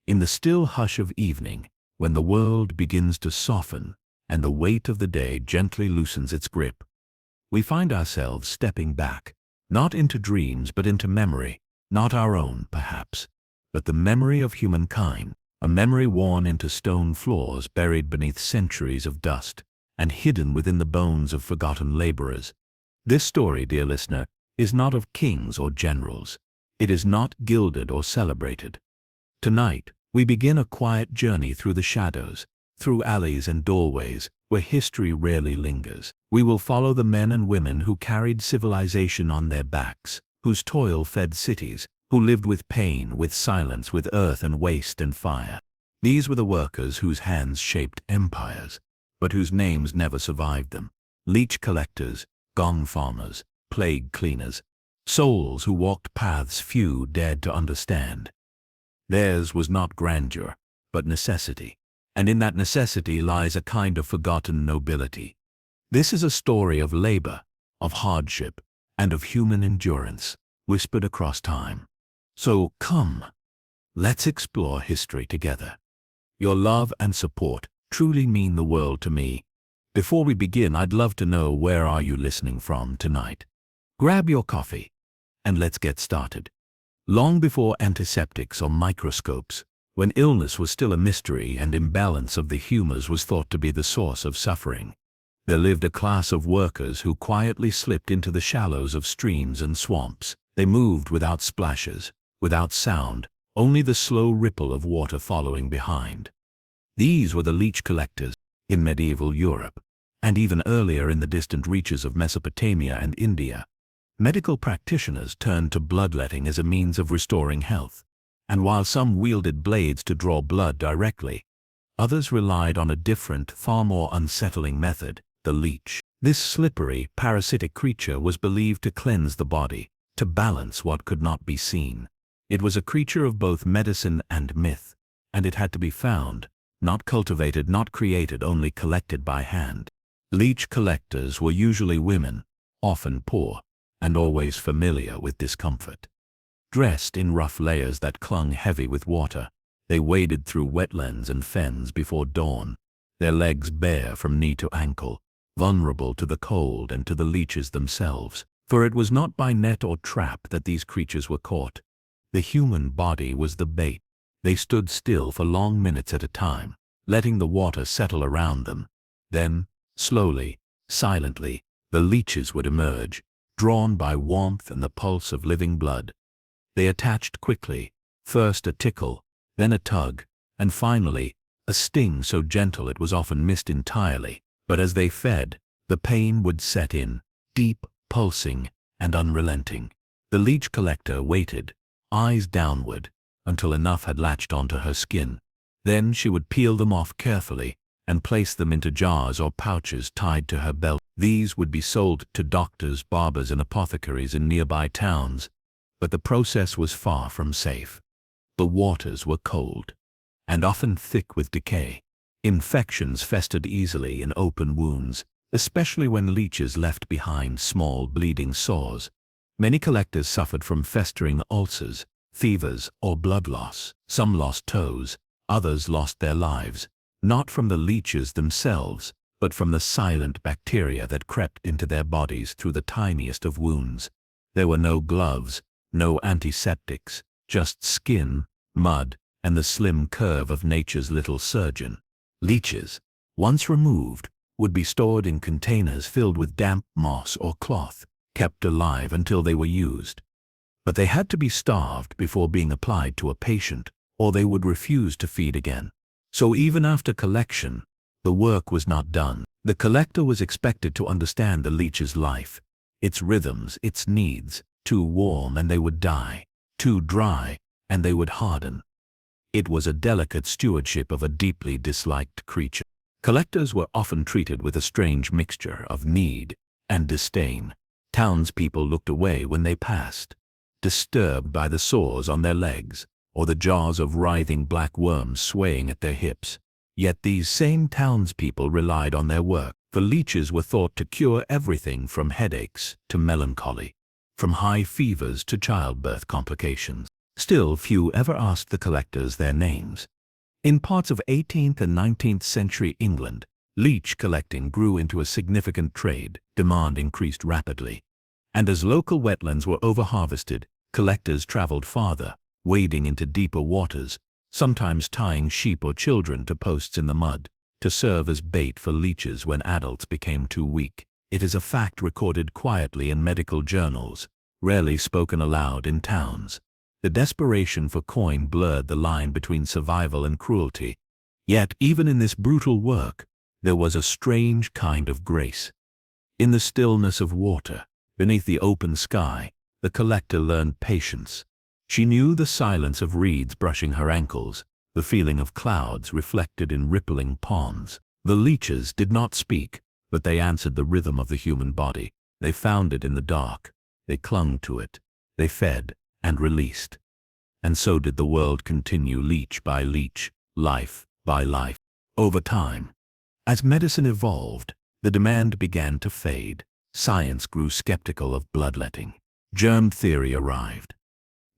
In the still hush of evening, when the world begins to soften and the weight of the day gently loosens its grip, we find ourselves stepping back, not into dreams but into memory, not our own, perhaps, but the memory of humankind, a memory worn into stone floors buried beneath centuries of dust and hidden within the bones of forgotten laborers. This story, dear listener, is not of kings or generals. It is not gilded or celebrated. Tonight, we begin a quiet journey through the shadows, through alleys and doorways where history rarely lingers. We will follow the men and women who carried civilization on their backs, whose toil fed cities, who lived with pain, with silence, with earth and waste and fire. These were the workers whose hands shaped empires, but whose names never survived them. Leech collectors, gong farmers, plague cleaners, souls who walked paths few dared to understand. Theirs was not grandeur, but necessity, and in that necessity lies a kind of forgotten nobility. This is a story of labor, of hardship, and of human endurance, whispered across time. So come, let's explore history together. Your love and support truly mean the world to me. Before we begin, I'd love to know, where are you listening from tonight? Grab your coffee, and let's get started. Long before antiseptics or microscopes, when illness was still a mystery and imbalance of the humors was thought to be the source of suffering, there lived a class of workers who quietly slipped into the shallows of streams and swamps. They moved without splashes, without sound, only the slow ripple of water following behind. These were the leech collectors in medieval Europe, and even earlier in the distant reaches of Mesopotamia and India. Medical practitioners turned to bloodletting as a means of restoring health, and while some wielded blades to draw blood directly, others relied on a different, far more unsettling method, the leech. This slippery, parasitic creature was believed to cleanse the body, to balance what could not be seen. It was a creature of both medicine and myth, and it had to be found, not cultivated, not created, only collected by hand. Leech collectors were usually women, often poor, and always familiar with discomfort. Dressed in rough layers that clung heavy with water, they waded through wetlands and fens before dawn, their legs bare from knee to ankle, vulnerable to the cold and to the leeches themselves. For it was not by net or trap that these creatures were caught. The human body was the bait. They stood still for long minutes at a time, letting the water settle around them. Then, slowly, silently, the leeches would emerge, drawn by warmth and the pulse of living blood. They attached quickly, first a tickle, then a tug, and finally, a sting so gentle it was often missed entirely. But as they fed, the pain would set in, deep, pulsing, and unrelenting. The leech collector waited, eyes downward, until enough had latched onto her skin. Then she would peel them off carefully and place them into jars or pouches tied to her belt. These would be sold to doctors, barbers, and apothecaries in nearby towns, but the process was far from safe. The waters were cold, and often thick with decay. Infections festered easily in open wounds, especially when leeches left behind small bleeding sores. Many collectors suffered from festering ulcers, fevers, or blood loss. Some lost toes, others lost their lives, not from the leeches themselves, but from the silent bacteria that crept into their bodies through the tiniest of wounds. There were no gloves, no antiseptics, just skin, mud, and the slim curve of nature's little surgeon. Leeches, once removed, would be stored in containers filled with damp moss or cloth, kept alive until they were used. But they had to be starved before being applied to a patient, or they would refuse to feed again. So even after collection, the work was not done. The collector was expected to understand the leech's life, its rhythms, its needs. Too warm and they would die, too dry and they would harden. It was a delicate stewardship of a deeply disliked creature. Collectors were often treated with a strange mixture of need and disdain. Townspeople looked away when they passed, disturbed by the sores on their legs or the jaws of writhing black worms swaying at their hips. Yet these same townspeople relied on their work. The leeches were thought to cure everything from headaches to melancholy, from high fevers to childbirth complications. Still, few ever asked the collectors their names. In parts of 18th and 19th century England, leech collecting grew into a significant trade. Demand increased rapidly. And as local wetlands were overharvested, collectors traveled farther, wading into deeper waters, sometimes tying sheep or children to posts in the mud, to serve as bait for leeches when adults became too weak. It is a fact recorded quietly in medical journals, rarely spoken aloud in towns. The desperation for coin blurred the line between survival and cruelty. Yet, even in this brutal work, there was a strange kind of grace. In the stillness of water, beneath the open sky, the collector learned patience. She knew the silence of reeds brushing her ankles, the feeling of clouds reflected in rippling ponds. The leeches did not speak, but they answered the rhythm of the human body. They found it in the dark. They clung to it. They fed and released. And so did the world continue, leech by leech, life by life. Over time, as medicine evolved, the demand began to fade. Science grew skeptical of bloodletting. Germ theory arrived.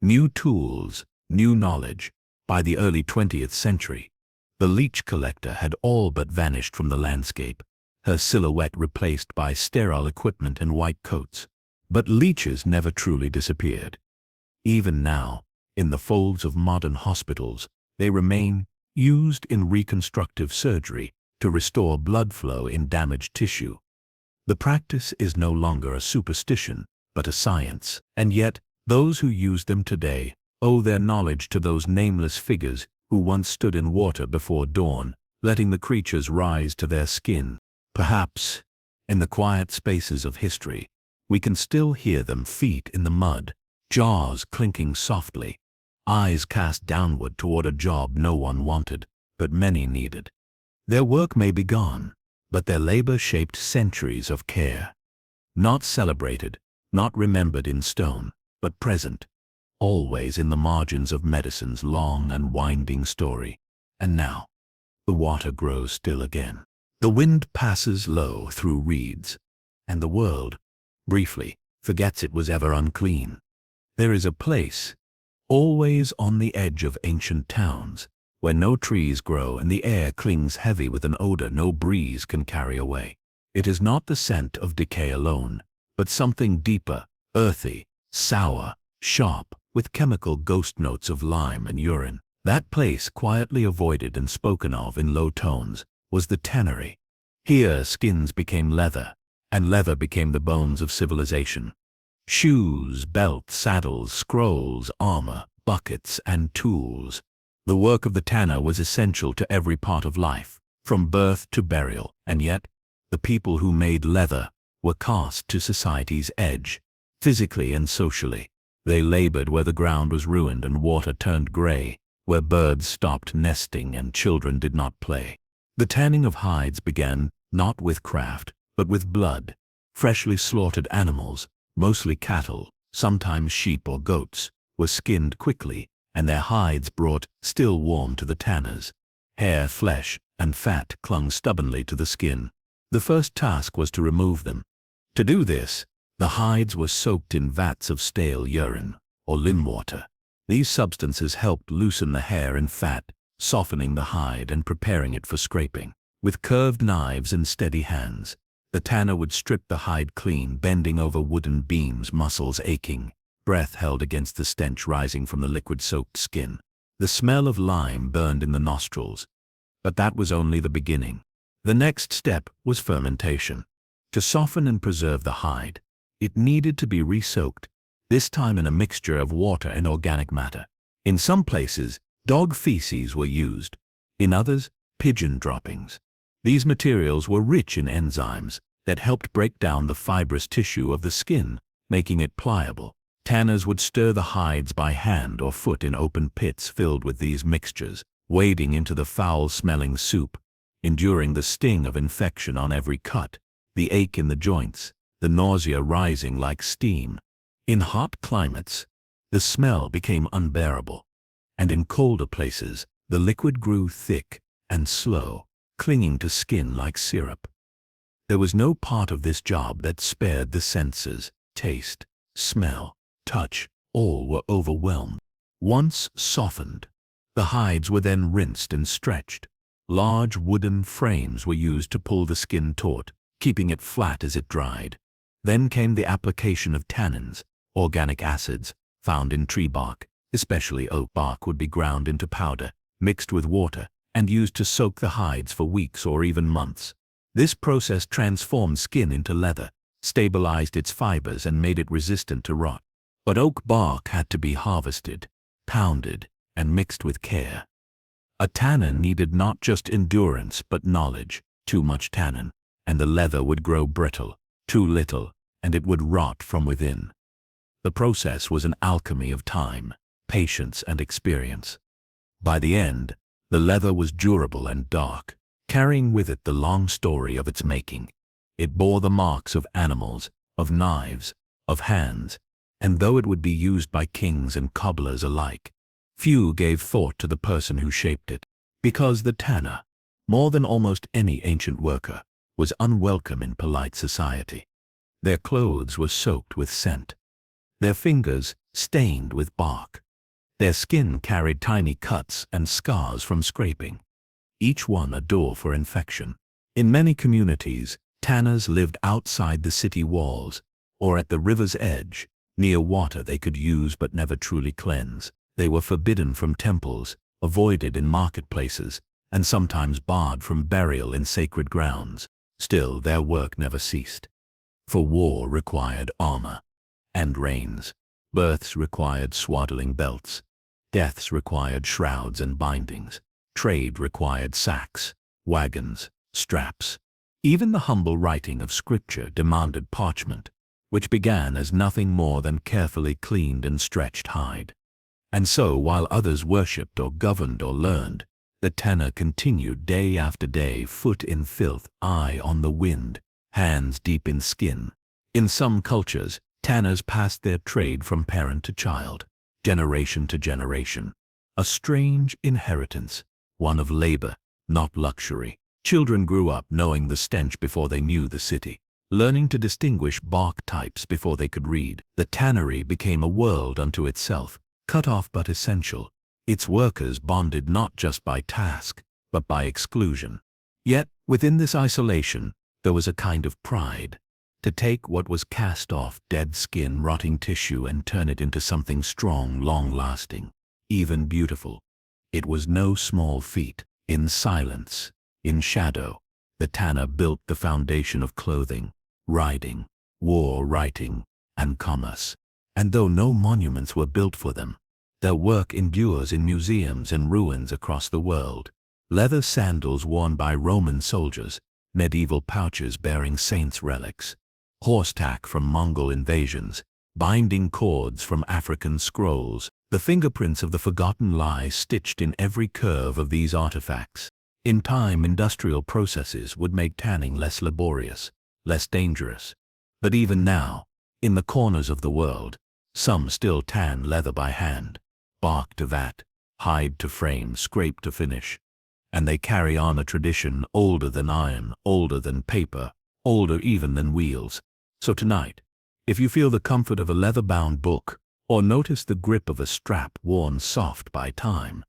New tools, new knowledge. By the early 20th century, the leech collector had all but vanished from the landscape, her silhouette replaced by sterile equipment and white coats. But leeches never truly disappeared. Even now, in the folds of modern hospitals, they remain, used in reconstructive surgery to restore blood flow in damaged tissue. The practice is no longer a superstition, but a science. And yet, those who use them today owe their knowledge to those nameless figures who once stood in water before dawn, letting the creatures rise to their skin. Perhaps, in the quiet spaces of history, we can still hear them, feet in the mud, jaws clinking softly, eyes cast downward toward a job no one wanted, but many needed. Their work may be gone, but their labor shaped centuries of care. Not celebrated, not remembered in stone, but present, always in the margins of medicine's long and winding story. And now, the water grows still again. The wind passes low through reeds, and the world, briefly, forgets it was ever unclean. There is a place, always on the edge of ancient towns, where no trees grow and the air clings heavy with an odor no breeze can carry away. It is not the scent of decay alone, but something deeper, earthy, sour, sharp, with chemical ghost notes of lime and urine. That place, quietly avoided and spoken of in low tones, was the tannery. Here skins became leather, and leather became the bones of civilization. Shoes, belts, saddles, scrolls, armor, buckets, and tools. The work of the tanner was essential to every part of life, from birth to burial, and yet, the people who made leather were cast to society's edge, physically and socially. They labored where the ground was ruined and water turned gray, where birds stopped nesting and children did not play. The tanning of hides began not with craft, but with blood. Freshly slaughtered animals, mostly cattle, sometimes sheep or goats, were skinned quickly, and their hides brought, still warm to the tanners. Hair, flesh, and fat clung stubbornly to the skin. The first task was to remove them. To do this, the hides were soaked in vats of stale urine, or lin water. These substances helped loosen the hair and fat, softening the hide and preparing it for scraping. With curved knives and steady hands, the tanner would strip the hide clean, bending over wooden beams, muscles aching, breath held against the stench rising from the liquid-soaked skin. The smell of lime burned in the nostrils. But that was only the beginning. The next step was fermentation. To soften and preserve the hide, it needed to be re-soaked, this time in a mixture of water and organic matter. In some places, dog feces were used. In others, pigeon droppings. These materials were rich in enzymes that helped break down the fibrous tissue of the skin, making it pliable. Tanners would stir the hides by hand or foot in open pits filled with these mixtures, wading into the foul-smelling soup, enduring the sting of infection on every cut, the ache in the joints, the nausea rising like steam. In hot climates, the smell became unbearable, and in colder places, the liquid grew thick and slow, clinging to skin like syrup. There was no part of this job that spared the senses. Taste, smell, touch, all were overwhelmed. Once softened, the hides were then rinsed and stretched. Large wooden frames were used to pull the skin taut, keeping it flat as it dried. Then came the application of tannins, organic acids, found in tree bark. Especially oak bark would be ground into powder, mixed with water, and used to soak the hides for weeks or even months. This process transformed skin into leather, stabilized its fibers and made it resistant to rot. But oak bark had to be harvested, pounded, and mixed with care. A tannin needed not just endurance but knowledge. Too much tannin, and the leather would grow brittle. Too little, and it would rot from within. The process was an alchemy of time, patience, and experience. By the end, the leather was durable and dark, carrying with it the long story of its making. It bore the marks of animals, of knives, of hands, and though it would be used by kings and cobblers alike, few gave thought to the person who shaped it, because the tanner, more than almost any ancient worker, was unwelcome in polite society. Their clothes were soaked with scent, their fingers stained with bark. Their skin carried tiny cuts and scars from scraping, each one a door for infection. In many communities, tanners lived outside the city walls, or at the river's edge, near water they could use but never truly cleanse. They were forbidden from temples, avoided in marketplaces, and sometimes barred from burial in sacred grounds. Still, their work never ceased. For war required armor and reins. Births required swaddling belts. Deaths required shrouds and bindings. Trade required sacks, wagons, straps. Even the humble writing of scripture demanded parchment, which began as nothing more than carefully cleaned and stretched hide. And so, while others worshipped or governed or learned, the tanner continued day after day, foot in filth, eye on the wind, hands deep in skin. In some cultures, tanners passed their trade from parent to child, generation to generation. A strange inheritance, one of labor, not luxury. Children grew up knowing the stench before they knew the city, learning to distinguish bark types before they could read. The tannery became a world unto itself, cut off but essential. Its workers bonded not just by task, but by exclusion. Yet, within this isolation, there was a kind of pride. To take what was cast off, dead skin, rotting tissue, and turn it into something strong, long-lasting, even beautiful. It was no small feat. In silence, in shadow, the tanner built the foundation of clothing, riding, war, writing, and commerce. And though no monuments were built for them, their work endures in museums and ruins across the world. Leather sandals worn by Roman soldiers, medieval pouches bearing saints' relics, horse tack from Mongol invasions, binding cords from African scrolls, the fingerprints of the forgotten lie stitched in every curve of these artifacts. In time, industrial processes would make tanning less laborious, less dangerous. But even now, in the corners of the world, some still tan leather by hand, bark to vat, hide to frame, scrape to finish. And they carry on a tradition older than iron, older than paper, older even than wheels. So tonight, if you feel the comfort of a leather-bound book, or notice the grip of a strap worn soft by time,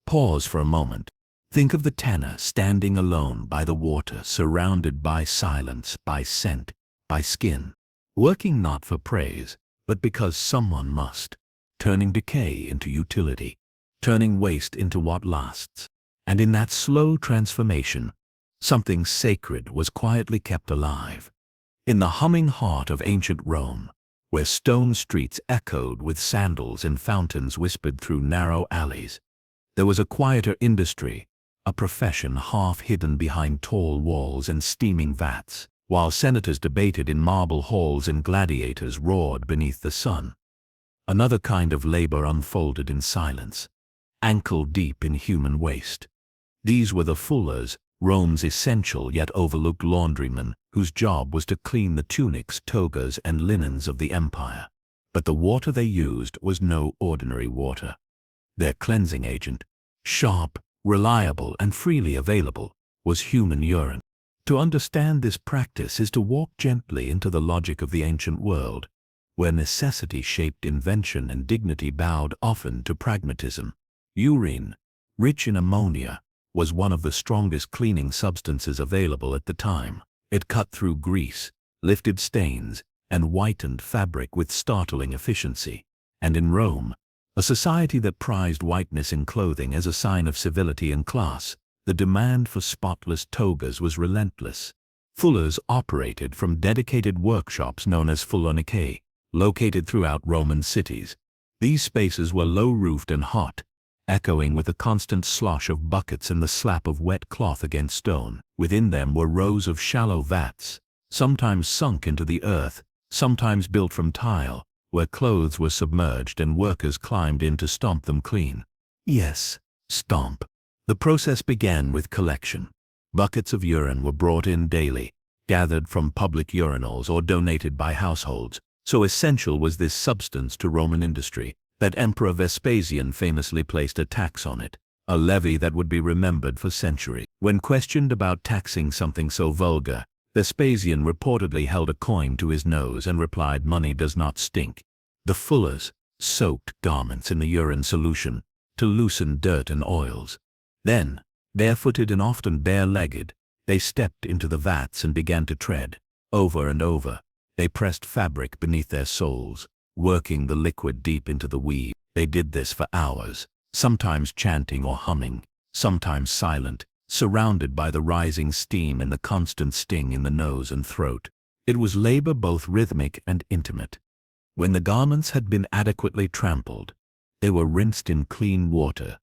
pause for a moment. Think of the tanner standing alone by the water, surrounded by silence, by scent, by skin, working not for praise, but because someone must, turning decay into utility, turning waste into what lasts. And in that slow transformation, something sacred was quietly kept alive. In the humming heart of ancient Rome, where stone streets echoed with sandals and fountains whispered through narrow alleys, there was a quieter industry, a profession half hidden behind tall walls and steaming vats, while senators debated in marble halls and gladiators roared beneath the sun. Another kind of labor unfolded in silence, ankle-deep in human waste. These were the fullers, Rome's essential yet overlooked laundrymen, whose job was to clean the tunics, togas, and linens of the empire. But the water they used was no ordinary water. Their cleansing agent, sharp, reliable, and freely available, was human urine. To understand this practice is to walk gently into the logic of the ancient world. where necessity shaped invention and dignity bowed often to pragmatism. Urine, rich in ammonia, was one of the strongest cleaning substances available at the time. It cut through grease, lifted stains, and whitened fabric with startling efficiency. And in Rome, a society that prized whiteness in clothing as a sign of civility and class, the demand for spotless togas was relentless. Fullers operated from dedicated workshops known as fulonicae, located throughout Roman cities. These spaces were low-roofed and hot, echoing with a constant slosh of buckets and the slap of wet cloth against stone. Within them were rows of shallow vats, sometimes sunk into the earth, sometimes built from tile, where clothes were submerged and workers climbed in to stomp them clean. Yes, stomp. The process began with collection. Buckets of urine were brought in daily, gathered from public urinals or donated by households. So essential was this substance to Roman industry that Emperor Vespasian famously placed a tax on it, a levy that would be remembered for centuries. When questioned about taxing something so vulgar, Vespasian reportedly held a coin to his nose and replied, "Money does not stink." The fullers soaked garments in the urine solution to loosen dirt and oils. Then, barefooted and often bare-legged, they stepped into the vats and began to tread. Over and over, they pressed fabric beneath their soles, working the liquid deep into the weave. They did this for hours, sometimes chanting or humming, sometimes silent, surrounded by the rising steam and the constant sting in the nose and throat. It was labor both rhythmic and intimate. When the garments had been adequately trampled, they were rinsed in clean water,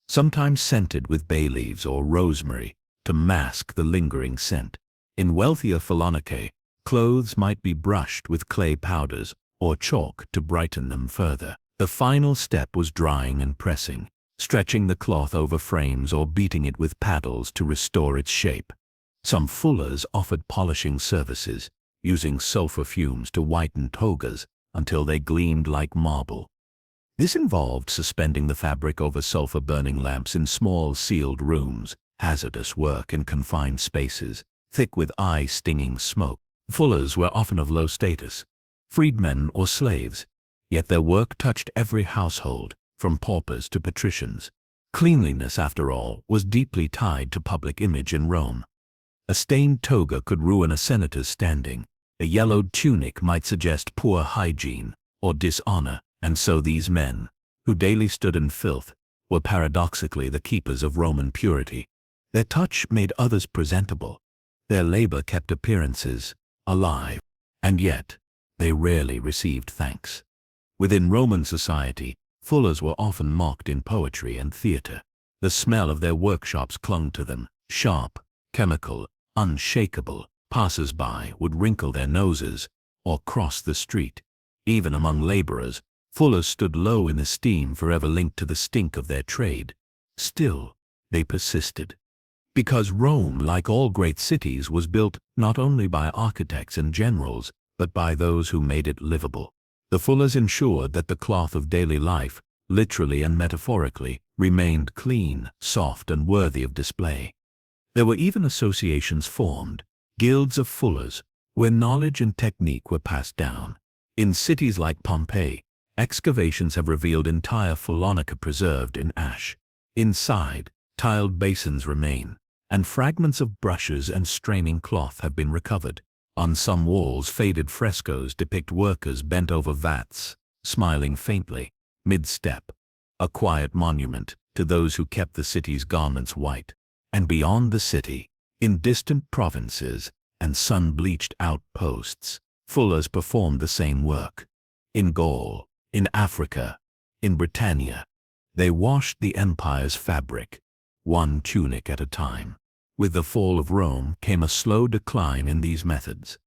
sometimes scented with bay leaves or rosemary to mask the lingering scent. In wealthier Thessaloniki, clothes might be brushed with clay powders or chalk to brighten them further. The final step was drying and pressing, stretching the cloth over frames or beating it with paddles to restore its shape. Some fullers offered polishing services, using sulfur fumes to whiten togas until they gleamed like marble. This involved suspending the fabric over sulfur-burning lamps in small sealed rooms, hazardous work in confined spaces, thick with eye-stinging smoke. Fullers were often of low status, freedmen or slaves, yet their work touched every household, from paupers to patricians. Cleanliness, after all, was deeply tied to public image in Rome. A stained toga could ruin a senator's standing. A yellowed tunic might suggest poor hygiene or dishonor, and so these men, who daily stood in filth, were paradoxically the keepers of Roman purity. Their touch made others presentable. Their labor kept appearances alive, and yet they rarely received thanks. Within Roman society, fullers were often mocked in poetry and theater. The smell of their workshops clung to them, sharp, chemical, unshakable. Passers-by would wrinkle their noses or cross the street. Even among laborers, fullers stood low in esteem, forever linked to the stink of their trade. Still, they persisted. Because Rome, like all great cities, was built not only by architects and generals, but by those who made it livable. The fullers ensured that the cloth of daily life, literally and metaphorically, remained clean, soft, and worthy of display. There were even associations formed, guilds of fullers, where knowledge and technique were passed down. In cities like Pompeii, excavations have revealed entire fullonica preserved in ash. Inside, tiled basins remain, and fragments of brushes and straining cloth have been recovered. On some walls, faded frescoes depict workers bent over vats, smiling faintly, mid-step, a quiet monument to those who kept the city's garments white. And beyond the city, in distant provinces and sun-bleached outposts, fullers performed the same work. In Gaul, in Africa, in Britannia, they washed the empire's fabric, one tunic at a time. With the fall of Rome came a slow decline in these methods.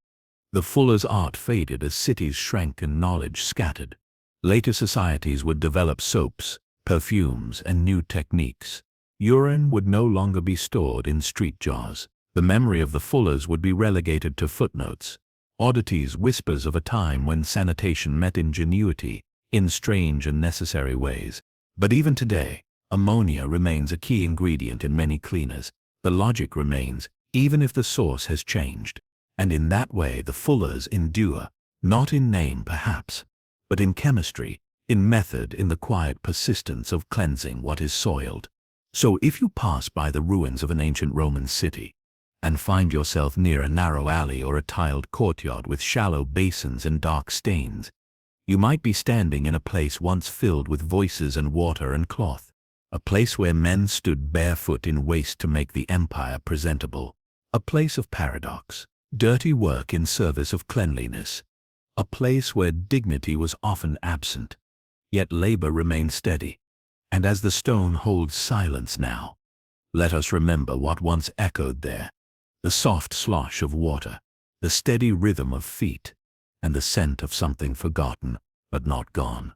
The fuller's art faded as cities shrank and knowledge scattered. Later societies would develop soaps, perfumes, and new techniques. Urine would no longer be stored in street jars. The memory of the fullers would be relegated to footnotes, oddities, whispers of a time when sanitation met ingenuity in strange and necessary ways. But even today, ammonia remains a key ingredient in many cleaners. The logic remains, even if the source has changed. And in that way the fullers endure, Not in name, perhaps, but in chemistry, in method, in the quiet persistence of cleansing what is soiled. So if you pass by the ruins of an ancient Roman city and find yourself near a narrow alley or a tiled courtyard with shallow basins and dark stains, you might be standing in a place once filled with voices and water and cloth, a place where men stood barefoot in waste to make the empire presentable, a place of paradox, dirty work in service of cleanliness, a place where dignity was often absent, yet labor remained steady. And as the stone holds silence now, let us remember what once echoed there: the soft slosh of water, the steady rhythm of feet, and the scent of something forgotten but not gone.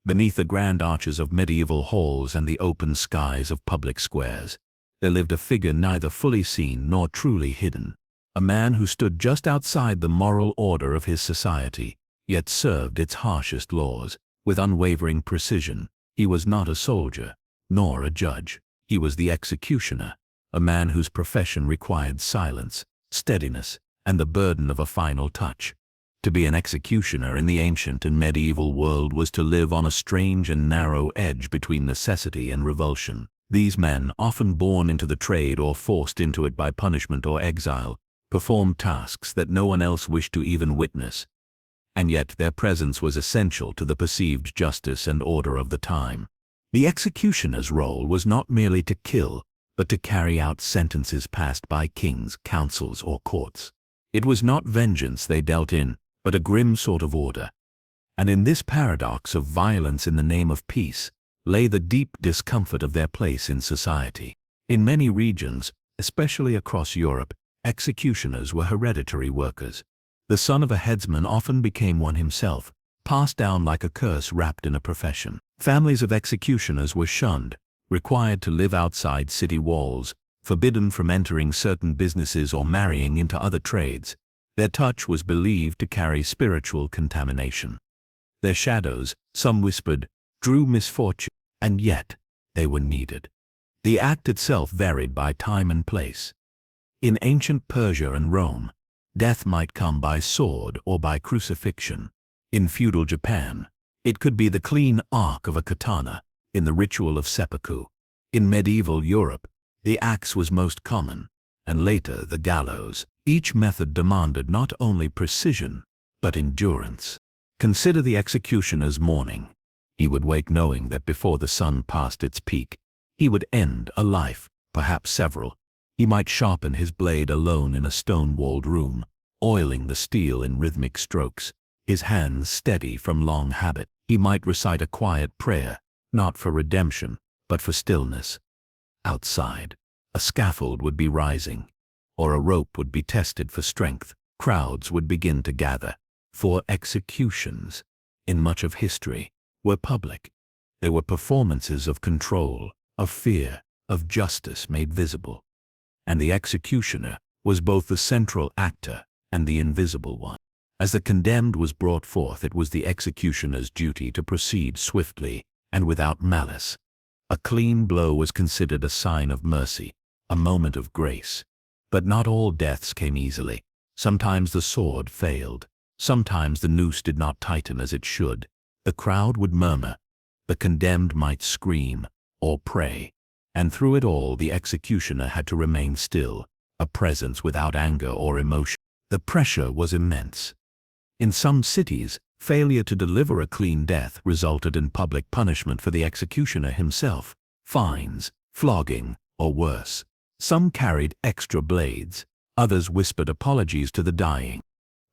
Beneath the grand arches of medieval halls and the open skies of public squares, there lived a figure neither fully seen nor truly hidden, a man who stood just outside the moral order of his society, yet served its harshest laws with unwavering precision. He was not a soldier, nor a judge. He was the executioner, a man whose profession required silence, steadiness, and the burden of a final touch. To be an executioner in the ancient and medieval world was to live on a strange and narrow edge between necessity and revulsion. These men, often born into the trade or forced into it by punishment or exile, performed tasks that no one else wished to even witness, and yet their presence was essential to the perceived justice and order of the time. The executioner's role was not merely to kill, but to carry out sentences passed by kings, councils, or courts. It was not vengeance they dealt in, but a grim sort of order. And in this paradox of violence in the name of peace lay the deep discomfort of their place in society. In many regions, especially across Europe, executioners were hereditary workers. The son of a headsman often became one himself, passed down like a curse wrapped in a profession. Families of executioners were shunned, required to live outside city walls, forbidden from entering certain businesses or marrying into other trades. Their touch was believed to carry spiritual contamination. Their shadows, some whispered, drew misfortune, and yet they were needed. The act itself varied by time and place. In ancient Persia and Rome, death might come by sword or by crucifixion. In feudal Japan, it could be the clean arc of a katana in the ritual of seppuku. In medieval Europe, the axe was most common, and later the gallows. Each method demanded not only precision, but endurance. Consider the executioner's morning. He would wake knowing that before the sun passed its peak, he would end a life, perhaps several. He might sharpen his blade alone in a stone-walled room, oiling the steel in rhythmic strokes, his hands steady from long habit. He might recite a quiet prayer, not for redemption, but for stillness. Outside, a scaffold would be rising, or a rope would be tested for strength. Crowds would begin to gather, for executions, in much of history, were public. They were performances of control, of fear, of justice made visible. And the executioner was both the central actor and the invisible one. As the condemned was brought forth, it was the executioner's duty to proceed swiftly and without malice. A clean blow was considered a sign of mercy, a moment of grace. But not all deaths came easily. Sometimes the sword failed. Sometimes the noose did not tighten as it should. The crowd would murmur. The condemned might scream or pray. And through it all, the executioner had to remain still, a presence without anger or emotion. The pressure was immense. In some cities, failure to deliver a clean death resulted in public punishment for the executioner himself, fines, flogging, or worse. Some carried extra blades, others whispered apologies to the dying.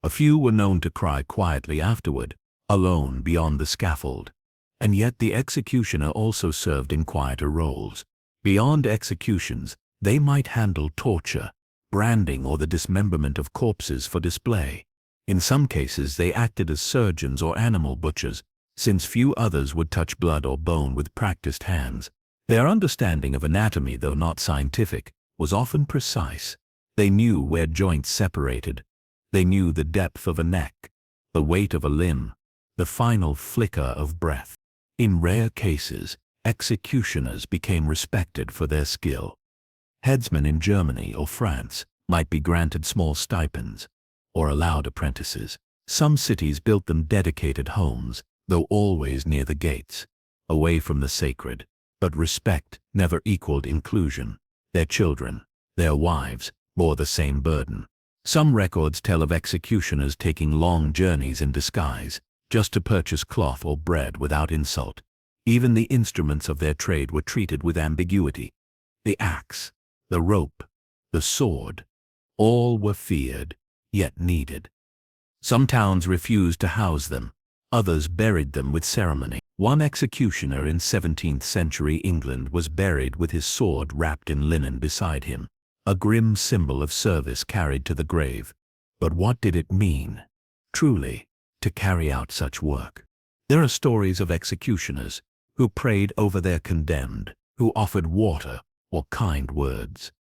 A few were known to cry quietly afterward, alone beyond the scaffold. And yet the executioner also served in quieter roles. Beyond executions, they might handle torture, branding, or the dismemberment of corpses for display. In some cases they acted as surgeons or animal butchers, since few others would touch blood or bone with practiced hands. Their understanding of anatomy, though not scientific, was often precise. They knew where joints separated. They knew the depth of a neck, the weight of a limb, the final flicker of breath. In rare cases, executioners became respected for their skill. Headsmen in Germany or France might be granted small stipends, or allowed apprentices. Some cities built them dedicated homes, though always near the gates, away from the sacred. But respect never equaled inclusion. Their children, their wives, bore the same burden. Some records tell of executioners taking long journeys in disguise, just to purchase cloth or bread without insult. Even the instruments of their trade were treated with ambiguity. The axe, the rope, the sword, all were feared, yet needed. Some towns refused to house them, others buried them with ceremony. One executioner in 17th century England was buried with his sword wrapped in linen beside him, a grim symbol of service carried to the grave. But what did it mean, truly, to carry out such work? There are stories of executioners who prayed over their condemned, who offered water or kind words.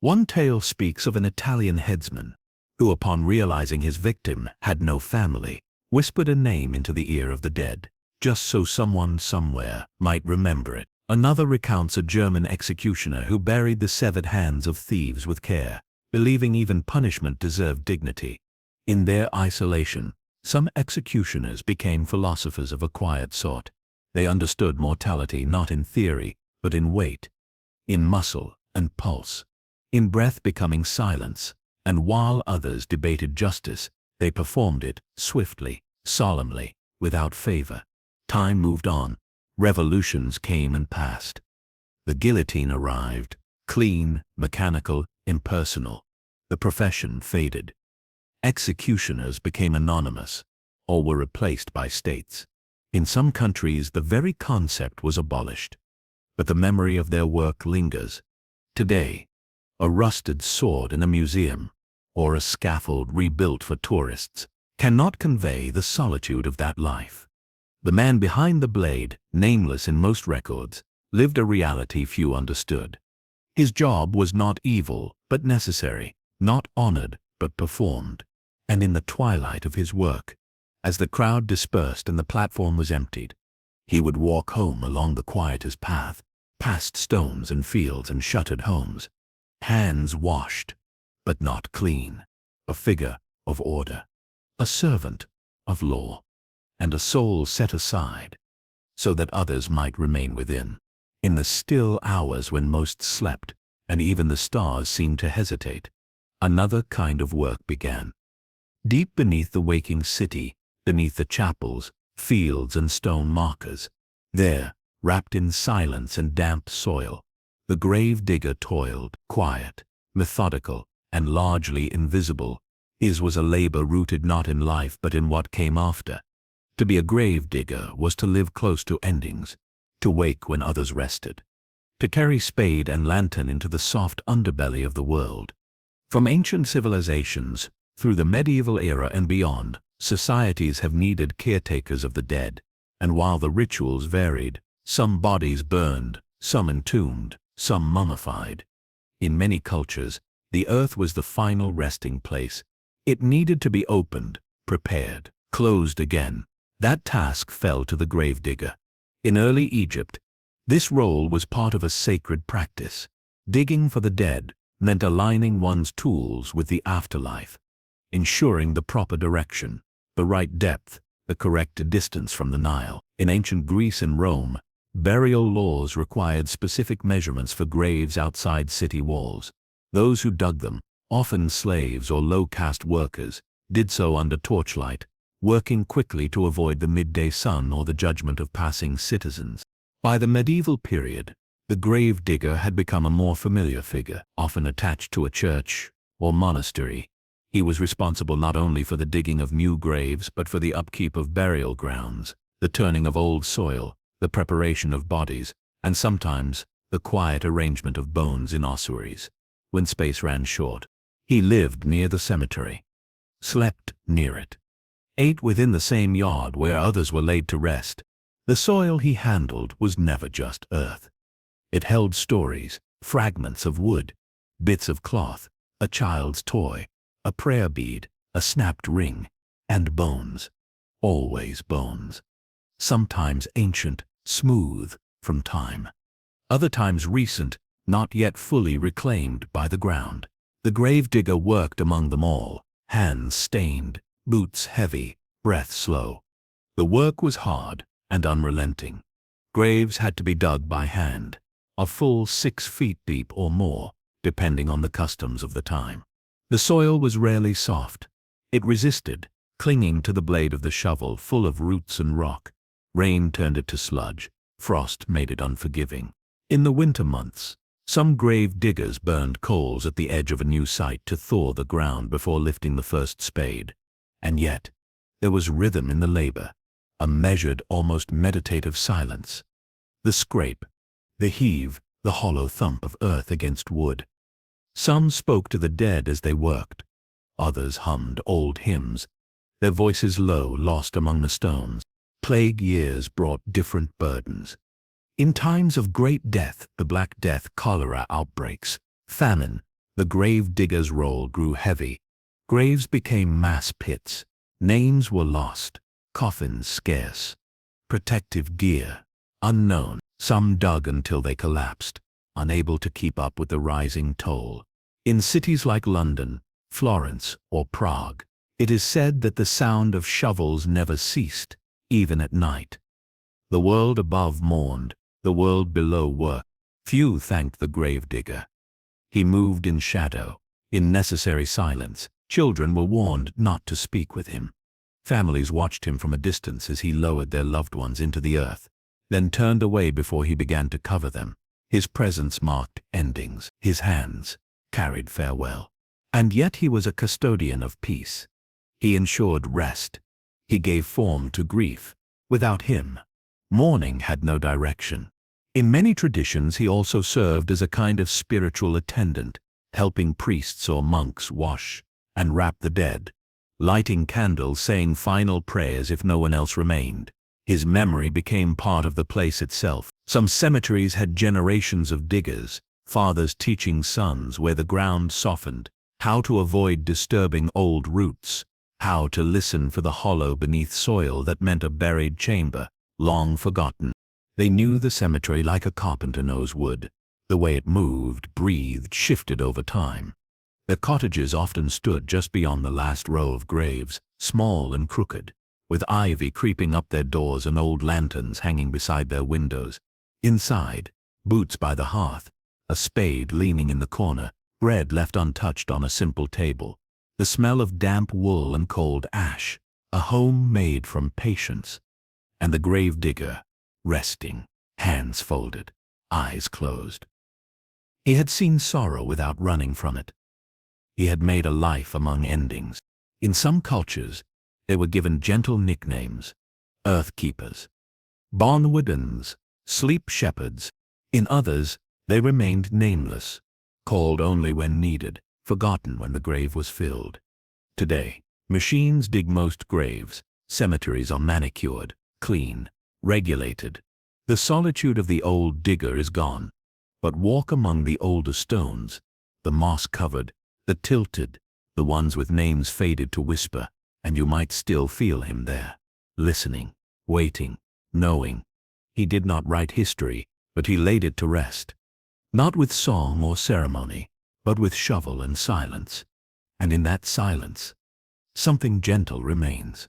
One tale speaks of an Italian headsman who, upon realizing his victim had no family, whispered a name into the ear of the dead, just so someone somewhere might remember it. Another recounts a German executioner who buried the severed hands of thieves with care, believing even punishment deserved dignity. In their isolation, some executioners became philosophers of a quiet sort. They understood mortality not in theory, but in weight, in muscle and pulse, in breath becoming silence, and while others debated justice, they performed it swiftly, solemnly, without favor. Time moved on. Revolutions came and passed. The guillotine arrived, clean, mechanical, impersonal. The profession faded. Executioners became anonymous, or were replaced by states. In some countries, the very concept was abolished, but the memory of their work lingers. Today, a rusted sword in a museum, or a scaffold rebuilt for tourists, cannot convey the solitude of that life. The man behind the blade, nameless in most records, lived a reality few understood. His job was not evil, but necessary, not honored, but performed. And in the twilight of his work, as the crowd dispersed and the platform was emptied, he would walk home along the quietest path, past stones and fields and shuttered homes, hands washed, but not clean, a figure of order, a servant of law, and a soul set aside, so that others might remain within. In the still hours when most slept, and even the stars seemed to hesitate, another kind of work began. Deep beneath the waking city, beneath the chapels, fields and stone markers, there, wrapped in silence and damp soil, the grave digger toiled, quiet, methodical, and largely invisible. His was a labor rooted not in life but in what came after. To be a grave digger was to live close to endings, to wake when others rested, to carry spade and lantern into the soft underbelly of the world. From ancient civilizations, through the medieval era and beyond, societies have needed caretakers of the dead, and while the rituals varied, some bodies burned, some entombed, some mummified. In many cultures, the earth was the final resting place. It needed to be opened, prepared, closed again. That task fell to the gravedigger. In early Egypt, this role was part of a sacred practice. Digging for the dead meant aligning one's tools with the afterlife, ensuring the proper direction, the right depth, the correct distance from the Nile. In ancient Greece and Rome, burial laws required specific measurements for graves outside city walls. Those who dug them, often slaves or low-caste workers, did so under torchlight, working quickly to avoid the midday sun or the judgment of passing citizens. By the medieval period, the grave digger had become a more familiar figure, often attached to a church or monastery. He was responsible not only for the digging of new graves but for the upkeep of burial grounds, the turning of old soil, the preparation of bodies, and sometimes the quiet arrangement of bones in ossuaries. When space ran short, he lived near the cemetery, slept near it, ate within the same yard where others were laid to rest. The soil he handled was never just earth. It held stories, fragments of wood, bits of cloth, a child's toy, a prayer bead, a snapped ring, and bones. Always bones. Sometimes ancient, smooth from time. Other times recent, not yet fully reclaimed by the ground. The gravedigger worked among them all, hands stained, boots heavy, breath slow. The work was hard and unrelenting. Graves had to be dug by hand, a full 6 feet deep or more, depending on the customs of the time. The soil was rarely soft. It resisted, clinging to the blade of the shovel full of roots and rock. Rain turned it to sludge. Frost made it unforgiving. In the winter months, some grave diggers burned coals at the edge of a new site to thaw the ground before lifting the first spade. And yet, there was rhythm in the labor, a measured, almost meditative silence. The scrape, the heave, the hollow thump of earth against wood. Some spoke to the dead as they worked. Others hummed old hymns, their voices low, lost among the stones. Plague years brought different burdens. In times of great death, the Black Death, cholera outbreaks, famine, the grave digger's role grew heavy. Graves became mass pits. Names were lost, coffins scarce, protective gear unknown. Some dug until they collapsed, unable to keep up with the rising toll. In cities like London, Florence, or Prague, it is said that the sound of shovels never ceased, even at night. The world above mourned, the world below worked. Few thanked the grave digger. He moved in shadow, in necessary silence. Children were warned not to speak with him. Families watched him from a distance as he lowered their loved ones into the earth, then turned away before he began to cover them. His presence marked endings. His hands carried farewell. And yet he was a custodian of peace. He ensured rest. He gave form to grief. Without him, mourning had no direction. In many traditions, he also served as a kind of spiritual attendant, helping priests or monks wash and wrap the dead, lighting candles, saying final prayers if no one else remained. His memory became part of the place itself. Some cemeteries had generations of diggers, fathers teaching sons where the ground softened, how to avoid disturbing old roots, how to listen for the hollow beneath soil that meant a buried chamber, long forgotten. They knew the cemetery like a carpenter knows wood. The way it moved, breathed, shifted over time. Their cottages often stood just beyond the last row of graves, small and crooked, with ivy creeping up their doors and old lanterns hanging beside their windows. Inside, boots by the hearth, a spade leaning in the corner, bread left untouched on a simple table, the smell of damp wool and cold ash, a home made from patience. And the grave digger, resting, hands folded, eyes closed. He had seen sorrow without running from it. He had made a life among endings. In some cultures, they were given gentle nicknames: earth keepers, barnwardens, sleep shepherds. In others, they remained nameless, called only when needed, forgotten when the grave was filled. Today, machines dig most graves. Cemeteries are manicured, clean, regulated. The solitude of the old digger is gone. But walk among the older stones, the moss-covered, the tilted, the ones with names faded to whisper, and you might still feel him there, listening, waiting, knowing. He did not write history, but he laid it to rest. Not with song or ceremony, but with shovel and silence. And in that silence, something gentle remains,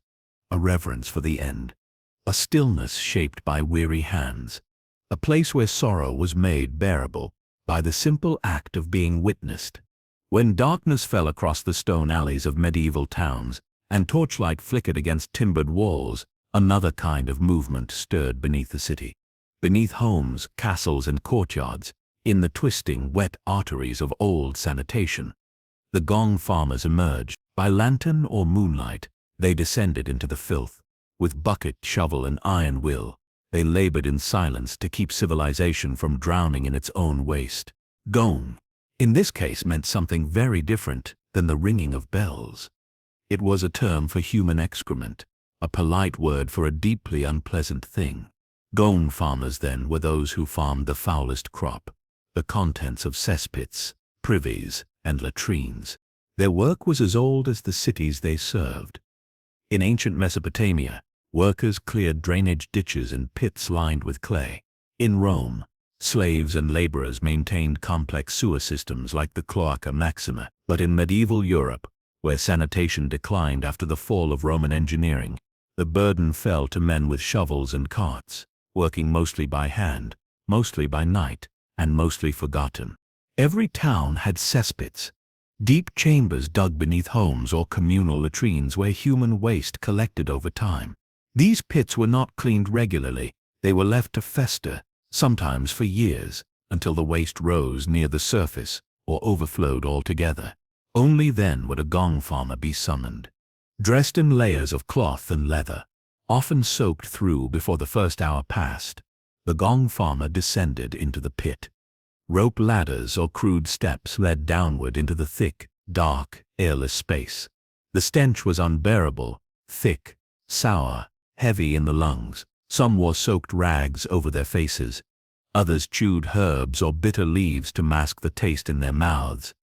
a reverence for the end, a stillness shaped by weary hands, a place where sorrow was made bearable by the simple act of being witnessed. When darkness fell across the stone alleys of medieval towns, and torchlight flickered against timbered walls, another kind of movement stirred beneath the city. Beneath homes, castles, and courtyards, in the twisting, wet arteries of old sanitation, the gong farmers emerged. By lantern or moonlight, they descended into the filth. With bucket, shovel, and iron will, they labored in silence to keep civilization from drowning in its own waste. Gong, in this case, meant something very different than the ringing of bells. It was a term for human excrement, a polite word for a deeply unpleasant thing. Gong farmers, then, were those who farmed the foulest crop, the contents of cesspits, privies, and latrines. Their work was as old as the cities they served. In ancient Mesopotamia, workers cleared drainage ditches and pits lined with clay. In Rome, slaves and laborers maintained complex sewer systems like the Cloaca Maxima. But in medieval Europe, Where sanitation declined after the fall of Roman engineering, the burden fell to men with shovels and carts, working mostly by hand, mostly by night, and mostly forgotten. Every town had cesspits, deep chambers dug beneath homes or communal latrines where human waste collected over time. These pits were not cleaned regularly. They were left to fester, sometimes for years, until the waste rose near the surface or overflowed altogether. Only then would a gong farmer be summoned. Dressed in layers of cloth and leather, often soaked through before the first hour passed, the gong farmer descended into the pit. Rope ladders or crude steps led downward into the thick, dark, airless space. The stench was unbearable, thick, sour, heavy in the lungs. Some wore soaked rags over their faces. Others chewed herbs or bitter leaves to mask the taste in their mouths.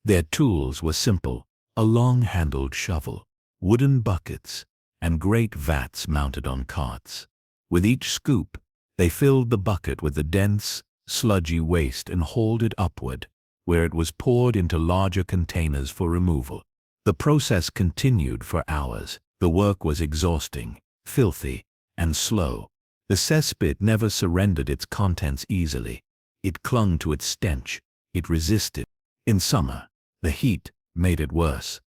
Their tools were simple: a long-handled shovel, wooden buckets, and great vats mounted on carts. With each scoop, they filled the bucket with the dense, sludgy waste and hauled it upward, where it was poured into larger containers for removal. The process continued for hours. The work was exhausting, filthy, and slow. The cesspit never surrendered its contents easily. It clung to its stench. It resisted. In summer, the heat made it worse.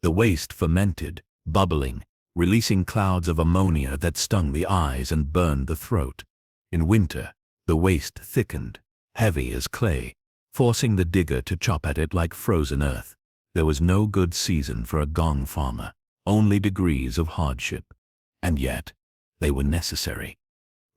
The waste fermented, bubbling, releasing clouds of ammonia that stung the eyes and burned the throat. In winter, the waste thickened, heavy as clay, forcing the digger to chop at it like frozen earth. There was no good season for a gong farmer, only degrees of hardship. And yet, they were necessary.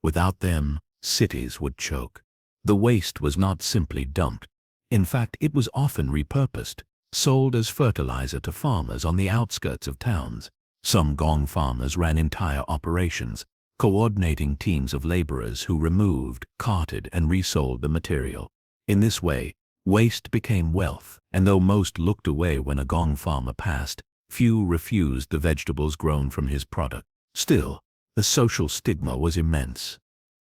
Without them, cities would choke. The waste was not simply dumped. In fact, it was often repurposed, sold as fertilizer to farmers on the outskirts of towns. Some gong farmers ran entire operations, coordinating teams of laborers who removed, carted, and resold the material. In this way, waste became wealth, and though most looked away when a gong farmer passed, few refused the vegetables grown from his product. Still, the social stigma was immense.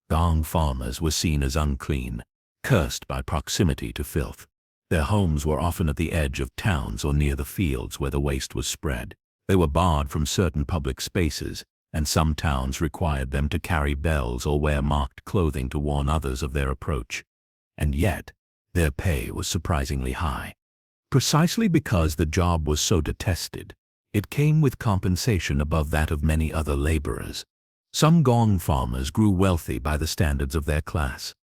Gong farmers were seen as unclean, cursed by proximity to filth. Their homes were often at the edge of towns or near the fields where the waste was spread. They were barred from certain public spaces, and some towns required them to carry bells or wear marked clothing to warn others of their approach. And yet, their pay was surprisingly high. Precisely because the job was so detested, it came with compensation above that of many other laborers. Some gong farmers grew wealthy by the standards of their class.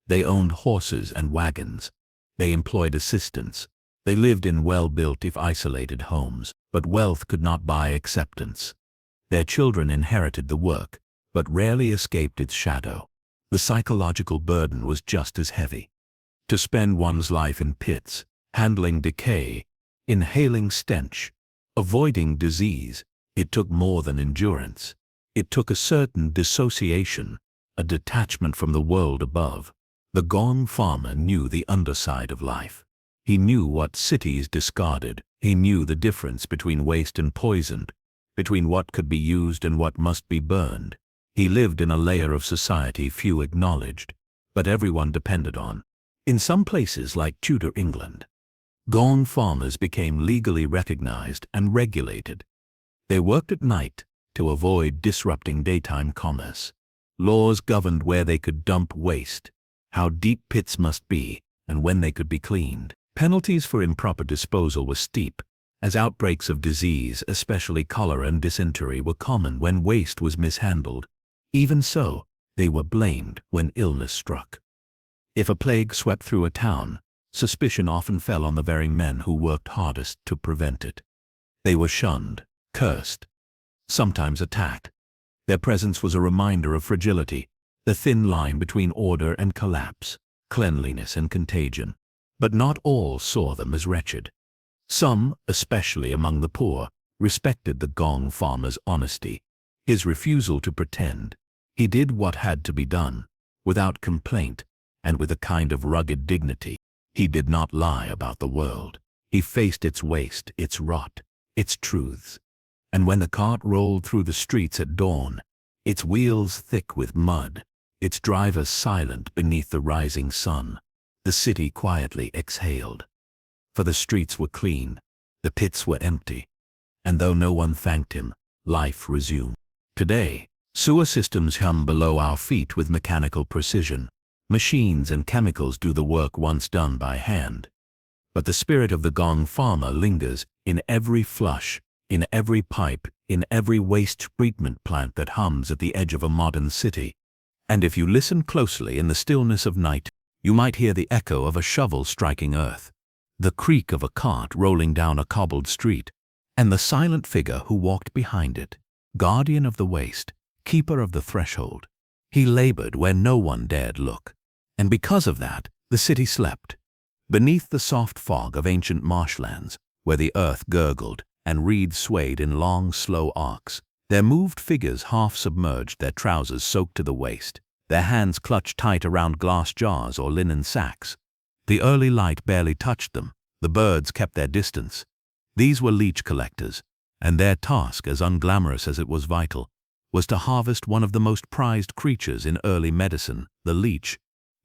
They owned horses and wagons. They employed assistants. They lived in well-built if isolated homes, but wealth could not buy acceptance. Their children inherited the work, but rarely escaped its shadow. The psychological burden was just as heavy. To spend one's life in pits, handling decay, inhaling stench, avoiding disease, it took more than endurance. It took a certain dissociation, a detachment from the world above. The gong farmer knew the underside of life. He knew what cities discarded. He knew the difference between waste and poisoned, between what could be used and what must be burned. He lived in a layer of society few acknowledged, but everyone depended on. In some places like Tudor England, gong farmers became legally recognized and regulated. They worked at night to avoid disrupting daytime commerce. Laws governed where they could dump waste, how deep pits must be, and when they could be cleaned. Penalties for improper disposal were steep, as outbreaks of disease, especially cholera and dysentery, were common when waste was mishandled. Even so, they were blamed when illness struck. If a plague swept through a town, suspicion often fell on the very men who worked hardest to prevent it. They were shunned, cursed, sometimes attacked. Their presence was a reminder of fragility, the thin line between order and collapse, cleanliness and contagion. But not all saw them as wretched. Some, especially among the poor, respected the gong farmer's honesty, his refusal to pretend. He did what had to be done, without complaint, and with a kind of rugged dignity. He did not lie about the world. He faced its waste, its rot, its truths. And when the cart rolled through the streets at dawn, its wheels thick with mud, its driver silent beneath the rising sun, the city quietly exhaled. For the streets were clean, the pits were empty, and though no one thanked him, life resumed. Today, sewer systems hum below our feet with mechanical precision. Machines and chemicals do the work once done by hand. But the spirit of the gong farmer lingers in every flush, in every pipe, in every waste treatment plant that hums at the edge of a modern city. And if you listen closely in the stillness of night, you might hear the echo of a shovel striking earth, the creak of a cart rolling down a cobbled street, and the silent figure who walked behind it, guardian of the waste, keeper of the threshold. He labored where no one dared look, and because of that, the city slept. Beneath the soft fog of ancient marshlands, where the earth gurgled and reeds swayed in long, slow arcs, there moved figures half submerged, their trousers soaked to the waist, their hands clutched tight around glass jars or linen sacks. The early light barely touched them, the birds kept their distance. These were leech collectors, and their task, as unglamorous as it was vital, was to harvest one of the most prized creatures in early medicine, the leech.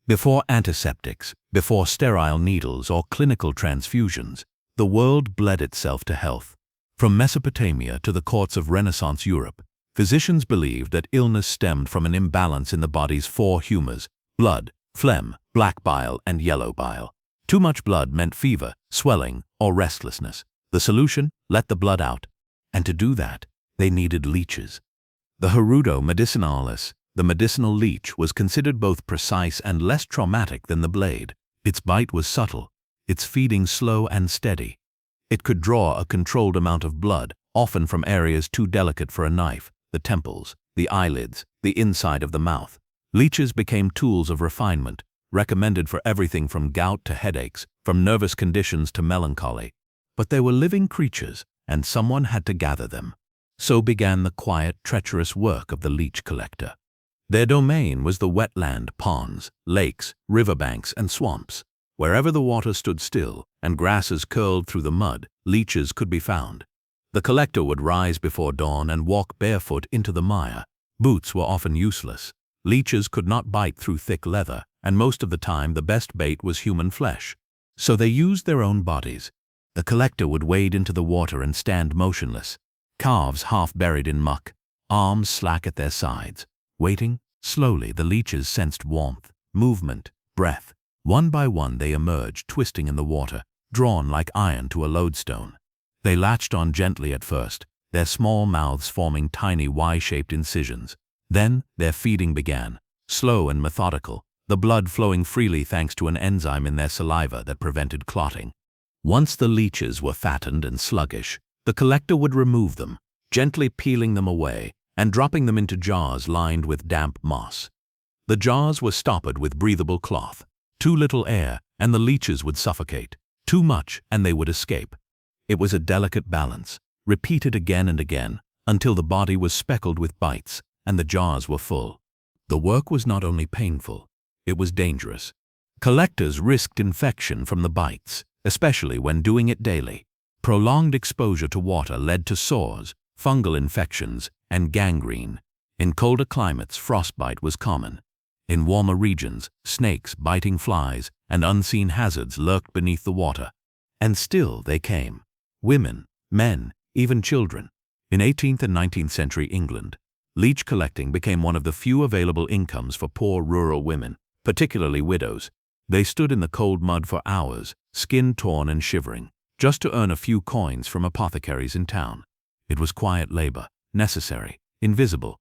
Before antiseptics, before sterile needles or clinical transfusions, the world bled itself to health. From Mesopotamia to the courts of Renaissance Europe, physicians believed that illness stemmed from an imbalance in the body's four humors: blood, phlegm, black bile, and yellow bile. Too much blood meant fever, swelling, or restlessness. The solution? Let the blood out. And to do that, they needed leeches. The Hirudo medicinalis, the medicinal leech, was considered both precise and less traumatic than the blade. Its bite was subtle, its feeding slow and steady. It could draw a controlled amount of blood, often from areas too delicate for a knife: the temples, the eyelids, the inside of the mouth. Leeches became tools of refinement, recommended for everything from gout to headaches, from nervous conditions to melancholy. But they were living creatures, and someone had to gather them. So began the quiet, treacherous work of the leech collector. Their domain was the wetland, ponds, lakes, riverbanks, and swamps. Wherever the water stood still and grasses curled through the mud, leeches could be found. The collector would rise before dawn and walk barefoot into the mire. Boots were often useless. Leeches could not bite through thick leather, and most of the time the best bait was human flesh. So they used their own bodies. The collector would wade into the water and stand motionless, calves half buried in muck, arms slack at their sides. Waiting, slowly the leeches sensed warmth, movement, breath. One by one they emerged, twisting in the water, drawn like iron to a lodestone. They latched on gently at first, their small mouths forming tiny Y-shaped incisions. Then their feeding began, slow and methodical, the blood flowing freely thanks to an enzyme in their saliva that prevented clotting. Once the leeches were fattened and sluggish, the collector would remove them, gently peeling them away and dropping them into jars lined with damp moss. The jars were stoppered with breathable cloth. Too little air, and the leeches would suffocate. Too much, and they would escape. It was a delicate balance, repeated again and again, until the body was speckled with bites, and the jars were full. The work was not only painful, it was dangerous. Collectors risked infection from the bites, especially when doing it daily. Prolonged exposure to water led to sores, fungal infections, and gangrene. In colder climates, frostbite was common. In warmer regions, snakes, biting flies, and unseen hazards lurked beneath the water. And still they came. Women, men, even children. In 18th and 19th century England, leech collecting became one of the few available incomes for poor rural women, particularly widows. They stood in the cold mud for hours, skin torn and shivering, just to earn a few coins from apothecaries in town. It was quiet labor, necessary, invisible.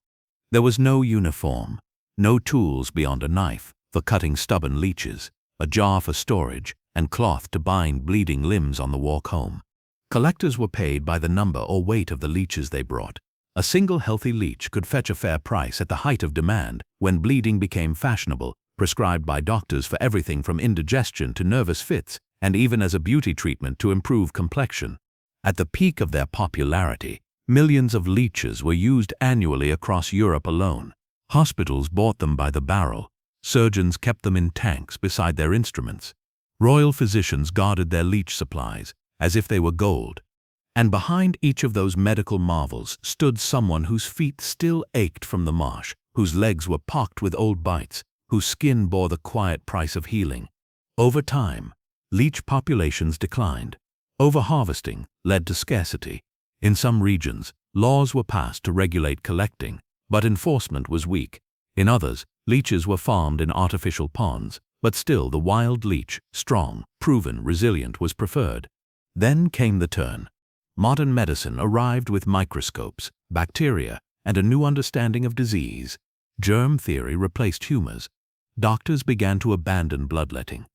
There was no uniform, no tools beyond a knife for cutting stubborn leeches, a jar for storage, and cloth to bind bleeding limbs on the walk home. Collectors were paid by the number or weight of the leeches they brought. A single healthy leech could fetch a fair price at the height of demand, when bleeding became fashionable, prescribed by doctors for everything from indigestion to nervous fits, and even as a beauty treatment to improve complexion. At the peak of their popularity, millions of leeches were used annually across Europe alone. Hospitals bought them by the barrel. Surgeons kept them in tanks beside their instruments. Royal physicians guarded their leech supplies as if they were gold. And behind each of those medical marvels stood someone whose feet still ached from the marsh, whose legs were pocked with old bites, whose skin bore the quiet price of healing. Over time, leech populations declined. Overharvesting led to scarcity. In some regions, laws were passed to regulate collecting, but enforcement was weak. In others, leeches were farmed in artificial ponds, but still the wild leech, strong, proven, resilient, was preferred. Then came the turn. Modern medicine arrived with microscopes, bacteria, and a new understanding of disease. Germ theory replaced humors. Doctors began to abandon bloodletting.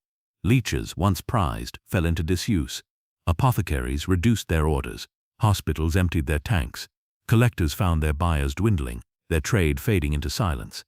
Leeches, once prized, fell into disuse. Apothecaries reduced their orders. Hospitals emptied their tanks. Collectors found their buyers dwindling, their trade fading into silence.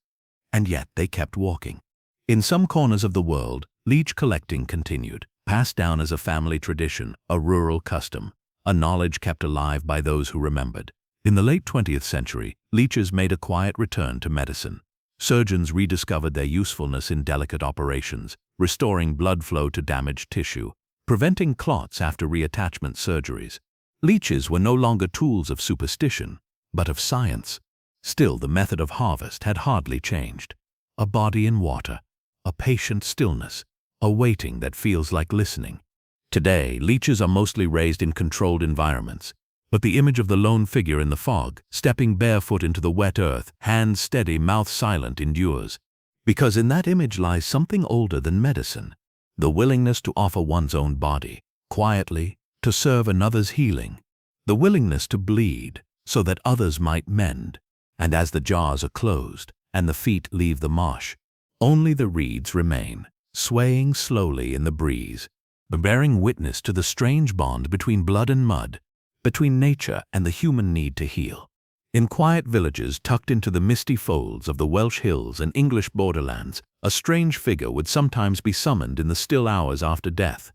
And yet they kept walking. In some corners of the world, leech collecting continued, passed down as a family tradition, a rural custom, a knowledge kept alive by those who remembered. In the late 20th century, leeches made a quiet return to medicine. Surgeons rediscovered their usefulness in delicate operations, restoring blood flow to damaged tissue, preventing clots after reattachment surgeries. Leeches were no longer tools of superstition, but of science. Still, the method of harvest had hardly changed. A body in water, a patient stillness, a waiting that feels like listening. Today, leeches are mostly raised in controlled environments, but the image of the lone figure in the fog, stepping barefoot into the wet earth, hands steady, mouth silent, endures. Because in that image lies something older than medicine, the willingness to offer one's own body, quietly, to serve another's healing, the willingness to bleed so that others might mend. And as the jars are closed and the feet leave the marsh, only the reeds remain, swaying slowly in the breeze, bearing witness to the strange bond between blood and mud, between nature and the human need to heal. In quiet villages tucked into the misty folds of the Welsh hills and English borderlands, a strange figure would sometimes be summoned in the still hours after death.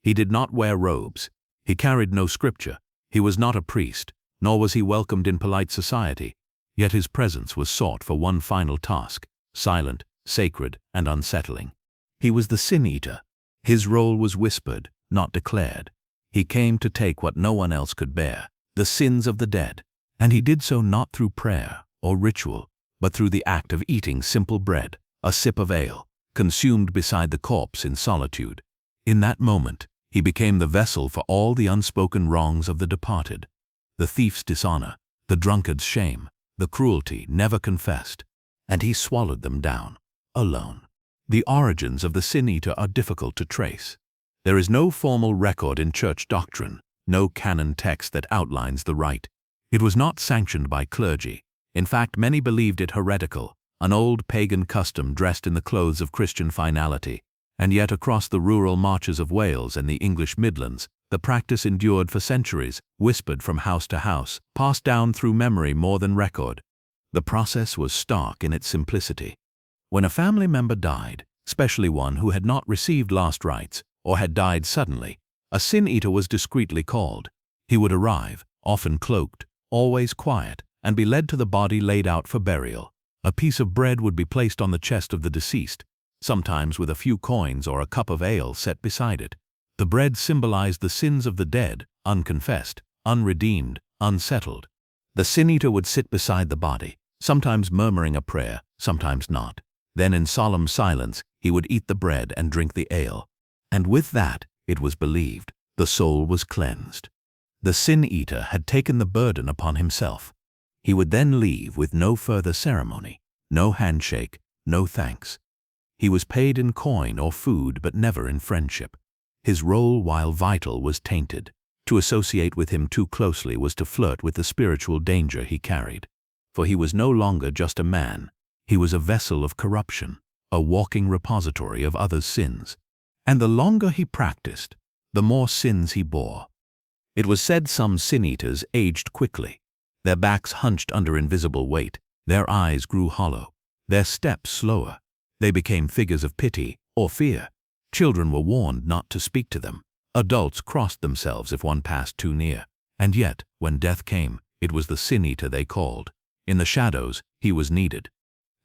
He did not wear robes. He carried no scripture. He was not a priest, nor was he welcomed in polite society. Yet his presence was sought for one final task, silent, sacred, and unsettling. He was the sin-eater. His role was whispered, not declared. He came to take what no one else could bear, the sins of the dead. And he did so not through prayer or ritual, but through the act of eating simple bread, a sip of ale, consumed beside the corpse in solitude. In that moment, he became the vessel for all the unspoken wrongs of the departed, the thief's dishonor, the drunkard's shame, the cruelty never confessed, and he swallowed them down, alone. The origins of the sin-eater are difficult to trace. There is no formal record in church doctrine, no canon text that outlines the rite. It was not sanctioned by clergy. In fact, many believed it heretical, an old pagan custom dressed in the clothes of Christian finality. And yet across the rural marches of Wales and the English Midlands, the practice endured for centuries, whispered from house to house, passed down through memory more than record. The process was stark in its simplicity. When a family member died, especially one who had not received last rites or had died suddenly, a sin-eater was discreetly called. He would arrive, often cloaked, always quiet, and be led to the body laid out for burial. A piece of bread would be placed on the chest of the deceased, sometimes with a few coins or a cup of ale set beside it. The bread symbolized the sins of the dead, unconfessed, unredeemed, unsettled. The sin-eater would sit beside the body, sometimes murmuring a prayer, sometimes not. Then in solemn silence, he would eat the bread and drink the ale. And with that, it was believed, the soul was cleansed. The sin-eater had taken the burden upon himself. He would then leave with no further ceremony, no handshake, no thanks. He was paid in coin or food, but never in friendship. His role, while vital, was tainted. To associate with him too closely was to flirt with the spiritual danger he carried. For he was no longer just a man. He was a vessel of corruption, a walking repository of others' sins. And the longer he practiced, the more sins he bore. It was said some sin-eaters aged quickly. Their backs hunched under invisible weight, their eyes grew hollow, their steps slower. They became figures of pity or fear. Children were warned not to speak to them. Adults crossed themselves if one passed too near. And yet, when death came, it was the sin-eater they called. In the shadows, he was needed.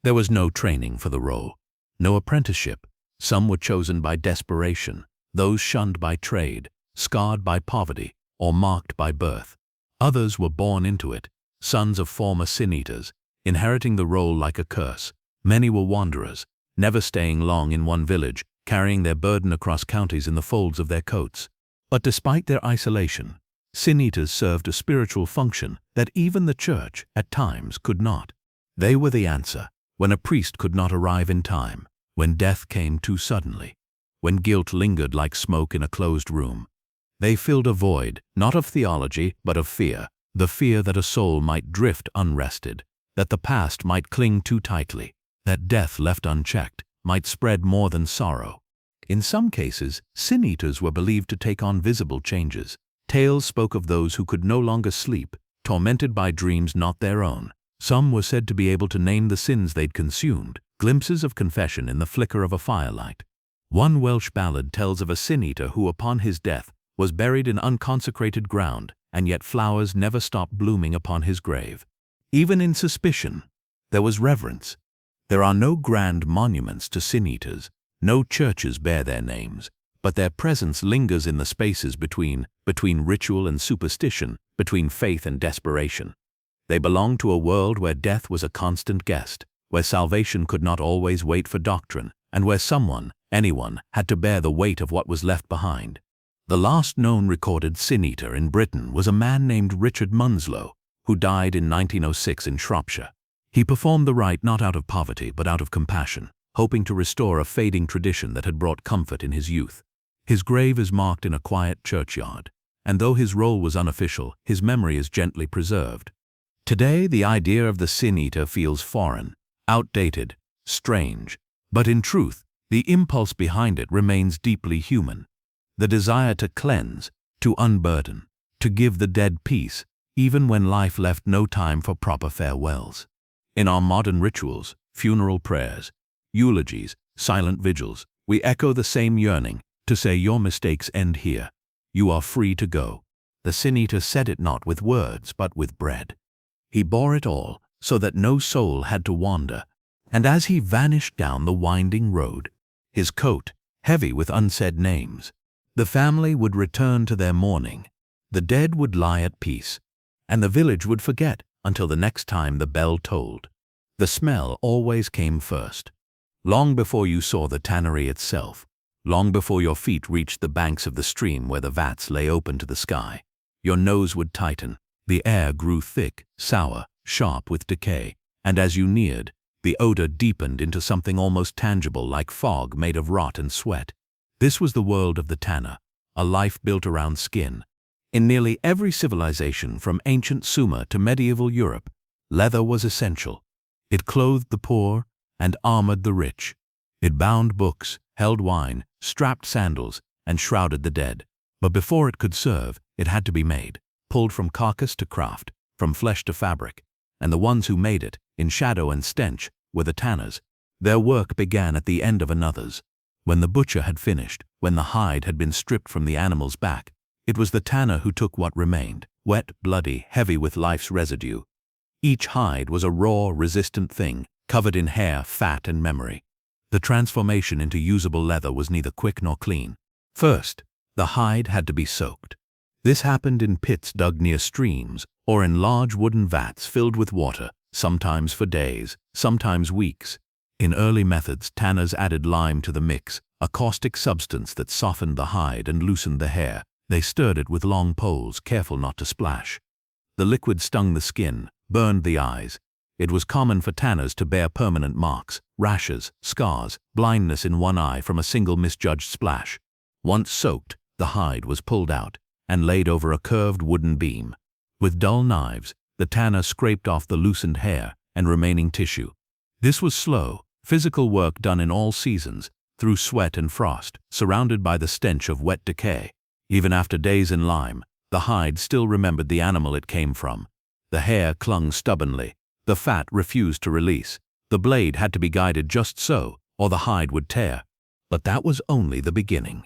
There was no training for the role, no apprenticeship. Some were chosen by desperation, those shunned by trade, scarred by poverty, or marked by birth. Others were born into it, sons of former sin-eaters, inheriting the role like a curse. Many were wanderers, never staying long in one village, carrying their burden across counties in the folds of their coats. But despite their isolation, sin eaters served a spiritual function that even the church, at times, could not. They were the answer when a priest could not arrive in time, when death came too suddenly, when guilt lingered like smoke in a closed room. They filled a void, not of theology, but of fear, the fear that a soul might drift unrested, that the past might cling too tightly, that death left unchecked might spread more than sorrow. In some cases, sin eaters were believed to take on visible changes. Tales spoke of those who could no longer sleep, tormented by dreams not their own. Some were said to be able to name the sins they'd consumed, glimpses of confession in the flicker of a firelight. One Welsh ballad tells of a sin eater who, upon his death, was buried in unconsecrated ground, and yet flowers never stopped blooming upon his grave. Even in suspicion, there was reverence. There are no grand monuments to sin eaters, no churches bear their names, but their presence lingers in the spaces between ritual and superstition, between faith and desperation. They belong to a world where death was a constant guest, where salvation could not always wait for doctrine, and where someone, anyone, had to bear the weight of what was left behind. The last known recorded sin eater in Britain was a man named Richard Munslow, who died in 1906 in Shropshire. He performed the rite not out of poverty but out of compassion, hoping to restore a fading tradition that had brought comfort in his youth. His grave is marked in a quiet churchyard, and though his role was unofficial, his memory is gently preserved. Today, the idea of the sin eater feels foreign, outdated, strange, but in truth, the impulse behind it remains deeply human. The desire to cleanse, to unburden, to give the dead peace, even when life left no time for proper farewells. In our modern rituals, funeral prayers, eulogies, silent vigils, we echo the same yearning to say your mistakes end here. You are free to go. The sin eater said it not with words but with bread. He bore it all so that no soul had to wander, and as he vanished down the winding road, his coat heavy with unsaid names, the family would return to their mourning, the dead would lie at peace, and the village would forget until the next time the bell tolled. The smell always came first. Long before you saw the tannery itself, long before your feet reached the banks of the stream where the vats lay open to the sky, your nose would tighten, the air grew thick, sour, sharp with decay, and as you neared, the odor deepened into something almost tangible like fog made of rot and sweat. This was the world of the tanner, a life built around skin. In nearly every civilization from ancient Sumer to medieval Europe, leather was essential. It clothed the poor and armored the rich. It bound books, held wine, strapped sandals, and shrouded the dead. But before it could serve, it had to be made, pulled from carcass to craft, from flesh to fabric. And the ones who made it, in shadow and stench, were the tanners. Their work began at the end of another's. When the butcher had finished, when the hide had been stripped from the animal's back, it was the tanner who took what remained, wet, bloody, heavy with life's residue. Each hide was a raw, resistant thing, covered in hair, fat, and memory. The transformation into usable leather was neither quick nor clean. First, the hide had to be soaked. This happened in pits dug near streams or in large wooden vats filled with water, sometimes for days, sometimes weeks. In early methods, tanners added lime to the mix, a caustic substance that softened the hide and loosened the hair. They stirred it with long poles, careful not to splash. The liquid stung the skin, burned the eyes. It was common for tanners to bear permanent marks, rashes, scars, blindness in one eye from a single misjudged splash. Once soaked, the hide was pulled out and laid over a curved wooden beam. With dull knives, the tanner scraped off the loosened hair and remaining tissue. This was slow, physical work done in all seasons, through sweat and frost, surrounded by the stench of wet decay. Even after days in lime, the hide still remembered the animal it came from. The hair clung stubbornly. The fat refused to release. The blade had to be guided just so, or the hide would tear. But that was only the beginning.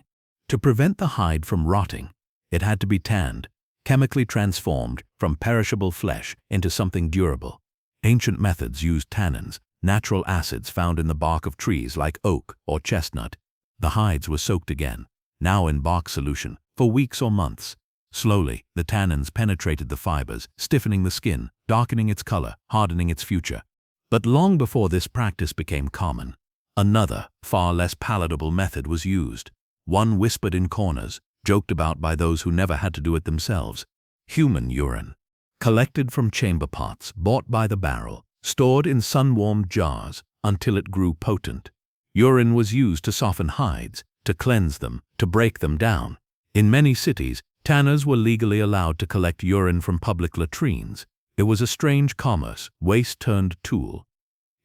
To prevent the hide from rotting, it had to be tanned, chemically transformed from perishable flesh into something durable. Ancient methods used tannins, natural acids found in the bark of trees like oak or chestnut. The hides were soaked again, now in bark solution, for weeks or months. Slowly, the tannins penetrated the fibers, stiffening the skin, darkening its color, hardening its future. But long before this practice became common, another, far less palatable method was used. One whispered in corners, joked about by those who never had to do it themselves. Human urine. Collected from chamber pots, bought by the barrel, stored in sun-warmed jars until it grew potent. Urine was used to soften hides, to cleanse them, to break them down. In many cities, tanners were legally allowed to collect urine from public latrines. It was a strange commerce, waste turned tool.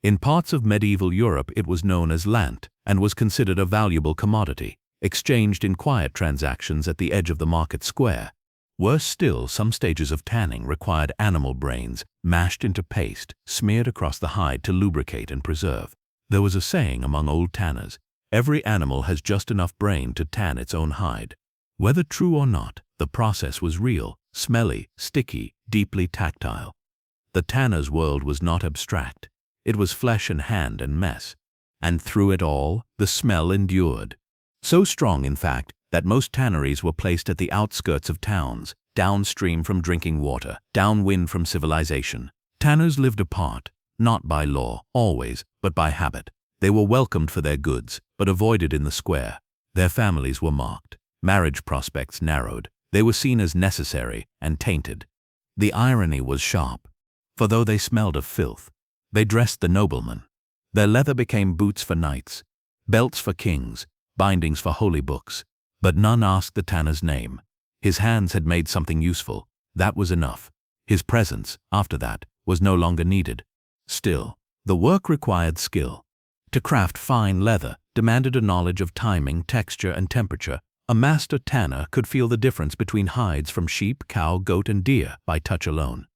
In parts of medieval Europe it was known as lant and was considered a valuable commodity, exchanged in quiet transactions at the edge of the market square. Worse still, some stages of tanning required animal brains mashed into paste, smeared across the hide to lubricate and preserve. There was a saying among old tanners, "Every animal has just enough brain to tan its own hide." Whether true or not, the process was real, smelly, sticky, deeply tactile. The tanner's world was not abstract. It was flesh and hand and mess. And through it all, the smell endured. So strong, in fact, that most tanneries were placed at the outskirts of towns, downstream from drinking water, downwind from civilization. Tanners lived apart, not by law, always, but by habit. They were welcomed for their goods, but avoided in the square. Their families were marked. Marriage prospects narrowed. They were seen as necessary and tainted. The irony was sharp, for though they smelled of filth, they dressed the nobleman. Their leather became boots for knights, belts for kings, bindings for holy books. But none asked the tanner's name. His hands had made something useful. That was enough. His presence, after that, was no longer needed. Still, the work required skill. To craft fine leather demanded a knowledge of timing, texture, and temperature. A master tanner could feel the difference between hides from sheep, cow, goat, and deer by touch alone.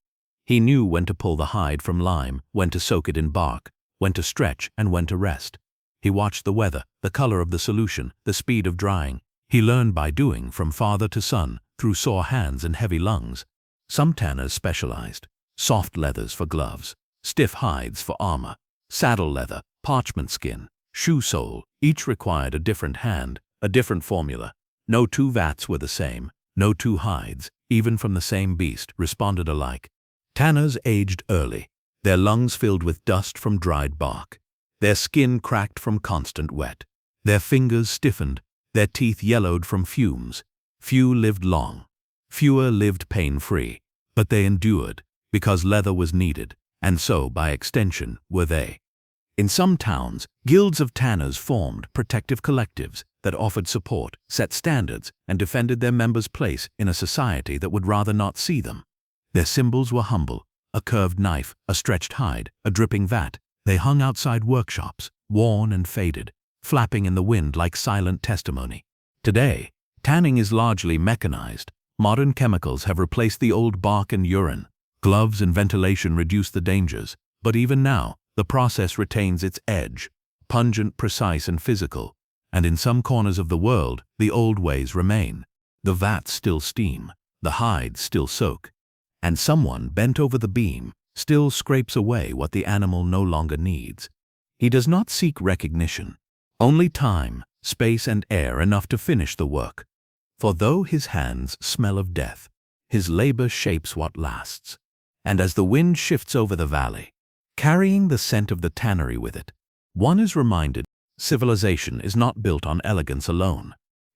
He knew when to pull the hide from lime, when to soak it in bark, when to stretch and when to rest. He watched the weather, the color of the solution, the speed of drying. He learned by doing from father to son, through sore hands and heavy lungs. Some tanners specialized. Soft leathers for gloves, stiff hides for armor, saddle leather, parchment skin, shoe sole. Each required a different hand, a different formula. No two vats were the same. No two hides, even from the same beast, responded alike. Tanners aged early, their lungs filled with dust from dried bark, their skin cracked from constant wet, their fingers stiffened, their teeth yellowed from fumes. Few lived long. Fewer lived pain-free. But they endured, because leather was needed, and so, by extension, were they. In some towns, guilds of tanners formed protective collectives that offered support, set standards, and defended their members' place in a society that would rather not see them. Their symbols were humble: a curved knife, a stretched hide, a dripping vat. They hung outside workshops, worn and faded, flapping in the wind like silent testimony. Today, tanning is largely mechanized. Modern chemicals have replaced the old bark and urine. Gloves and ventilation reduce the dangers, but even now, the process retains its edge, pungent, precise, and physical. And in some corners of the world, the old ways remain. The vats still steam, the hides still soak, and someone bent over the beam still scrapes away what the animal no longer needs. He does not seek recognition, only time, space, and air enough to finish the work. For though his hands smell of death, his labor shapes what lasts. And as the wind shifts over the valley, carrying the scent of the tannery with it, one is reminded civilization is not built on elegance alone.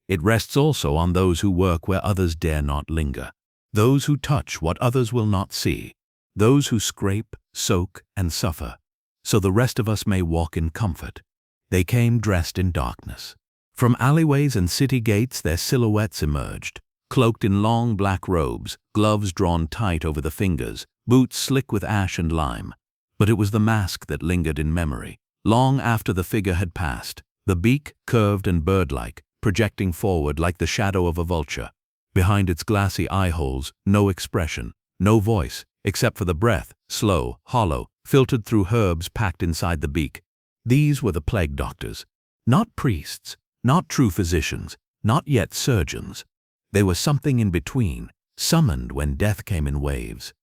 It rests also on those who work where others dare not linger, those who touch what others will not see, those who scrape, soak, and suffer, so the rest of us may walk in comfort. They came dressed in darkness. From alleyways and city gates their silhouettes emerged, cloaked in long black robes, gloves drawn tight over the fingers, boots slick with ash and lime. But it was the mask that lingered in memory, long after the figure had passed, the beak curved and bird-like, projecting forward like the shadow of a vulture. Behind its glassy eye-holes, no expression, no voice, except for the breath, slow, hollow, filtered through herbs packed inside the beak. These were the plague doctors, not priests, not true physicians, not yet surgeons. They were something in between, summoned when death came in waves.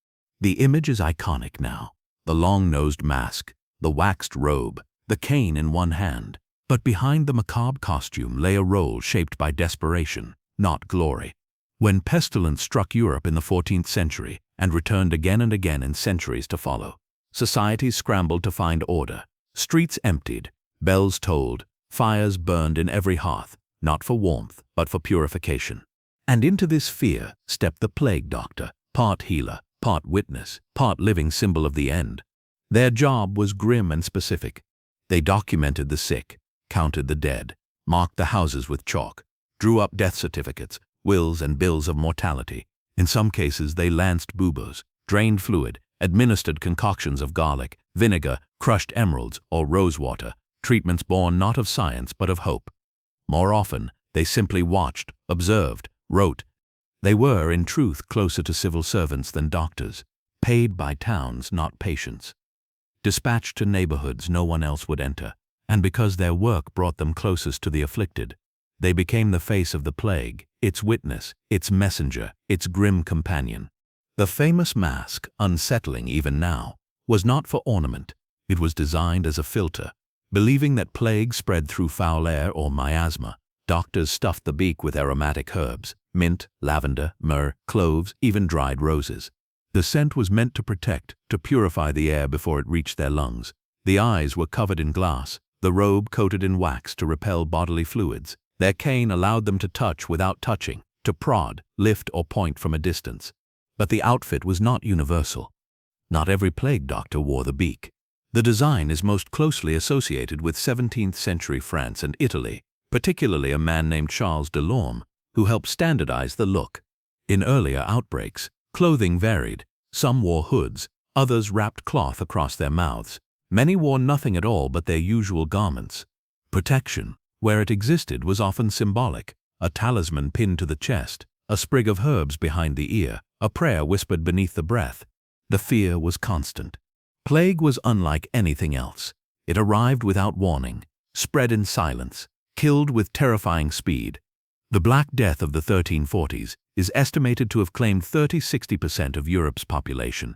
The image is iconic now, the long-nosed mask, the waxed robe, the cane in one hand. But behind the macabre costume lay a role shaped by desperation, not glory. When pestilence struck Europe in the 14th century and returned again and again in centuries to follow, societies scrambled to find order. Streets emptied, bells tolled, fires burned in every hearth, not for warmth, but for purification. And into this fear stepped the plague doctor, part healer, part witness, part living symbol of the end. Their job was grim and specific. They documented the sick, counted the dead, marked the houses with chalk, drew up death certificates, wills and bills of mortality. In some cases they lanced buboes, drained fluid, administered concoctions of garlic, vinegar, crushed emeralds, or rosewater, treatments born not of science but of hope. More often, they simply watched, observed, wrote. They were, in truth, closer to civil servants than doctors, paid by towns, not patients. Dispatched to neighborhoods no one else would enter, and because their work brought them closest to the afflicted, they became the face of the plague, its witness, its messenger, its grim companion. The famous mask, unsettling even now, was not for ornament. It was designed as a filter. Believing that plague spread through foul air or miasma, doctors stuffed the beak with aromatic herbs, mint, lavender, myrrh, cloves, even dried roses. The scent was meant to protect, to purify the air before it reached their lungs. The eyes were covered in glass, the robe coated in wax to repel bodily fluids. Their cane allowed them to touch without touching, to prod, lift, or point from a distance. But the outfit was not universal. Not every plague doctor wore the beak. The design is most closely associated with 17th century France and Italy, particularly a man named Charles Delorme, who helped standardize the look. In earlier outbreaks, clothing varied. Some wore hoods, others wrapped cloth across their mouths. Many wore nothing at all but their usual garments. Protection, where it existed, was often symbolic: a talisman pinned to the chest, a sprig of herbs behind the ear, a prayer whispered beneath the breath. The fear was constant. Plague was unlike anything else. It arrived without warning, spread in silence, killed with terrifying speed. The Black Death of the 1340s is estimated to have claimed 30–60% of Europe's population.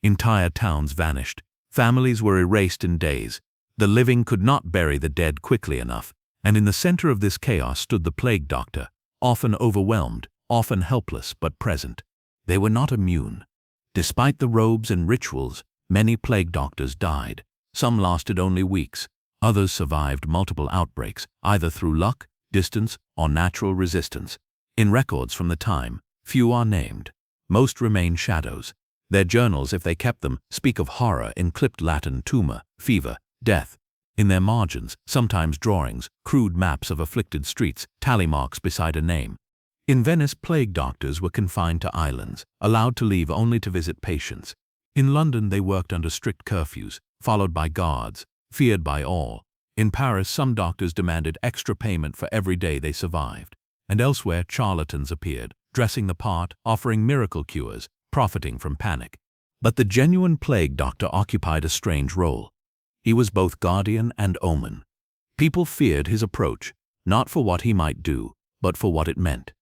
Entire towns vanished. Families were erased in days. The living could not bury the dead quickly enough, and in the center of this chaos stood the plague doctor, often overwhelmed, often helpless but present. They were not immune. Despite the robes and rituals, many plague doctors died. Some lasted only weeks. Others survived multiple outbreaks, either through luck, distance, or natural resistance. In records from the time, few are named. Most remain shadows. Their journals, if they kept them, speak of horror in clipped Latin, tumor, fever, death. In their margins, sometimes drawings, crude maps of afflicted streets, tally marks beside a name. In Venice, plague doctors were confined to islands, allowed to leave only to visit patients. In London, they worked under strict curfews, followed by guards, feared by all. In Paris, some doctors demanded extra payment for every day they survived. And elsewhere, charlatans appeared, dressing the part, offering miracle cures, profiting from panic. But the genuine plague doctor occupied a strange role. He was both guardian and omen. People feared his approach, not for what he might do, but for what it meant.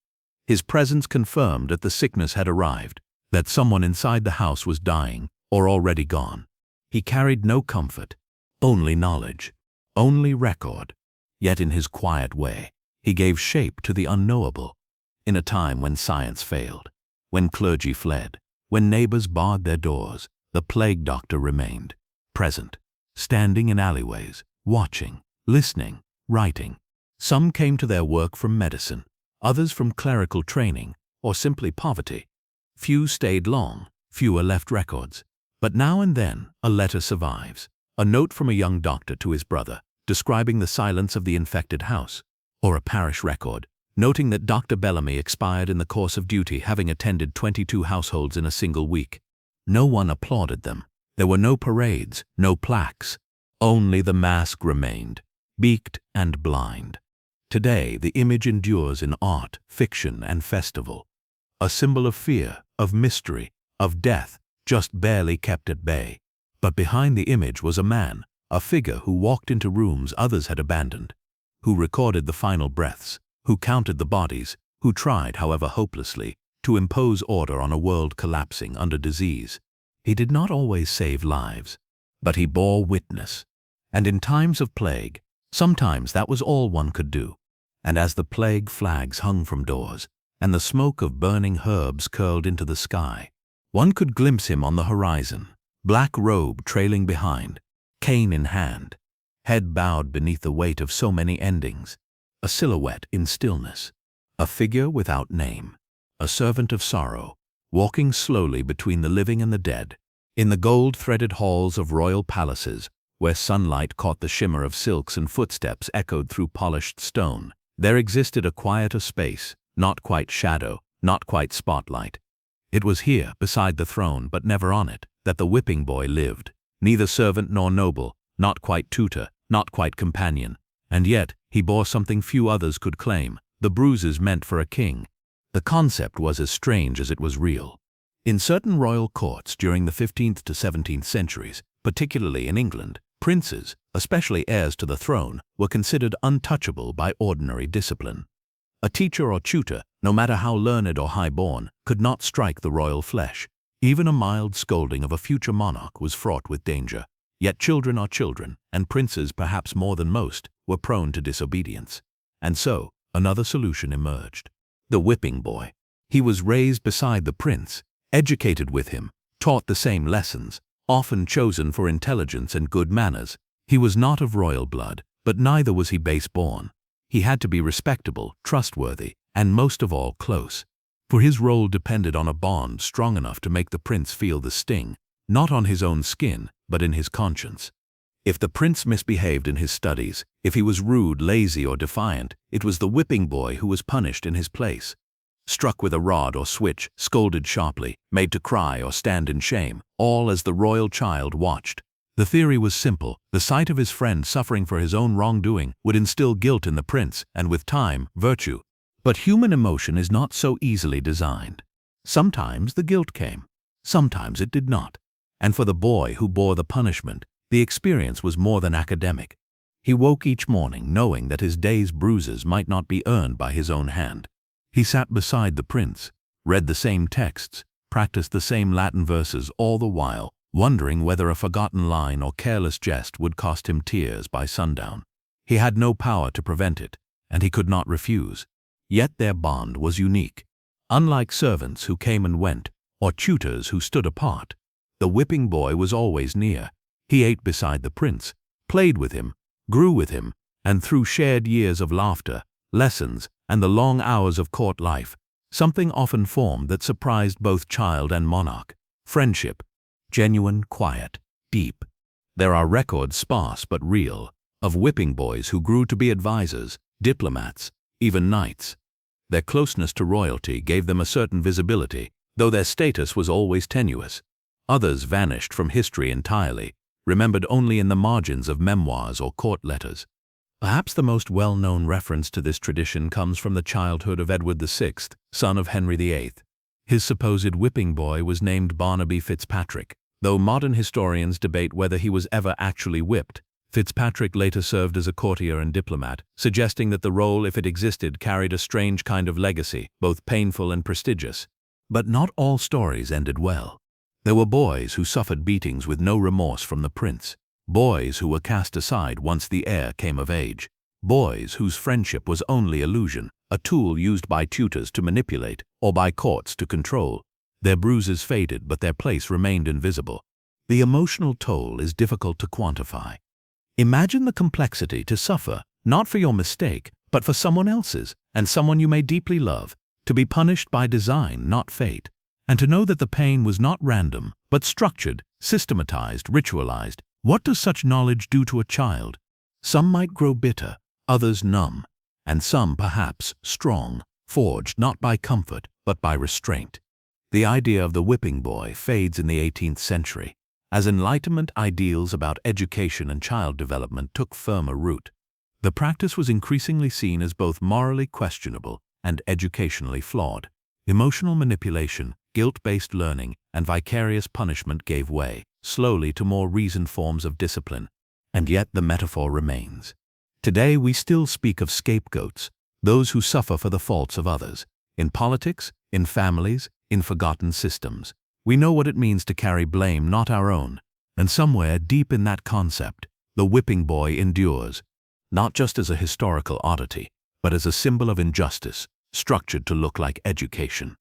His presence confirmed that the sickness had arrived, that someone inside the house was dying or already gone. He carried no comfort, only knowledge, only record. Yet in his quiet way, he gave shape to the unknowable. In a time when science failed, when clergy fled, when neighbors barred their doors, the plague doctor remained, present, standing in alleyways, watching, listening, writing. Some came to their work from medicine, others from clerical training, or simply poverty. Few stayed long, fewer left records. But now and then, a letter survives, a note from a young doctor to his brother, describing the silence of the infected house, or a parish record, noting that Dr. Bellamy expired in the course of duty, having attended 22 households in a single week. No one applauded them. There were no parades, no plaques. Only the mask remained, beaked and blind. Today, the image endures in art, fiction, and festival. A symbol of fear, of mystery, of death, just barely kept at bay. But behind the image was a man, a figure who walked into rooms others had abandoned, who recorded the final breaths, who counted the bodies, who tried, however hopelessly, to impose order on a world collapsing under disease. He did not always save lives, but he bore witness. And in times of plague, sometimes that was all one could do. And as the plague flags hung from doors, and the smoke of burning herbs curled into the sky, one could glimpse him on the horizon, black robe trailing behind, cane in hand, head bowed beneath the weight of so many endings, a silhouette in stillness, a figure without name, a servant of sorrow, walking slowly between the living and the dead. In the gold-threaded halls of royal palaces, where sunlight caught the shimmer of silks and footsteps echoed through polished stone, there existed a quieter space, not quite shadow, not quite spotlight. It was here, beside the throne, but never on it, that the whipping boy lived, neither servant nor noble, not quite tutor, not quite companion. And yet, he bore something few others could claim, the bruises meant for a king. The concept was as strange as it was real. In certain royal courts during the 15th to 17th centuries, particularly in England, princes, especially heirs to the throne, were considered untouchable by ordinary discipline. A teacher or tutor, no matter how learned or high-born, could not strike the royal flesh. Even a mild scolding of a future monarch was fraught with danger. Yet children are children, and princes, perhaps more than most, were prone to disobedience. And so, another solution emerged. The whipping boy. He was raised beside the prince, educated with him, taught the same lessons, often chosen for intelligence and good manners. He was not of royal blood, but neither was he base-born. He had to be respectable, trustworthy, and most of all close. For his role depended on a bond strong enough to make the prince feel the sting, not on his own skin, but in his conscience. If the prince misbehaved in his studies, if he was rude, lazy, or defiant, it was the whipping boy who was punished in his place. Struck with a rod or switch, scolded sharply, made to cry or stand in shame, all as the royal child watched. The theory was simple. The sight of his friend suffering for his own wrongdoing would instill guilt in the prince, and with time, virtue. But human emotion is not so easily designed. Sometimes the guilt came, sometimes it did not. And for the boy who bore the punishment, the experience was more than academic. He woke each morning knowing that his day's bruises might not be earned by his own hand. He sat beside the prince, read the same texts, practiced the same Latin verses, all the while wondering whether a forgotten line or careless jest would cost him tears by sundown. He had no power to prevent it, and he could not refuse. Yet their bond was unique. Unlike servants who came and went, or tutors who stood apart, the whipping boy was always near. He ate beside the prince, played with him, grew with him, and through shared years of laughter, lessons, and the long hours of court life, something often formed that surprised both child and monarch: friendship. Genuine, quiet, deep. There are records, sparse but real, of whipping boys who grew to be advisors, diplomats, even knights. Their closeness to royalty gave them a certain visibility, though their status was always tenuous. Others vanished from history entirely, remembered only in the margins of memoirs or court letters. Perhaps the most well-known reference to this tradition comes from the childhood of Edward VI, son of Henry VIII. His supposed whipping boy was named Barnaby Fitzpatrick. Though modern historians debate whether he was ever actually whipped, Fitzpatrick later served as a courtier and diplomat, suggesting that the role, if it existed, carried a strange kind of legacy, both painful and prestigious. But not all stories ended well. There were boys who suffered beatings with no remorse from the prince, boys who were cast aside once the heir came of age, boys whose friendship was only illusion, a tool used by tutors to manipulate or by courts to control. Their bruises faded, but their place remained invisible. The emotional toll is difficult to quantify. Imagine the complexity to suffer, not for your mistake, but for someone else's, and someone you may deeply love, to be punished by design, not fate, and to know that the pain was not random, but structured, systematized, ritualized. What does such knowledge do to a child? Some might grow bitter, others numb, and some perhaps strong, forged not by comfort, but by restraint. The idea of the whipping boy fades in the 18th century, as Enlightenment ideals about education and child development took firmer root. The practice was increasingly seen as both morally questionable and educationally flawed. Emotional manipulation, guilt-based learning, and vicarious punishment gave way, slowly, to more reasoned forms of discipline. And yet the metaphor remains. Today we still speak of scapegoats, those who suffer for the faults of others. In politics, in families, in forgotten systems. We know what it means to carry blame not our own, and somewhere deep in that concept, the whipping boy endures, not just as a historical oddity, but as a symbol of injustice, structured to look like education.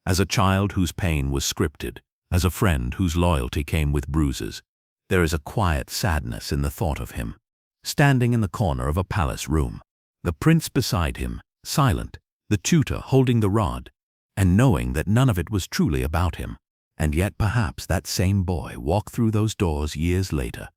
As a child whose pain was scripted, as a friend whose loyalty came with bruises, there is a quiet sadness in the thought of him, standing in the corner of a palace room, the prince beside him, silent, the tutor holding the rod, and knowing that none of it was truly about him. And yet perhaps that same boy walked through those doors years later,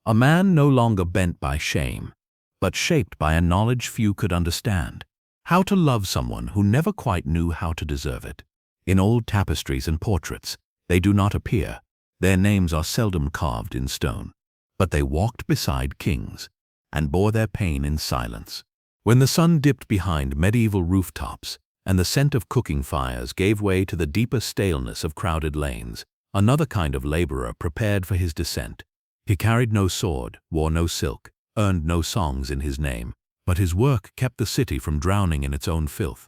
a man no longer bent by shame, but shaped by a knowledge few could understand, how to love someone who never quite knew how to deserve it. In old tapestries and portraits, they do not appear. Their names are seldom carved in stone, but they walked beside kings and bore their pain in silence. When the sun dipped behind medieval rooftops and the scent of cooking fires gave way to the deeper staleness of crowded lanes, another kind of laborer prepared for his descent. He carried no sword, wore no silk, earned no songs in his name, but his work kept the city from drowning in its own filth.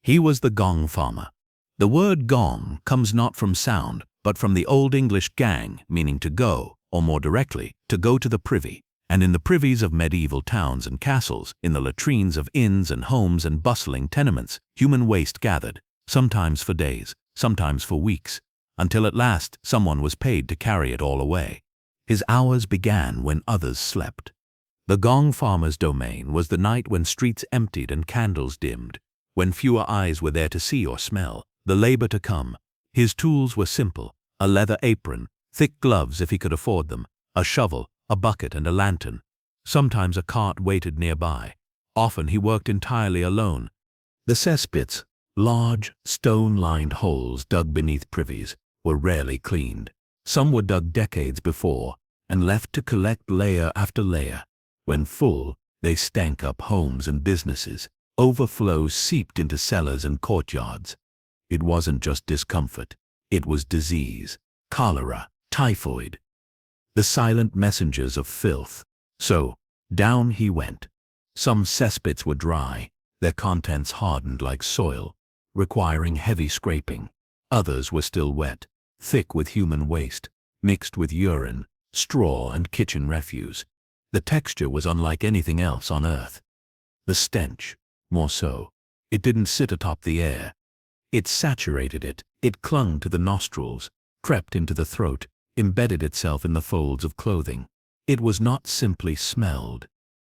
He was the gong farmer. The word gong comes not from sound, but from the Old English gang, meaning to go, or more directly, to go to the privy. And in the privies of medieval towns and castles, in the latrines of inns and homes and bustling tenements, human waste gathered, sometimes for days, sometimes for weeks, until at last someone was paid to carry it all away. His hours began when others slept. The gong farmer's domain was the night when streets emptied and candles dimmed, when fewer eyes were there to see or smell the labor to come. His tools were simple: a leather apron, thick gloves if he could afford them, a shovel, a bucket and a lantern. Sometimes a cart waited nearby. Often he worked entirely alone. The cesspits, large, stone-lined holes dug beneath privies, were rarely cleaned. Some were dug decades before and left to collect layer after layer. When full, they stank up homes and businesses. Overflows seeped into cellars and courtyards. It wasn't just discomfort, it was disease, cholera, typhoid, the silent messengers of filth. So, down he went. Some cesspits were dry, their contents hardened like soil, requiring heavy scraping. Others were still wet, thick with human waste, mixed with urine, straw and kitchen refuse. The texture was unlike anything else on earth. The stench, more so. It didn't sit atop the air. It saturated it. It clung to the nostrils, crept into the throat, embedded itself in the folds of clothing. It was not simply smelled.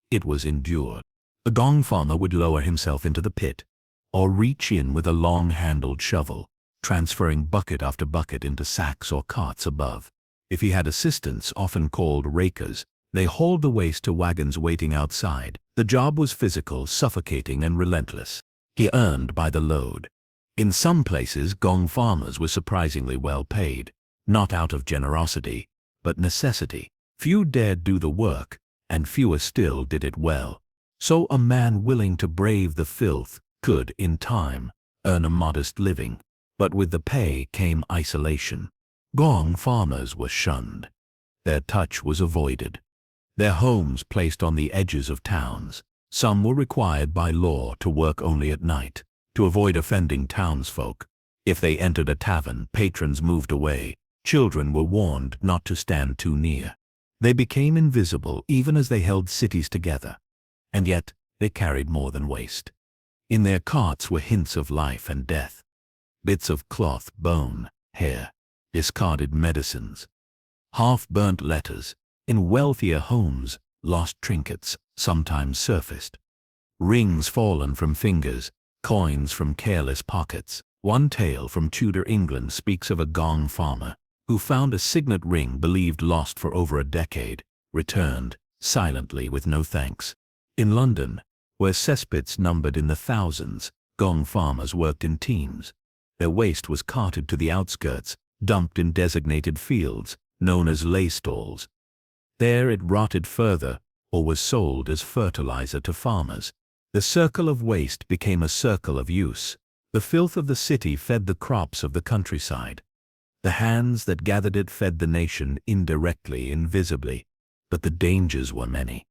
It was endured. The gong farmer would lower himself into the pit, or reach in with a long-handled shovel, transferring bucket after bucket into sacks or carts above. If he had assistants, often called rakers, they hauled the waste to wagons waiting outside. The job was physical, suffocating, and relentless. He earned by the load. In some places, gong farmers were surprisingly well paid, not out of generosity, but necessity. Few dared do the work, and fewer still did it well. So a man willing to brave the filth could, in time, earn a modest living. But with the pay came isolation. Gong farmers were shunned. Their touch was avoided. Their homes placed on the edges of towns. Some were required by law to work only at night, to avoid offending townsfolk. If they entered a tavern, patrons moved away. Children were warned not to stand too near. They became invisible even as they held cities together. And yet they carried more than waste. In their carts were hints of life and death. Bits of cloth, bone, hair, discarded medicines, half-burnt letters. In wealthier homes, lost trinkets sometimes surfaced. Rings fallen from fingers, coins from careless pockets. One tale from Tudor England speaks of a gong farmer who found a signet ring believed lost for over a decade, returned, silently with no thanks. In London, where cesspits numbered in the thousands, gong farmers worked in teams. Their waste was carted to the outskirts, dumped in designated fields, known as lay stalls. There it rotted further, or was sold as fertilizer to farmers. The circle of waste became a circle of use. The filth of the city fed the crops of the countryside. The hands that gathered it fed the nation indirectly, invisibly. But the dangers were many.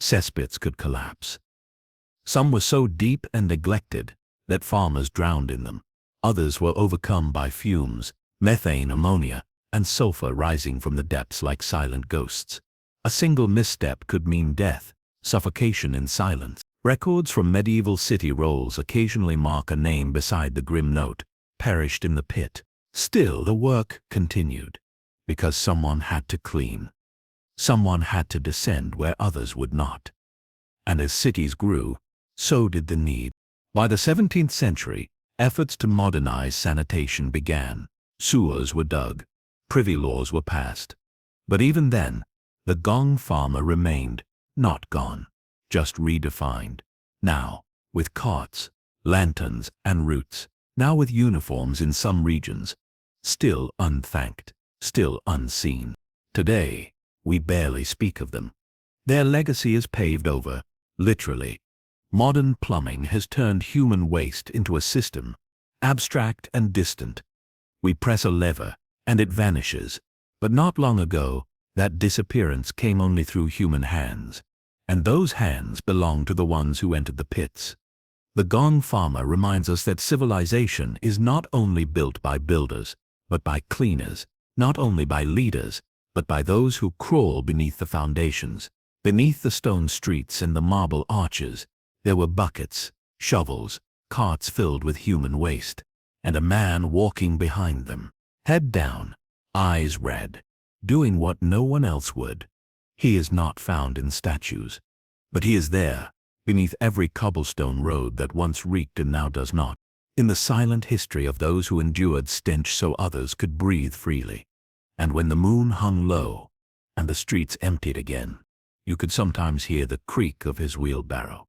Cesspits could collapse. Some were so deep and neglected that farmers drowned in them. Others were overcome by fumes, methane, ammonia, and sulfur rising from the depths like silent ghosts. A single misstep could mean death, suffocation in silence. Records from medieval city rolls occasionally mark a name beside the grim note, perished in the pit. Still, the work continued, because someone had to clean. Someone had to descend where others would not. And as cities grew, so did the need. By the 17th century, efforts to modernize sanitation began. Sewers were dug, privy laws were passed. But even then, the gong farmer remained, not gone, just redefined. Now, with carts, lanterns, and roots, now with uniforms in some regions, still unthanked, still unseen. Today, we barely speak of them. Their legacy is paved over, literally. Modern plumbing has turned human waste into a system, abstract and distant. We press a lever, and it vanishes. But not long ago, that disappearance came only through human hands. And those hands belong to the ones who entered the pits. The gong farmer reminds us that civilization is not only built by builders, but by cleaners, not only by leaders, but by those who crawl beneath the foundations. Beneath the stone streets and the marble arches, there were buckets, shovels, carts filled with human waste, and a man walking behind them, head down, eyes red, doing what no one else would. He is not found in statues, but he is there, beneath every cobblestone road that once reeked and now does not, in the silent history of those who endured stench so others could breathe freely. And when the moon hung low, and the streets emptied again, you could sometimes hear the creak of his wheelbarrow,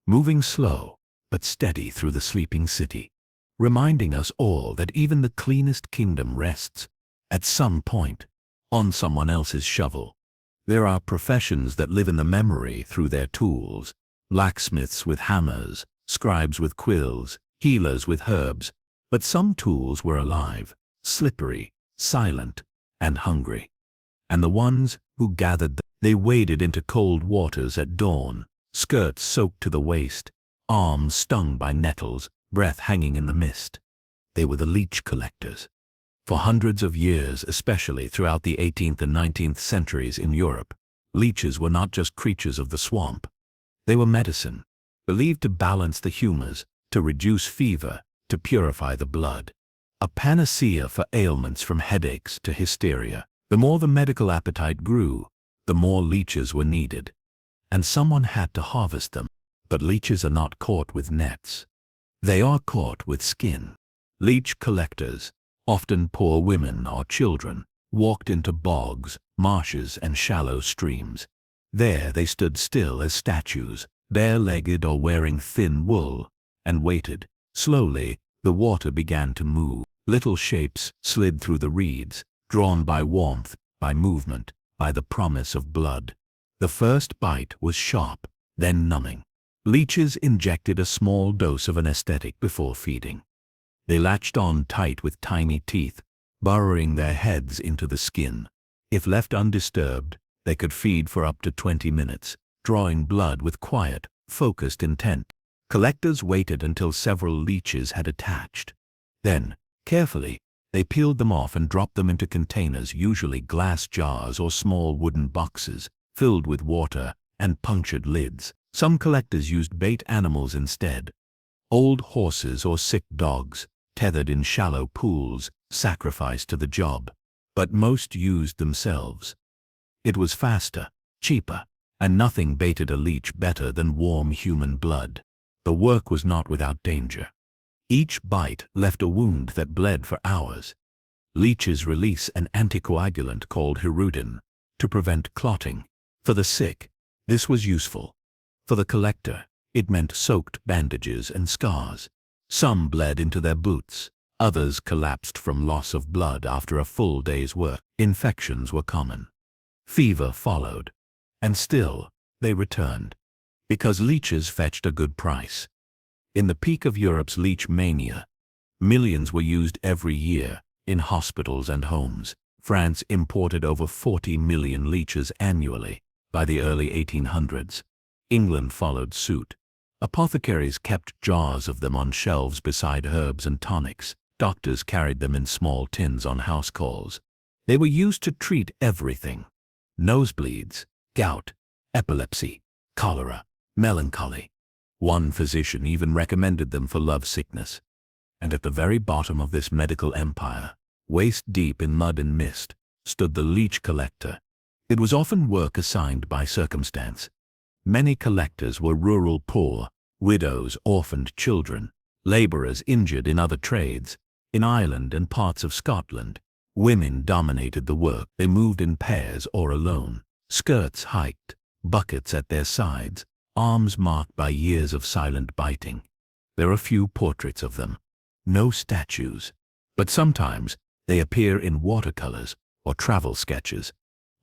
moving slow but steady through the sleeping city, reminding us all that even the cleanest kingdom rests, at some point, on someone else's shovel. There are professions that live in the memory through their tools: blacksmiths with hammers, scribes with quills, healers with herbs. But some tools were alive, slippery, silent, and hungry. And the ones who gathered them, they waded into cold waters at dawn, skirts soaked to the waist, arms stung by nettles, breath hanging in the mist. They were the leech collectors. For hundreds of years, especially throughout the 18th and 19th centuries in Europe, leeches were not just creatures of the swamp. They were medicine, believed to balance the humors, to reduce fever, to purify the blood. A panacea for ailments from headaches to hysteria. The more the medical appetite grew, the more leeches were needed. And someone had to harvest them. But leeches are not caught with nets. They are caught with skin. Leech collectors, often poor women or children, walked into bogs, marshes, and shallow streams. There they stood still as statues, bare-legged or wearing thin wool, and waited. Slowly, the water began to move. Little shapes slid through the reeds, drawn by warmth, by movement, by the promise of blood. The first bite was sharp, then numbing. Leeches injected a small dose of anesthetic before feeding. They latched on tight with tiny teeth, burrowing their heads into the skin. If left undisturbed, they could feed for up to 20 minutes, drawing blood with quiet, focused intent. Collectors waited until several leeches had attached. Then, carefully, they peeled them off and dropped them into containers, usually glass jars or small wooden boxes, filled with water and punctured lids. Some collectors used bait animals instead. Old horses or sick dogs, tethered in shallow pools, sacrificed to the job. But most used themselves. It was faster, cheaper, and nothing baited a leech better than warm human blood. The work was not without danger. Each bite left a wound that bled for hours. Leeches release an anticoagulant called hirudin to prevent clotting. For the sick, this was useful. For the collector, it meant soaked bandages and scars. Some bled into their boots. Others collapsed from loss of blood after a full day's work. Infections were common. Fever followed. And still, they returned. Because leeches fetched a good price. In the peak of Europe's leech mania, millions were used every year in hospitals and homes. France imported over 40 million leeches annually by the early 1800s. England followed suit. Apothecaries kept jars of them on shelves beside herbs and tonics. Doctors carried them in small tins on house calls. They were used to treat everything: nosebleeds, gout, epilepsy, cholera, melancholy. One physician even recommended them for love sickness. And at the very bottom of this medical empire, waist deep in mud and mist, stood the leech collector. It was often work assigned by circumstance. Many collectors were rural poor, widows, orphaned children, laborers injured in other trades. In Ireland and parts of Scotland, women dominated the work. They moved in pairs or alone, skirts hiked, buckets at their sides, arms marked by years of silent biting. There are few portraits of them, no statues, but sometimes they appear in watercolors or travel sketches,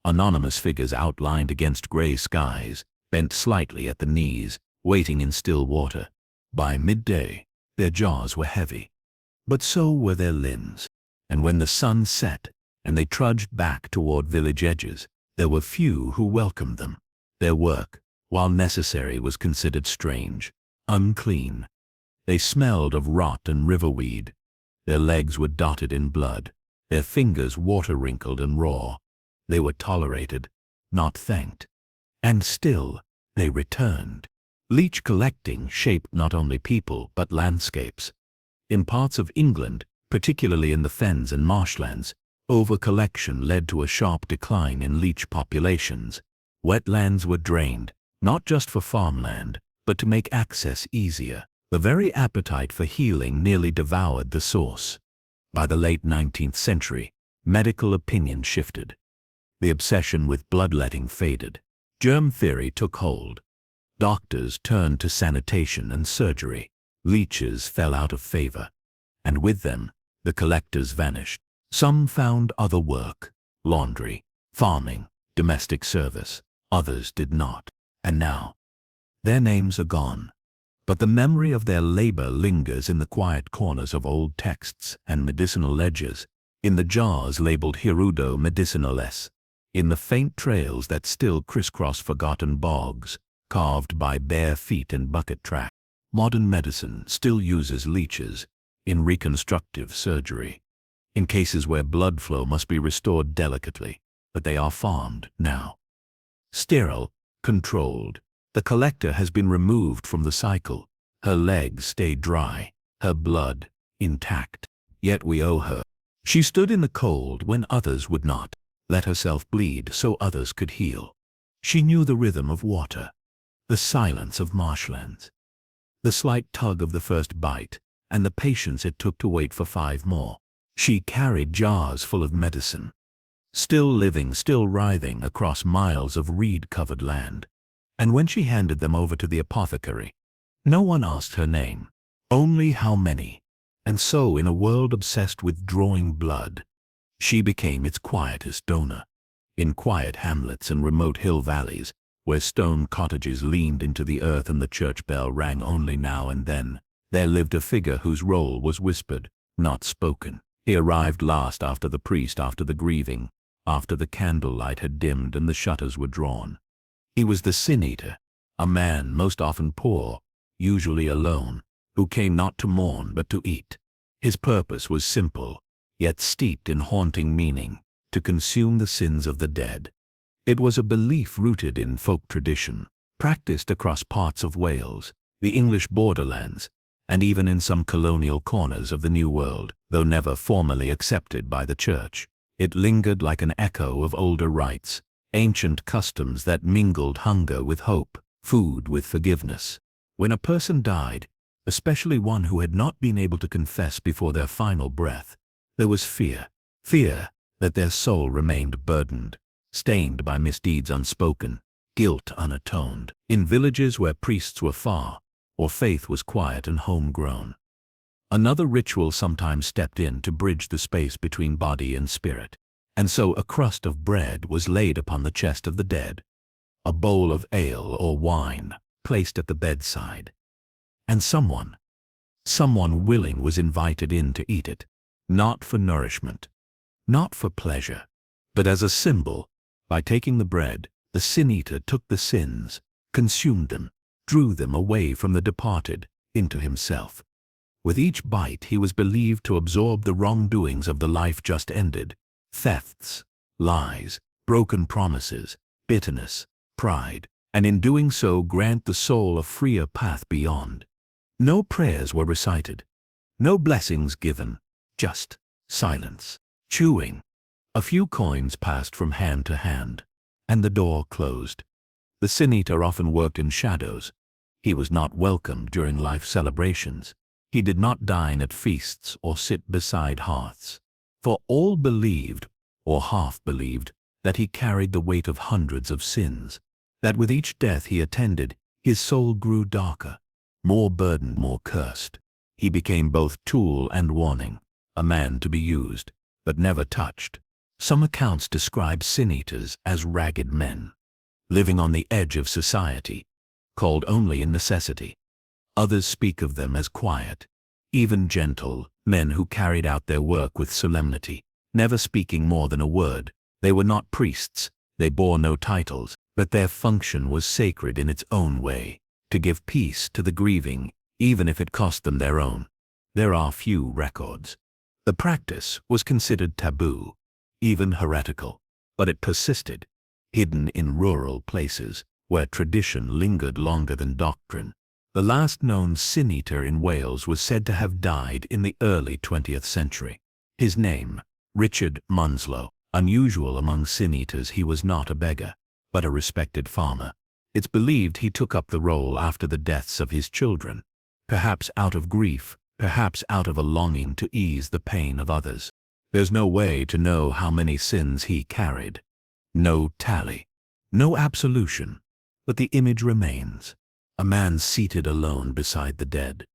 anonymous figures outlined against gray skies, bent slightly at the knees, waiting in still water. By midday, their jaws were heavy, but so were their limbs, and when the sun set and they trudged back toward village edges, there were few who welcomed them. Their work, while necessary, was considered strange, unclean. They smelled of rot and riverweed. Their legs were dotted in blood, their fingers water-wrinkled and raw. They were tolerated, not thanked. And still, they returned. Leech collecting shaped not only people but landscapes. In parts of England, particularly in the fens and marshlands, over-collection led to a sharp decline in leech populations. Wetlands were drained, not just for farmland, but to make access easier. The very appetite for healing nearly devoured the source. By the late 19th century, medical opinion shifted. The obsession with bloodletting faded. Germ theory took hold. Doctors turned to sanitation and surgery. Leeches fell out of favor, and with them, the collectors vanished. Some found other work, laundry, farming, domestic service. Others did not. And now, their names are gone. But the memory of their labor lingers in the quiet corners of old texts and medicinal ledgers, in the jars labeled Hirudo Medicinales, in the faint trails that still crisscross forgotten bogs, carved by bare feet and bucket tracks. Modern medicine still uses leeches in reconstructive surgery, in cases where blood flow must be restored delicately, but they are farmed now. Sterile, controlled. The collector has been removed from the cycle. Her legs stay dry, her blood intact. Yet we owe her. She stood in the cold when others would not, let herself bleed so others could heal. She knew the rhythm of water, the silence of marshlands, the slight tug of the first bite, and the patience it took to wait for 5 more. She carried jars full of medicine, still living, still writhing across miles of reed-covered land. And when she handed them over to the apothecary, no one asked her name, only how many. And so, in a world obsessed with drawing blood, she became its quietest donor. In quiet hamlets and remote hill valleys, where stone cottages leaned into the earth and the church bell rang only now and then, there lived a figure whose role was whispered, not spoken. He arrived last, after the priest, after the grieving, after the candlelight had dimmed and the shutters were drawn. He was the sin-eater, a man most often poor, usually alone, who came not to mourn but to eat. His purpose was simple, yet steeped in haunting meaning, to consume the sins of the dead. It was a belief rooted in folk tradition, practiced across parts of Wales, the English borderlands, and even in some colonial corners of the New World, though never formally accepted by the Church. It lingered like an echo of older rites, ancient customs that mingled hunger with hope, food with forgiveness. When a person died, especially one who had not been able to confess before their final breath, there was fear that their soul remained burdened, stained by misdeeds unspoken, guilt unatoned. In villages where priests were far, or faith was quiet and homegrown, another ritual sometimes stepped in to bridge the space between body and spirit. And so a crust of bread was laid upon the chest of the dead, a bowl of ale or wine placed at the bedside, and someone willing was invited in to eat it, not for nourishment, not for pleasure, but as a symbol. By taking the bread, the sin-eater took the sins, consumed them, drew them away from the departed into himself. With each bite he was believed to absorb the wrongdoings of the life just ended, thefts, lies, broken promises, bitterness, pride, and in doing so grant the soul a freer path beyond. No prayers were recited, no blessings given, just silence, chewing. A few coins passed from hand to hand, and the door closed. The sin-eater often worked in shadows, He was not welcome during life celebrations. He did not dine at feasts or sit beside hearths. For all believed, or half believed, that he carried the weight of hundreds of sins, that with each death he attended, his soul grew darker, more burdened, more cursed. He became both tool and warning, a man to be used, but never touched. Some accounts describe sin-eaters as ragged men, living on the edge of society, called only in necessity. Others speak of them as quiet, even gentle, men who carried out their work with solemnity, never speaking more than a word. They were not priests, they bore no titles, but their function was sacred in its own way, to give peace to the grieving, even if it cost them their own. There are few records. The practice was considered taboo, even heretical, but it persisted, hidden in rural places where tradition lingered longer than doctrine. The last known sin-eater in Wales was said to have died in the early 20th century. His name, Richard Munslow. Unusual among sin-eaters, he was not a beggar, but a respected farmer. It's believed he took up the role after the deaths of his children, perhaps out of grief, perhaps out of a longing to ease the pain of others. There's no way to know how many sins he carried. No tally, no absolution, but the image remains. A man seated alone beside the dead.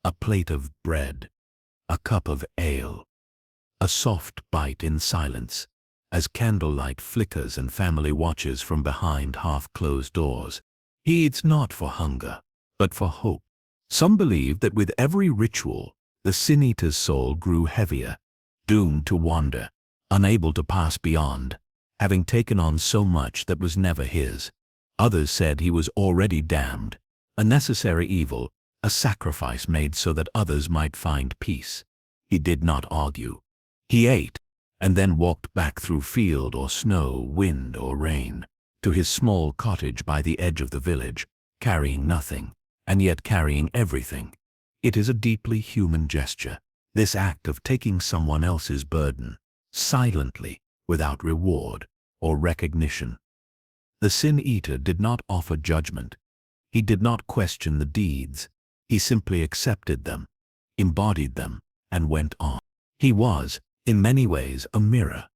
A plate of bread, a cup of ale, a soft bite in silence, as candlelight flickers and family watches from behind half-closed doors. He eats not for hunger, but for hope. Some believe that with every ritual, the sin-eater's soul grew heavier, doomed to wander, unable to pass beyond, having taken on so much that was never his. Others said he was already damned, a necessary evil, a sacrifice made so that others might find peace. He did not argue. He ate, and then walked back through field or snow, wind or rain, to his small cottage by the edge of the village, carrying nothing, and yet carrying everything. It is a deeply human gesture, this act of taking someone else's burden, silently, without reward or recognition. The sin-eater did not offer judgment. He did not question the deeds. He simply accepted them, embodied them, and went on. He was, in many ways, a mirror,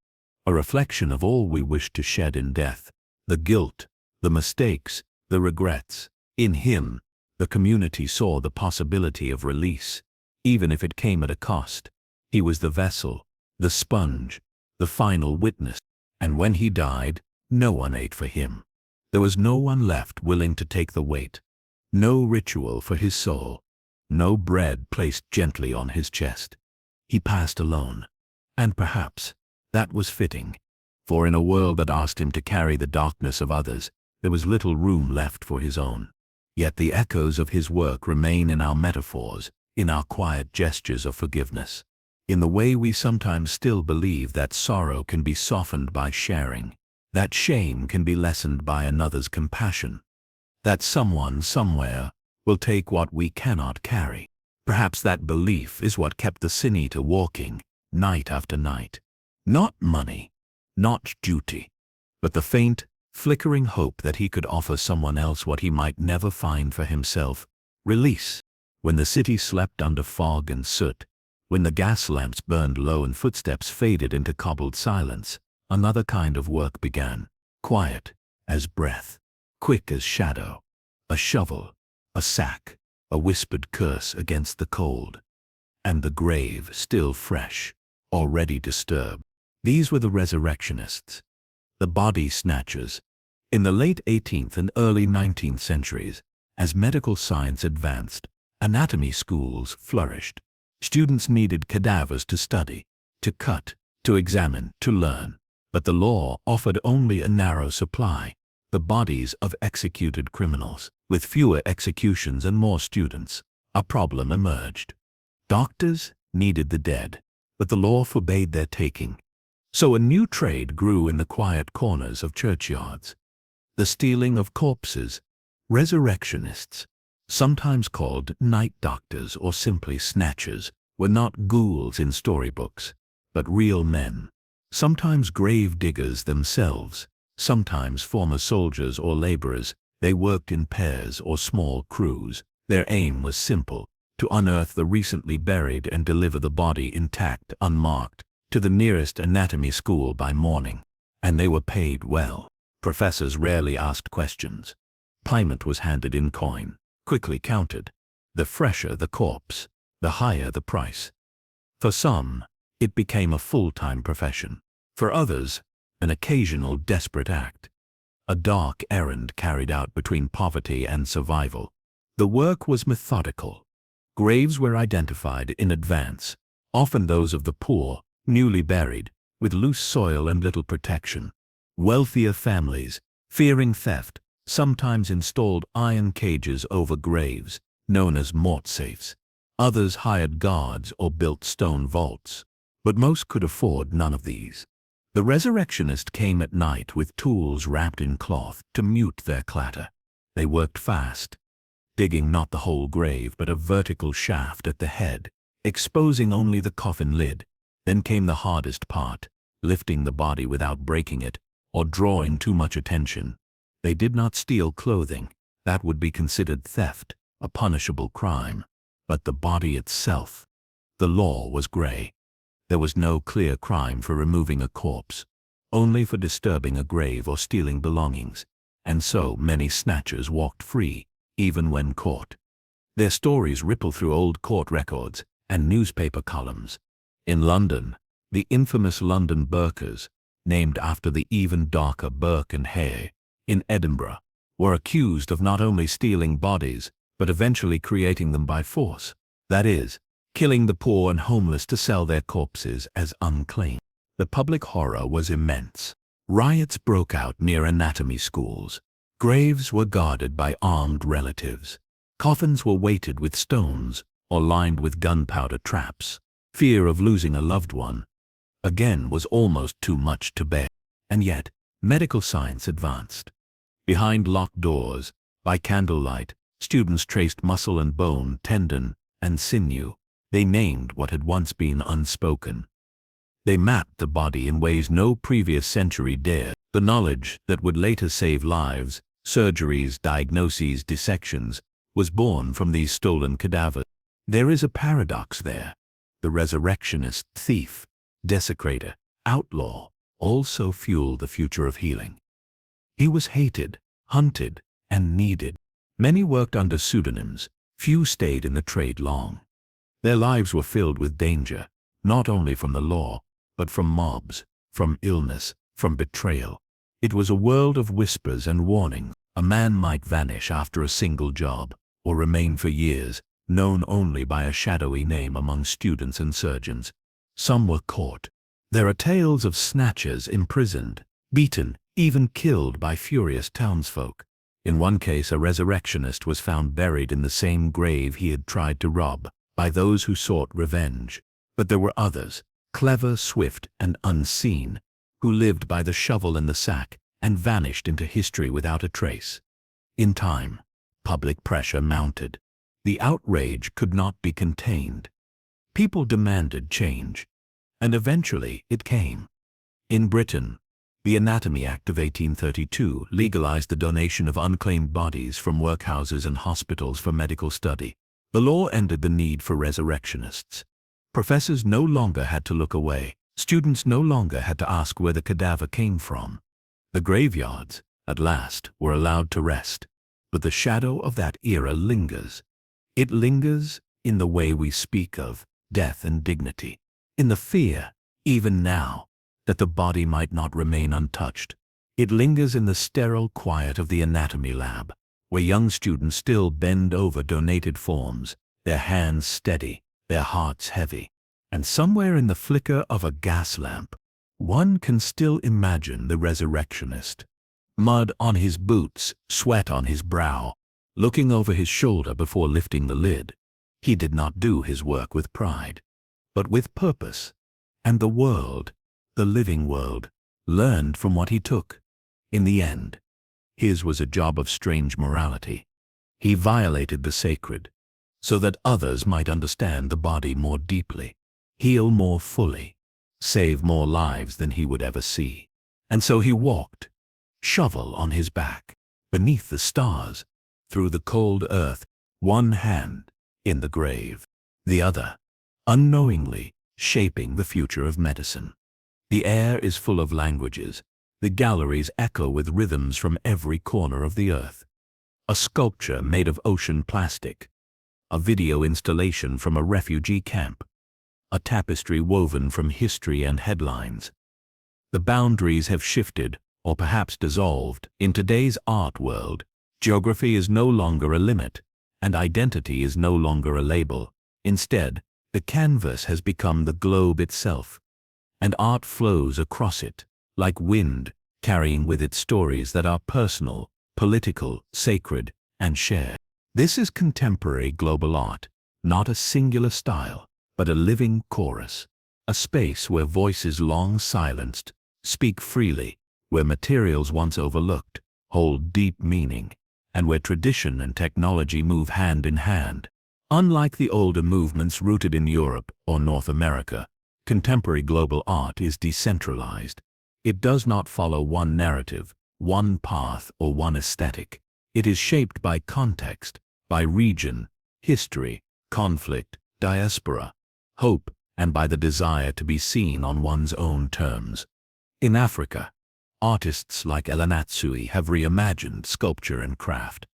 a reflection of all we wish to shed in death, the guilt, the mistakes, the regrets. In him, the community saw the possibility of release, even if it came at a cost. He was the vessel, the sponge, the final witness, and when he died, no one ate for him. There was no one left willing to take the weight, no ritual for his soul, no bread placed gently on his chest. He passed alone, and perhaps that was fitting, for in a world that asked him to carry the darkness of others, there was little room left for his own. Yet the echoes of his work remain in our metaphors, in our quiet gestures of forgiveness, in the way we sometimes still believe that sorrow can be softened by sharing, that shame can be lessened by another's compassion, that someone somewhere will take what we cannot carry. Perhaps that belief is what kept the sin-eater walking, night after night. Not money, not duty, but the faint, flickering hope that he could offer someone else what he might never find for himself, release. When the city slept under fog and soot, when the gas lamps burned low and footsteps faded into cobbled silence, another kind of work began, quiet as breath, quick as shadow, a shovel, a sack, a whispered curse against the cold, and the grave still fresh, already disturbed. These were the resurrectionists, the body snatchers. In the late 18th and early 19th centuries, as medical science advanced, anatomy schools flourished. Students needed cadavers to study, to cut, to examine, to learn. But the law offered only a narrow supply, the bodies of executed criminals. With fewer executions and more students, a problem emerged. Doctors needed the dead, but the law forbade their taking. So a new trade grew in the quiet corners of churchyards. The stealing of corpses. Resurrectionists, sometimes called night doctors or simply snatchers, were not ghouls in storybooks, but real men. Sometimes grave diggers themselves, sometimes former soldiers or laborers, They worked in pairs or small crews. Their aim was simple: to unearth the recently buried and deliver the body intact, unmarked, to the nearest anatomy school by morning. And they were paid well. Professors rarely asked questions. Payment was handed in coin, quickly counted. The fresher the corpse, the higher the price. For some, it became a full-time profession. For others, an occasional desperate act. A dark errand carried out between poverty and survival. The work was methodical. Graves were identified in advance, often those of the poor, newly buried, with loose soil and little protection. Wealthier families, fearing theft, sometimes installed iron cages over graves, known as mort safes. Others hired guards or built stone vaults. But most could afford none of these. The resurrectionist came at night with tools wrapped in cloth to mute their clatter. They worked fast, digging not the whole grave but a vertical shaft at the head, exposing only the coffin lid. Then came the hardest part, lifting the body without breaking it or drawing too much attention. They did not steal clothing. That would be considered theft, a punishable crime. But the body itself, the law was gray. There was no clear crime for removing a corpse, only for disturbing a grave or stealing belongings. And so many snatchers walked free, even when caught. Their stories ripple through old court records and newspaper columns. In London, the infamous London Burkers, named after the even darker Burke and Hare, in Edinburgh, were accused of not only stealing bodies, but eventually creating them by force. That is, killing the poor and homeless to sell their corpses as unclaimed. The public horror was immense. Riots broke out near anatomy schools. Graves were guarded by armed relatives. Coffins were weighted with stones or lined with gunpowder traps. Fear of losing a loved one, again, was almost too much to bear. And yet, medical science advanced. Behind locked doors, by candlelight, students traced muscle and bone, tendon and sinew. They named what had once been unspoken. They mapped the body in ways no previous century dared. The knowledge that would later save lives, surgeries, diagnoses, dissections, was born from these stolen cadavers. There is a paradox there. The resurrectionist, thief, desecrator, outlaw, also fueled the future of healing. He was hated, hunted, and needed. Many worked under pseudonyms. Few stayed in the trade long. Their lives were filled with danger, not only from the law, but from mobs, from illness, from betrayal. It was a world of whispers and warnings. A man might vanish after a single job, or remain for years, known only by a shadowy name among students and surgeons. Some were caught. There are tales of snatchers imprisoned, beaten, even killed by furious townsfolk. In one case, a resurrectionist was found buried in the same grave he had tried to rob, by those who sought revenge. But there were others, clever, swift, and unseen, who lived by the shovel and the sack and vanished into history without a trace. In time, public pressure mounted. The outrage could not be contained. People demanded change, and eventually it came. In Britain, the Anatomy Act of 1832 legalized the donation of unclaimed bodies from workhouses and hospitals for medical study. The law ended the need for resurrectionists. Professors no longer had to look away. Students no longer had to ask where the cadaver came from. The graveyards, at last, were allowed to rest. But the shadow of that era lingers. It lingers in the way we speak of death and dignity, in the fear, even now, that the body might not remain untouched. It lingers in the sterile quiet of the anatomy lab, where young students still bend over donated forms, their hands steady, their hearts heavy. And somewhere in the flicker of a gas lamp, one can still imagine the resurrectionist. Mud on his boots, sweat on his brow, looking over his shoulder before lifting the lid. He did not do his work with pride, but with purpose. And the world, the living world, learned from what he took. In the end, his was a job of strange morality. He violated the sacred, so that others might understand the body more deeply, heal more fully, save more lives than he would ever see. And so he walked, shovel on his back, beneath the stars, through the cold earth, one hand in the grave, the other, unknowingly, shaping the future of medicine. The air is full of languages. The galleries echo with rhythms from every corner of the earth. A sculpture made of ocean plastic, a video installation from a refugee camp, a tapestry woven from history and headlines. The boundaries have shifted, or perhaps dissolved. In today's art world, geography is no longer a limit, and identity is no longer a label. Instead, the canvas has become the globe itself, and art flows across it, like wind, carrying with it stories that are personal, political, sacred, and shared. This is contemporary global art, not a singular style, but a living chorus, a space where voices long silenced speak freely, where materials once overlooked hold deep meaning, and where tradition and technology move hand in hand. Unlike the older movements rooted in Europe or North America, contemporary global art is decentralized. It does not follow one narrative, one path, or one aesthetic. It is shaped by context, by region, history, conflict, diaspora, hope, and by the desire to be seen on one's own terms. In Africa, artists like Elanatsui have reimagined sculpture and craft.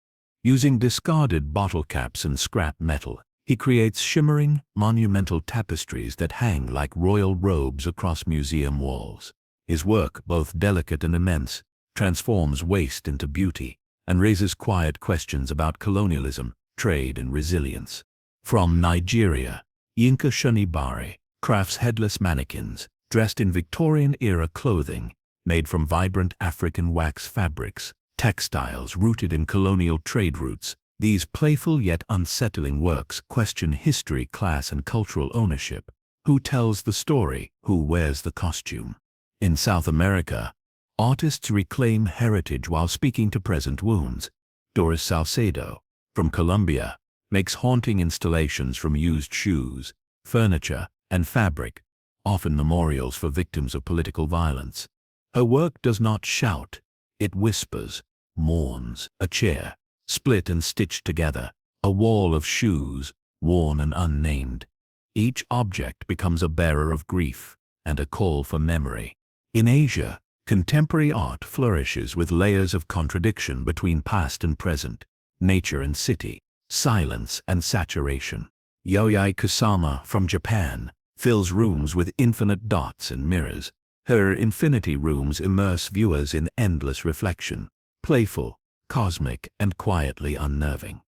Using discarded bottle caps and scrap metal, he creates shimmering, monumental tapestries that hang like royal robes across museum walls. His work, both delicate and immense, transforms waste into beauty and raises quiet questions about colonialism, trade, and resilience. From Nigeria, Yinka Shonibare crafts headless mannequins dressed in Victorian-era clothing made from vibrant African wax fabrics, textiles rooted in colonial trade routes. These playful yet unsettling works question history, class, and cultural ownership. Who tells the story? Who wears the costume? In South America, artists reclaim heritage while speaking to present wounds. Doris Salcedo, from Colombia, makes haunting installations from used shoes, furniture, and fabric, often memorials for victims of political violence. Her work does not shout, it whispers, mourns. A chair, split and stitched together, a wall of shoes, worn and unnamed. Each object becomes a bearer of grief and a call for memory. In Asia, contemporary art flourishes with layers of contradiction between past and present, nature and city, silence and saturation. Yayoi Kusama, from Japan, fills rooms with infinite dots and mirrors. Her infinity rooms immerse viewers in endless reflection, playful, cosmic, and quietly unnerving.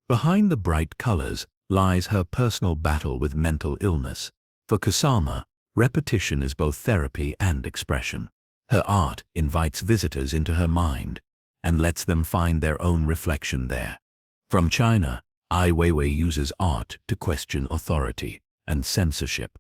Behind the bright colors lies her personal battle with mental illness. For Kusama, repetition is both therapy and expression. Her art invites visitors into her mind and lets them find their own reflection there. From China, Ai Weiwei uses art to question authority and censorship.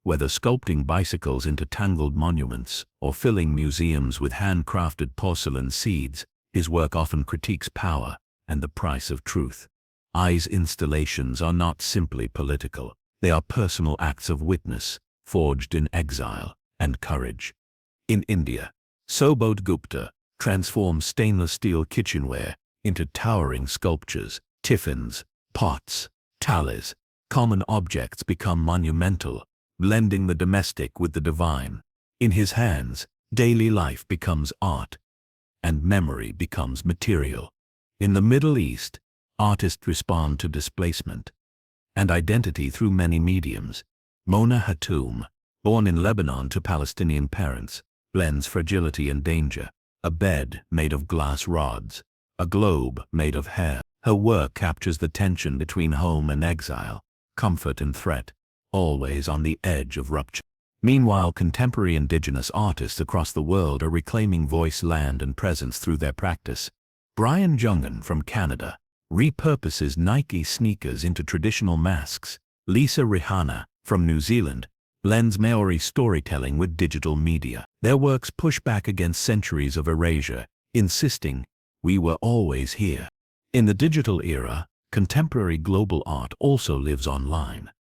Whether sculpting bicycles into tangled monuments or filling museums with handcrafted porcelain seeds, his work often critiques power and the price of truth. Ai's installations are not simply political. They are personal acts of witness, forged in exile and courage. In India, Subodh Gupta transforms stainless steel kitchenware into towering sculptures. Tiffins, pots, thalis, common objects become monumental, blending the domestic with the divine. In his hands, daily life becomes art, and memory becomes material. In the Middle East, artists respond to displacement and identity through many mediums. Mona Hatoum, born in Lebanon to Palestinian parents, blends fragility and danger. A bed made of glass rods, a globe made of hair. Her work captures the tension between home and exile, comfort and threat, always on the edge of rupture. Meanwhile, contemporary indigenous artists across the world are reclaiming voice, land, and presence through their practice. Brian Jungan, from Canada, repurposes Nike sneakers into traditional masks. Lisa Rihanna, from New Zealand, blends Maori storytelling with digital media. Their works push back against centuries of erasure, insisting, "We were always here." In the digital era, contemporary global art also lives online.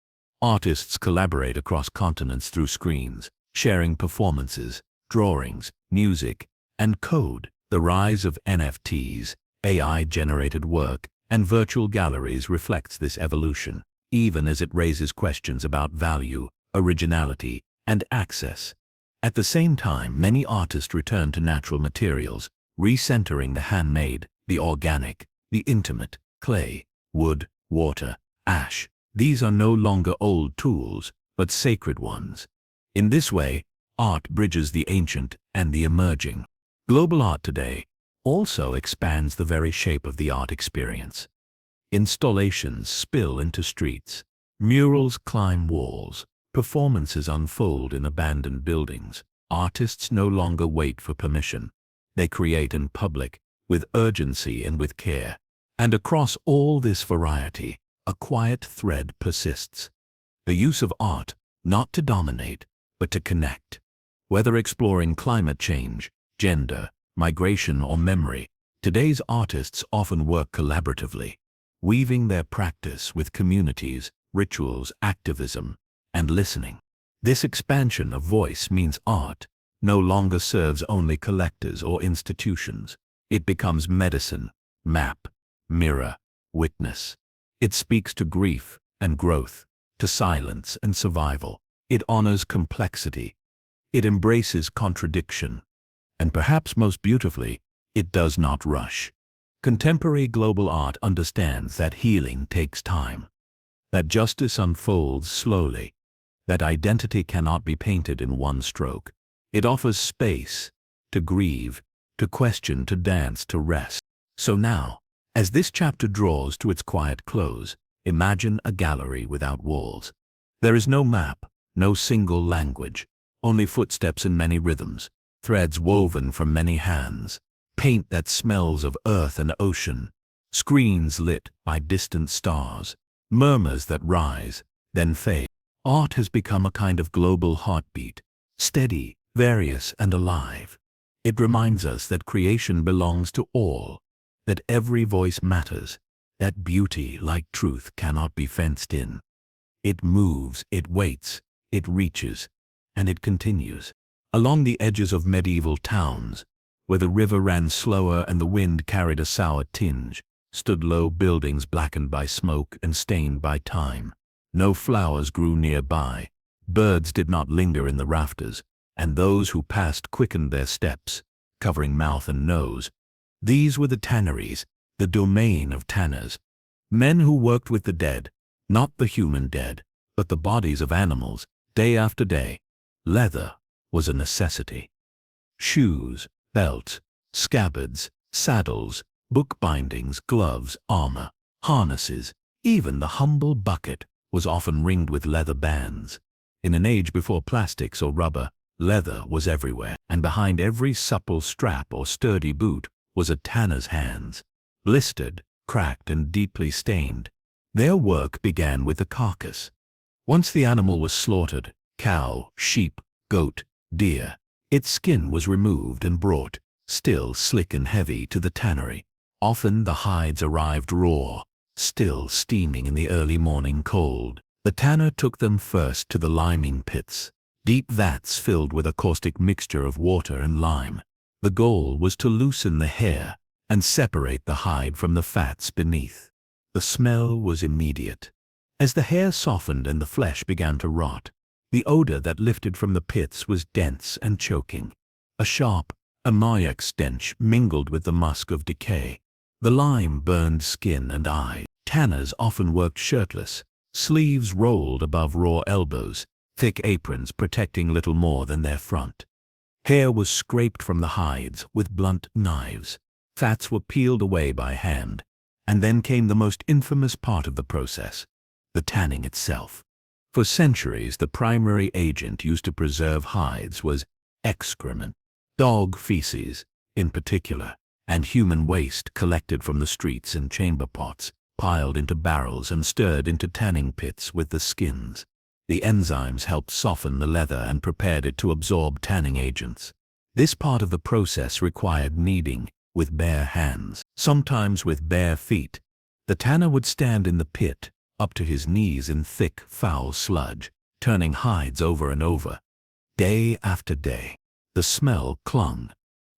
Artists collaborate across continents through screens, sharing performances, drawings, music, and code. The rise of NFTs, AI-generated work, and virtual galleries reflects this evolution, even as it raises questions about value, originality, and access. At the same time, many artists return to natural materials, recentering the handmade, the organic, the intimate, clay, wood, water, ash. These are no longer old tools, but sacred ones. In this way, art bridges the ancient and the emerging. Global art today also expands the very shape of the art experience. Installations spill into streets, murals climb walls, performances unfold in abandoned buildings. Artists no longer wait for permission. They create in public, with urgency and with care. And across all this variety, a quiet thread persists. The use of art, not to dominate, but to connect. Whether exploring climate change, gender, migration, or memory, today's artists often work collaboratively, weaving their practice with communities, rituals, activism, and listening. This expansion of voice means art no longer serves only collectors or institutions. It becomes medicine, map, mirror, witness. It speaks to grief and growth, to silence and survival. It honors complexity. It embraces contradiction. And perhaps most beautifully, it does not rush. Contemporary global art understands that healing takes time, that justice unfolds slowly, that identity cannot be painted in one stroke. It offers space to grieve, to question, to dance, to rest. So now, as this chapter draws to its quiet close, imagine a gallery without walls. There is no map, no single language, only footsteps in many rhythms, threads woven from many hands, paint that smells of earth and ocean, screens lit by distant stars, murmurs that rise, then fade. Art has become a kind of global heartbeat, steady, various, and alive. It reminds us that creation belongs to all, that every voice matters, that beauty, like truth, cannot be fenced in. It moves, it waits, it reaches, and it continues. Along the edges of medieval towns, where the river ran slower and the wind carried a sour tinge, stood low buildings blackened by smoke and stained by time. No flowers grew nearby, birds did not linger in the rafters, and those who passed quickened their steps, covering mouth and nose. These were the tanneries, the domain of tanners, men who worked with the dead, not the human dead, but the bodies of animals, day after day. Leather was a necessity. Shoes, belts, scabbards, saddles, book bindings, gloves, armor, harnesses, even the humble bucket was often ringed with leather bands. In an age before plastics or rubber, leather was everywhere, and behind every supple strap or sturdy boot was a tanner's hands, blistered, cracked, and deeply stained. Their work began with the carcass. Once the animal was slaughtered, cow, sheep, goat, deer, its skin was removed and brought, still slick and heavy, to the tannery. Often the hides arrived raw, still steaming in the early morning cold. The tanner took them first to the liming pits, deep vats filled with a caustic mixture of water and lime. The goal was to loosen the hair and separate the hide from the fats beneath. The smell was immediate. As the hair softened and the flesh began to rot, the odor that lifted from the pits was dense and choking. A sharp, ammoniac stench mingled with the musk of decay. The lime burned skin and eyes. Tanners often worked shirtless, sleeves rolled above raw elbows, thick aprons protecting little more than their front. Hair was scraped from the hides with blunt knives. Fats were peeled away by hand. And then came the most infamous part of the process, the tanning itself. For centuries, the primary agent used to preserve hides was excrement, dog feces in particular, and human waste collected from the streets in chamber pots, piled into barrels and stirred into tanning pits with the skins. The enzymes helped soften the leather and prepared it to absorb tanning agents. This part of the process required kneading with bare hands, sometimes with bare feet. The tanner would stand in the pit, up to his knees in thick, foul sludge, turning hides over and over. Day after day, the smell clung.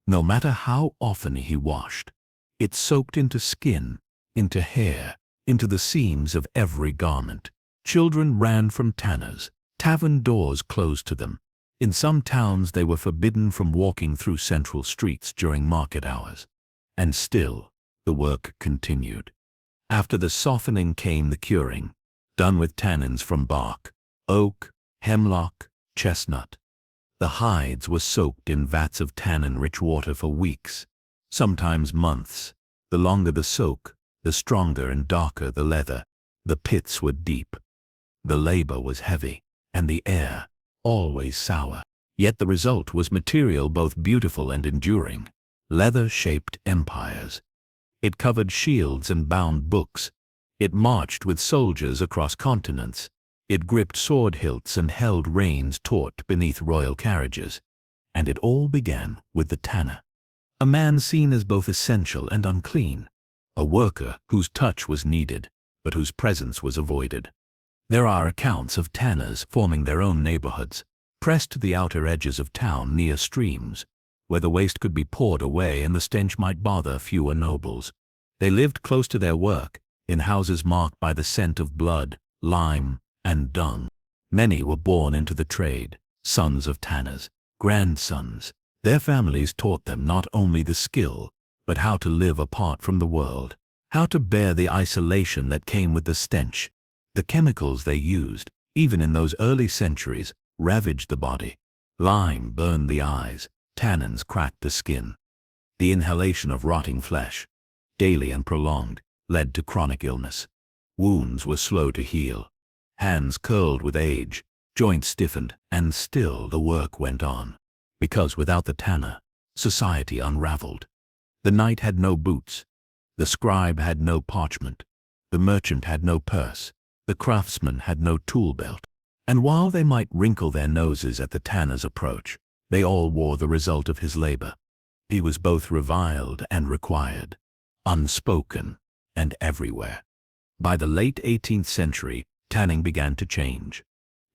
No matter how often he washed, it soaked into skin, into hair, into the seams of every garment. Children ran from tanners. Tavern doors closed to them. In some towns they were forbidden from walking through central streets during market hours. And still, the work continued. After the softening came the curing, done with tannins from bark, oak, hemlock, chestnut. The hides were soaked in vats of tannin-rich water for weeks, sometimes months. The longer the soak, the stronger and darker the leather. The pits were deep. The labor was heavy, and the air always sour. Yet the result was material both beautiful and enduring. Leather shaped empires. It covered shields and bound books. It marched with soldiers across continents. It gripped sword hilts and held reins taut beneath royal carriages. And it all began with the tanner. A man seen as both essential and unclean. A worker whose touch was needed, but whose presence was avoided. There are accounts of tanners forming their own neighborhoods, pressed to the outer edges of town near streams, where the waste could be poured away and the stench might bother fewer nobles. They lived close to their work, in houses marked by the scent of blood, lime, and dung. Many were born into the trade, sons of tanners, grandsons. Their families taught them not only the skill, but how to live apart from the world, how to bear the isolation that came with the stench. The chemicals they used, even in those early centuries, ravaged the body. Lime burned the eyes, tannins cracked the skin. The inhalation of rotting flesh, daily and prolonged, led to chronic illness. Wounds were slow to heal. Hands curled with age, joints stiffened, and still the work went on. Because without the tanner, society unraveled. The knight had no boots. The scribe had no parchment. The merchant had no purse. The craftsman had no tool belt. And while they might wrinkle their noses at the tanner's approach, they all wore the result of his labor. He was both reviled and required, unspoken and everywhere. By the late 18th century, tanning began to change.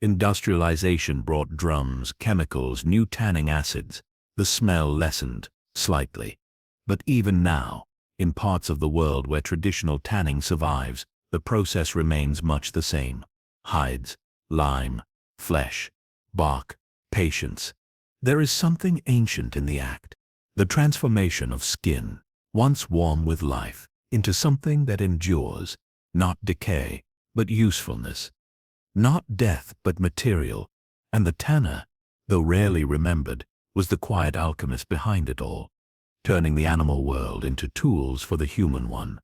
Industrialization brought drums, chemicals, new tanning acids. The smell lessened, slightly. But even now, in parts of the world where traditional tanning survives, the process remains much the same. Hides, lime, flesh, bark, patience. There is something ancient in the act. The transformation of skin, once warm with life, into something that endures, not decay, but usefulness. Not death, but material. And the tanner, though rarely remembered, was the quiet alchemist behind it all, turning the animal world into tools for the human one,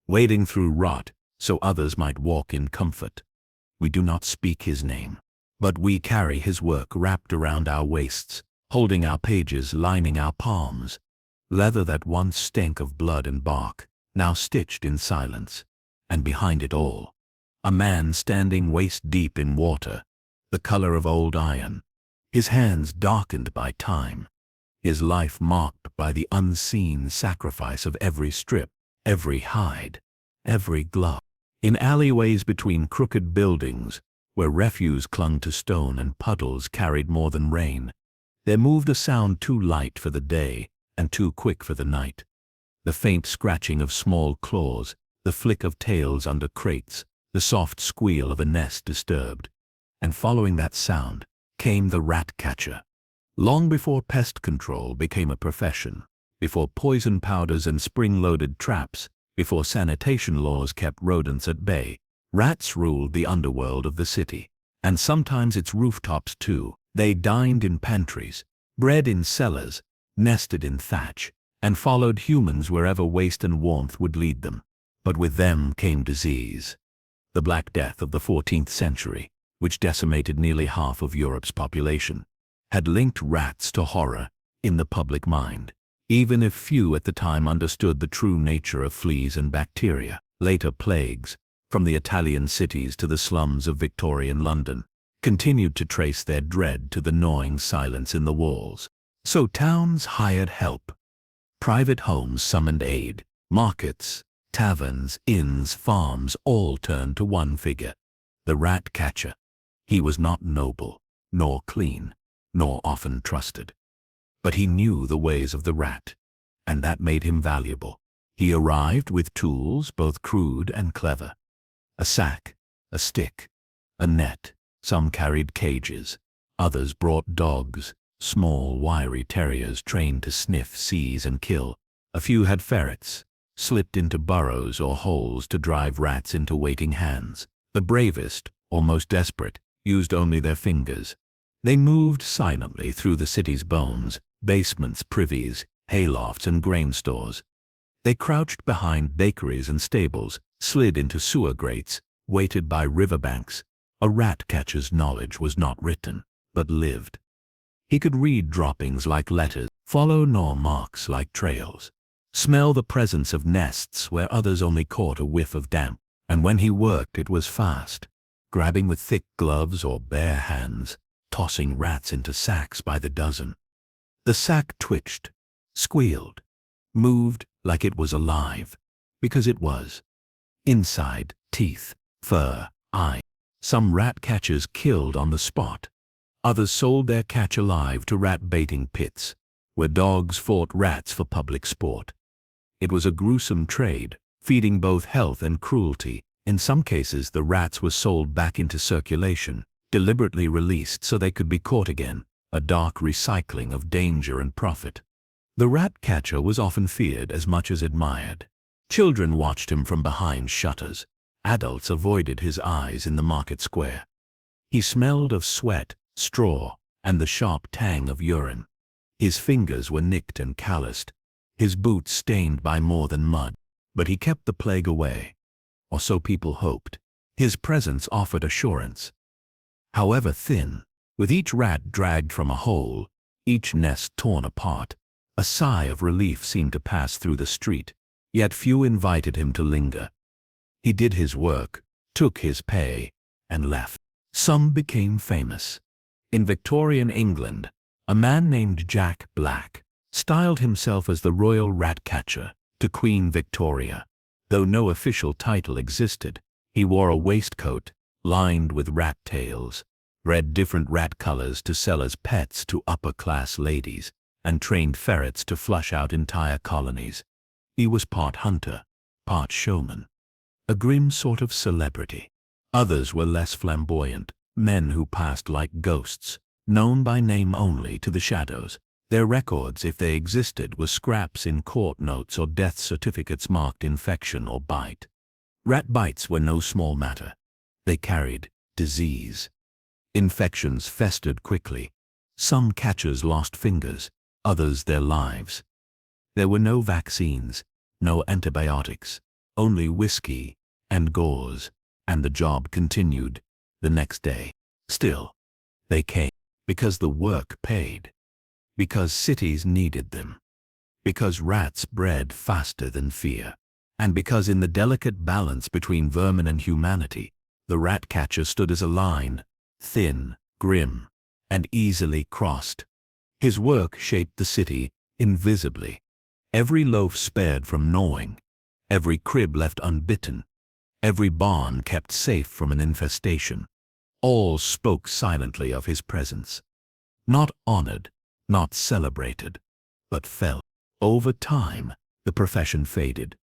wading through rot so others might walk in comfort. We do not speak his name, but we carry his work wrapped around our waists, holding our pages, lining our palms. Leather that once stank of blood and bark, now stitched in silence. And behind it all, a man standing waist-deep in water, the color of old iron, his hands darkened by time, his life marked by the unseen sacrifice of every strip, every hide, every glove. In alleyways between crooked buildings, where refuse clung to stone and puddles carried more than rain, there moved a sound too light for the day and too quick for the night. The faint scratching of small claws, the flick of tails under crates, the soft squeal of a nest disturbed. And following that sound came the rat catcher. Long before pest control became a profession, before poison powders and spring-loaded traps, before sanitation laws kept rodents at bay, rats ruled the underworld of the city, and sometimes its rooftops too. They dined in pantries, bred in cellars, nested in thatch, and followed humans wherever waste and warmth would lead them. But with them came disease. The Black Death of the 14th century, which decimated nearly half of Europe's population, had linked rats to horror in the public mind, even if few at the time understood the true nature of fleas and bacteria. Later plagues, from the Italian cities to the slums of Victorian London, continued to trace their dread to the gnawing silence in the walls. So towns hired help. Private homes summoned aid. Markets, taverns, inns, farms all turned to one figure, the rat catcher. He was not noble, nor clean, nor often trusted. But he knew the ways of the rat, and that made him valuable. He arrived with tools both crude and clever. A sack, a stick, a net. Some carried cages. Others brought dogs, small, wiry terriers trained to sniff, seize, and kill. A few had ferrets, slipped into burrows or holes to drive rats into waiting hands. The bravest, or most desperate, used only their fingers. They moved silently through the city's bones, basements, privies, haylofts, and grain stores. They crouched behind bakeries and stables, slid into sewer grates, waited by riverbanks. A rat catcher's knowledge was not written, but lived. He could read droppings like letters, follow gnaw marks like trails, smell the presence of nests where others only caught a whiff of damp. And when he worked, it was fast, grabbing with thick gloves or bare hands, tossing rats into sacks by the dozen. The sack twitched, squealed, moved like it was alive, because it was. Inside, teeth, fur, eye. Some rat catchers killed on the spot. Others sold their catch alive to rat-baiting pits, where dogs fought rats for public sport. It was a gruesome trade, feeding both health and cruelty. In some cases, the rats were sold back into circulation, deliberately released so they could be caught again, a dark recycling of danger and profit. The rat catcher was often feared as much as admired. Children watched him from behind shutters. Adults avoided his eyes in the market square. He smelled of sweat, straw, and the sharp tang of urine. His fingers were nicked and calloused, his boots stained by more than mud. But he kept the plague away, or so people hoped. His presence offered assurance. However thin, with each rat dragged from a hole, each nest torn apart, a sigh of relief seemed to pass through the street, yet few invited him to linger. He did his work, took his pay, and left. Some became famous. In Victorian England, a man named Jack Black styled himself as the Royal Rat Catcher to Queen Victoria. Though no official title existed, he wore a waistcoat lined with rat tails, bred different rat colors to sell as pets to upper-class ladies, and trained ferrets to flush out entire colonies. He was part hunter, part showman, a grim sort of celebrity. Others were less flamboyant, men who passed like ghosts, known by name only to the shadows. Their records, if they existed, were scraps in court notes or death certificates marked infection or bite. Rat bites were no small matter. They carried disease. Infections festered quickly. Some catchers lost fingers, others their lives. There were no vaccines, no antibiotics, only whiskey and gauze, and the job continued the next day. Still, they came, because the work paid, because cities needed them, because rats bred faster than fear, and because in the delicate balance between vermin and humanity, the rat catcher stood as a line, thin, grim, and easily crossed. His work shaped the city invisibly. Every loaf spared from gnawing, every crib left unbitten, every barn kept safe from an infestation. All spoke silently of his presence. Not honored, not celebrated, but felt. Over time, the profession faded.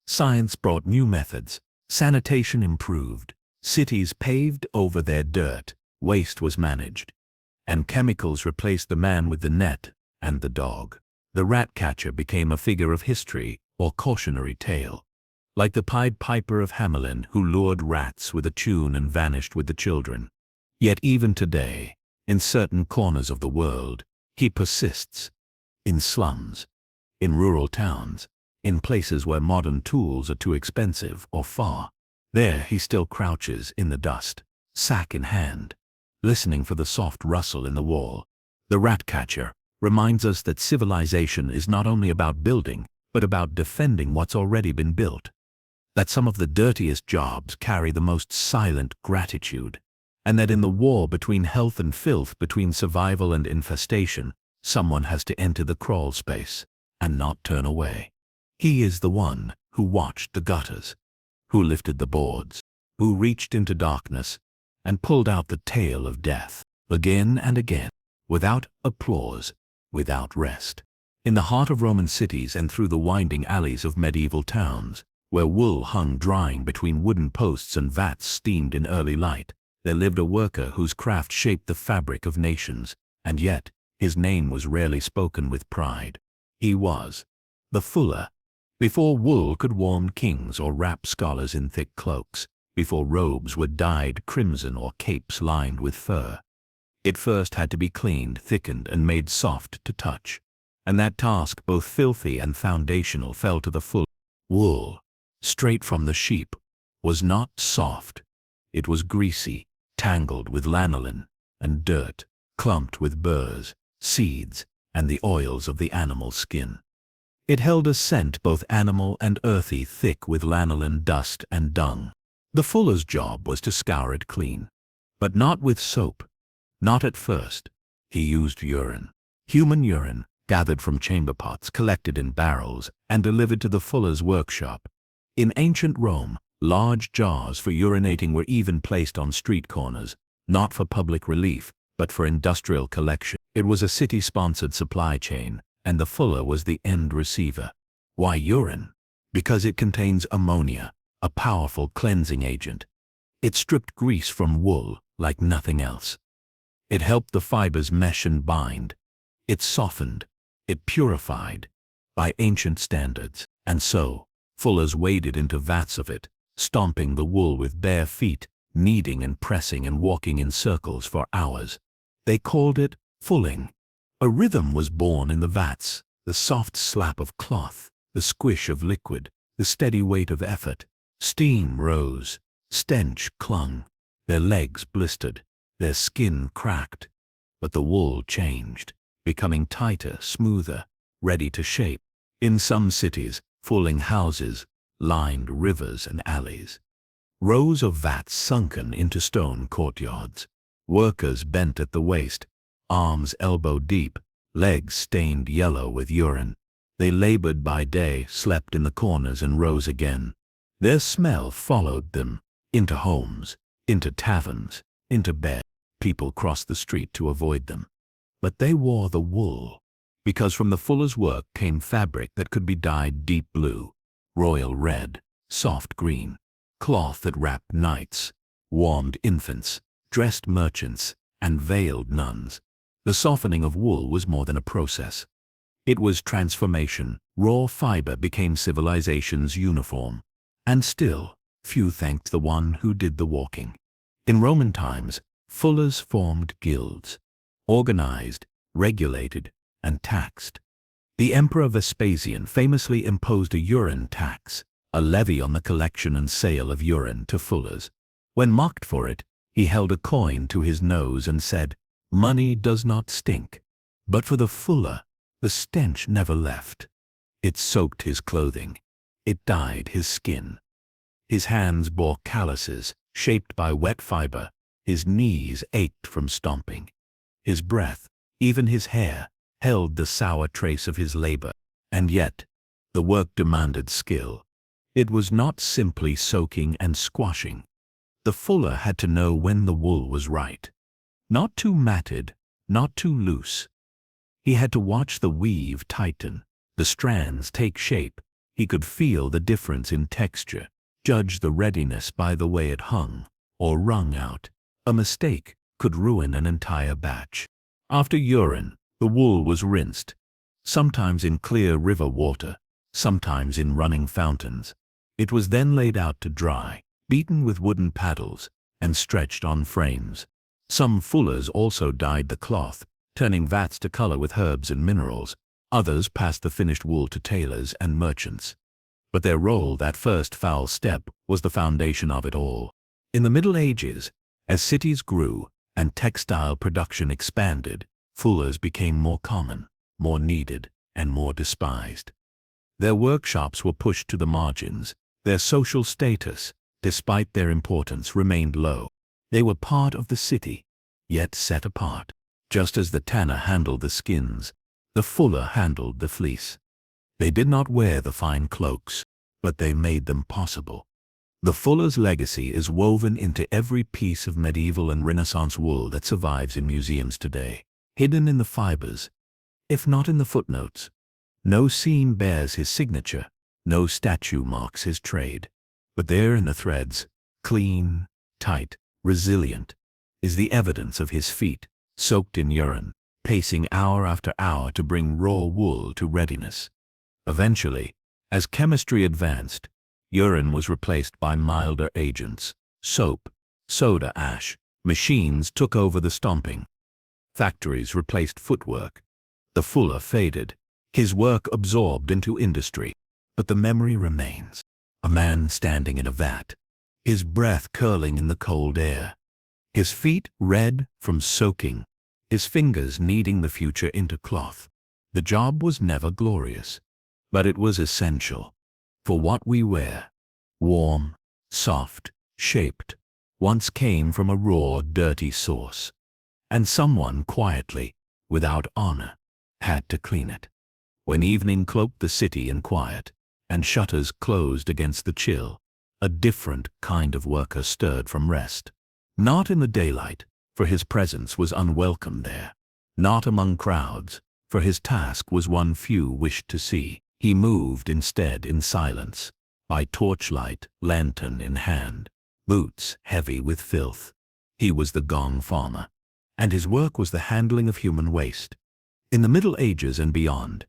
Science brought new methods. Sanitation improved. Cities paved over their dirt. Waste was managed. And chemicals replaced the man with the net and the dog. The rat catcher became a figure of history or cautionary tale, like the Pied Piper of Hamelin who lured rats with a tune and vanished with the children. Yet even today, in certain corners of the world, he persists. In slums, in rural towns, in places where modern tools are too expensive or far. There he still crouches in the dust, sack in hand, listening for the soft rustle in the wall. The rat catcher reminds us that civilization is not only about building, but about defending what's already been built. That some of the dirtiest jobs carry the most silent gratitude, and that in the war between health and filth, between survival and infestation, someone has to enter the crawl space and not turn away. He is the one who watched the gutters, who lifted the boards, who reached into darkness and pulled out the tail of death, again and again, without applause, without rest. In the heart of Roman cities and through the winding alleys of medieval towns, where wool hung drying between wooden posts and vats steamed in early light, there lived a worker whose craft shaped the fabric of nations, and yet his name was rarely spoken with pride. He was the fuller. Before wool could warm kings or wrap scholars in thick cloaks, before robes were dyed crimson or capes lined with fur, it first had to be cleaned, thickened, and made soft to touch. And that task, both filthy and foundational, fell to the fuller. Wool, straight from the sheep, was not soft. It was greasy, tangled with lanolin and dirt, clumped with burrs, seeds, and the oils of the animal skin. It held a scent both animal and earthy, thick with lanolin, dust, and dung. The fuller's job was to scour it clean, but not with soap. Not at first. He used urine. Human urine, gathered from chamber pots, collected in barrels, and delivered to the fuller's workshop. In ancient Rome, large jars for urinating were even placed on street corners, not for public relief, but for industrial collection. It was a city-sponsored supply chain, and the fuller was the end receiver. Why urine? Because it contains ammonia, a powerful cleansing agent. It stripped grease from wool like nothing else. It helped the fibers mesh and bind. It softened. It purified, by ancient standards. And so, fullers waded into vats of it, stomping the wool with bare feet, kneading and pressing and walking in circles for hours. They called it fulling. A rhythm was born in the vats, the soft slap of cloth, the squish of liquid, the steady weight of effort. Steam rose, stench clung, their legs blistered, their skin cracked, but the wool changed, becoming tighter, smoother, ready to shape. In some cities, fulling houses lined rivers and alleys. Rows of vats sunken into stone courtyards. Workers bent at the waist, arms elbow deep, legs stained yellow with urine. They labored by day, slept in the corners, and rose again. Their smell followed them, into homes, into taverns, into bed. People crossed the street to avoid them. But they wore the wool, because from the fuller's work came fabric that could be dyed deep blue, royal red, soft green, cloth that wrapped knights, warmed infants, dressed merchants, and veiled nuns. The softening of wool was more than a process. It was transformation. Raw fiber became civilization's uniform. And still, few thanked the one who did the walking. In Roman times, fullers formed guilds, organized, regulated, and taxed. The Emperor Vespasian famously imposed a urine tax, a levy on the collection and sale of urine to fullers. When mocked for it, he held a coin to his nose and said, "Money does not stink." But for the fuller, the stench never left. It soaked his clothing. It dyed his skin. His hands bore calluses, shaped by wet fiber. His knees ached from stomping. His breath, even his hair, held the sour trace of his labor. And yet, the work demanded skill. It was not simply soaking and squashing. The fuller had to know when the wool was right. Not too matted, not too loose. He had to watch the weave tighten, the strands take shape. He could feel the difference in texture, judge the readiness by the way it hung or wrung out. A mistake could ruin an entire batch. After urine, the wool was rinsed, sometimes in clear river water, sometimes in running fountains. It was then laid out to dry, beaten with wooden paddles, and stretched on frames. Some fullers also dyed the cloth, turning vats to color with herbs and minerals. Others passed the finished wool to tailors and merchants. But their role, that first foul step, was the foundation of it all. In the Middle Ages, as cities grew and textile production expanded, fullers became more common, more needed, and more despised. Their workshops were pushed to the margins. Their social status, despite their importance, remained low. They were part of the city, yet set apart. Just as the tanner handled the skins, the fuller handled the fleece. They did not wear the fine cloaks, but they made them possible. The fuller's legacy is woven into every piece of medieval and Renaissance wool that survives in museums today. Hidden in the fibers, if not in the footnotes. No scene bears his signature, no statue marks his trade. But there in the threads, clean, tight, resilient, is the evidence of his feet, soaked in urine, pacing hour after hour to bring raw wool to readiness. Eventually, as chemistry advanced, urine was replaced by milder agents, soap, soda ash. Machines took over the stomping. Factories replaced footwork. The fuller faded, his work absorbed into industry. But the memory remains. A man standing in a vat, his breath curling in the cold air, his feet red from soaking, his fingers kneading the future into cloth. The job was never glorious, but it was essential. For what we wear, warm, soft, shaped, once came from a raw, dirty source. And someone quietly, without honor, had to clean it. When evening cloaked the city in quiet, and shutters closed against the chill, a different kind of worker stirred from rest. Not in the daylight, for his presence was unwelcome there. Not among crowds, for his task was one few wished to see. He moved instead in silence, by torchlight, lantern in hand, boots heavy with filth. He was the gong farmer, and his work was the handling of human waste. In the Middle Ages and beyond,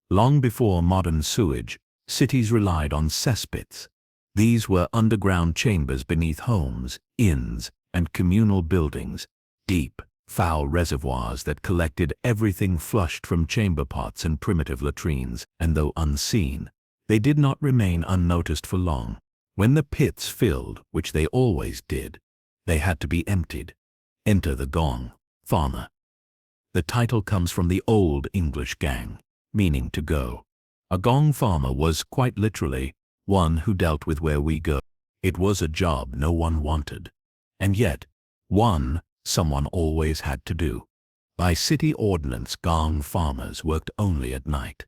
long before modern sewage, cities relied on cesspits. These were underground chambers beneath homes, inns, and communal buildings, deep, foul reservoirs that collected everything flushed from chamber pots and primitive latrines, and though unseen, they did not remain unnoticed for long. When the pits filled, which they always did, they had to be emptied. Enter the gong farmer. The title comes from the Old English gang, meaning to go. A gong farmer was, quite literally, one who dealt with where we go. It was a job no one wanted, and yet, one someone always had to do. By city ordinance, gong farmers worked only at night.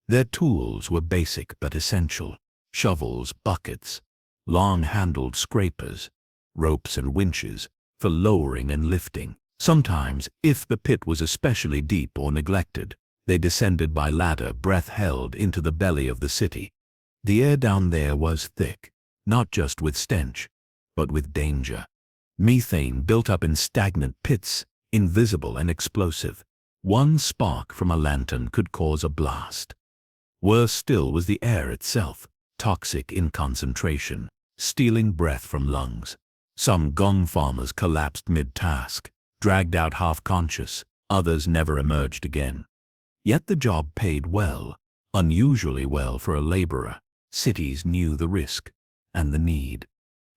Their tools were basic but essential: shovels, buckets, long-handled scrapers, ropes and winches for lowering and lifting. Sometimes, if the pit was especially deep or neglected, they descended by ladder, breath held, into the belly of the city. The air down there was thick, not just with stench, but with danger. Methane built up in stagnant pits, invisible and explosive. One spark from a lantern could cause a blast. Worse still was the air itself, toxic in concentration, stealing breath from lungs. Some gong farmers collapsed mid-task, dragged out half-conscious. Others never emerged again. Yet the job paid well, unusually well for a laborer. Cities knew the risk and the need.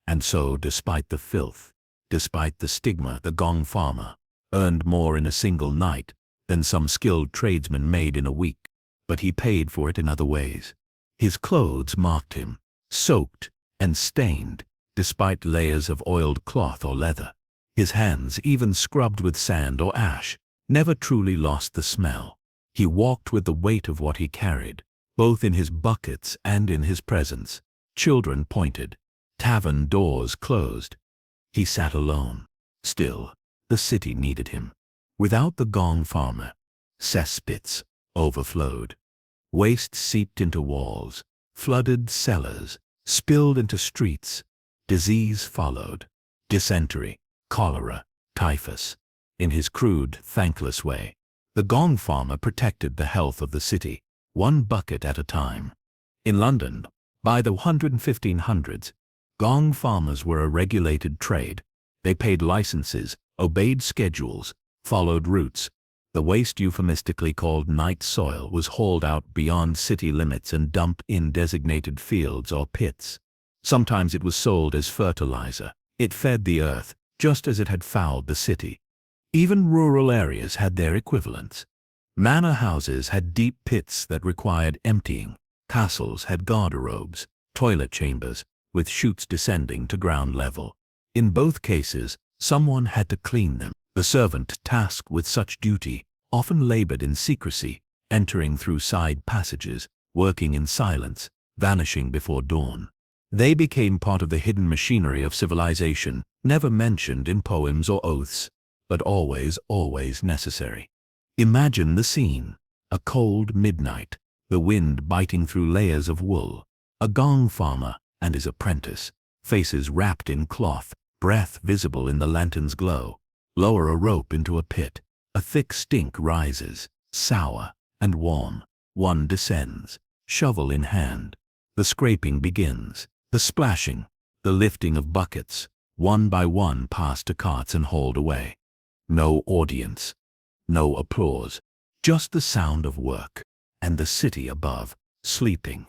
And so, despite the filth, despite the stigma, the gong farmer earned more in a single night than some skilled tradesman made in a week. But he paid for it in other ways. His clothes marked him, soaked and stained, despite layers of oiled cloth or leather. His hands, even scrubbed with sand or ash, never truly lost the smell. He walked with the weight of what he carried, both in his buckets and in his presence. Children pointed. Tavern doors closed. He sat alone. Still, the city needed him. Without the gong farmer, cesspits overflowed. Waste seeped into walls, flooded cellars, spilled into streets. Disease followed. Dysentery, cholera, typhus. In his crude, thankless way, the gong farmer protected the health of the city, one bucket at a time. In London, by the 1500s, gong farmers were a regulated trade. They paid licenses, obeyed schedules, followed routes. The waste, euphemistically called night soil, was hauled out beyond city limits and dumped in designated fields or pits. Sometimes it was sold as fertilizer. It fed the earth, just as it had fouled the city. Even rural areas had their equivalents. Manor houses had deep pits that required emptying. Castles had garderobes, toilet chambers, with chutes descending to ground level. In both cases, someone had to clean them. The servant tasked with such duty often labored in secrecy, entering through side passages, working in silence, vanishing before dawn. They became part of the hidden machinery of civilization, never mentioned in poems or oaths, but always, always necessary. Imagine the scene. A cold midnight, the wind biting through layers of wool. A gong farmer and his apprentice, faces wrapped in cloth, breath visible in the lantern's glow. Lower a rope into a pit. A thick stink rises, sour and warm. One descends, shovel in hand. The scraping begins, the splashing, the lifting of buckets, one by one passed to carts and hauled away. No audience, no applause, just the sound of work, and the city above, sleeping.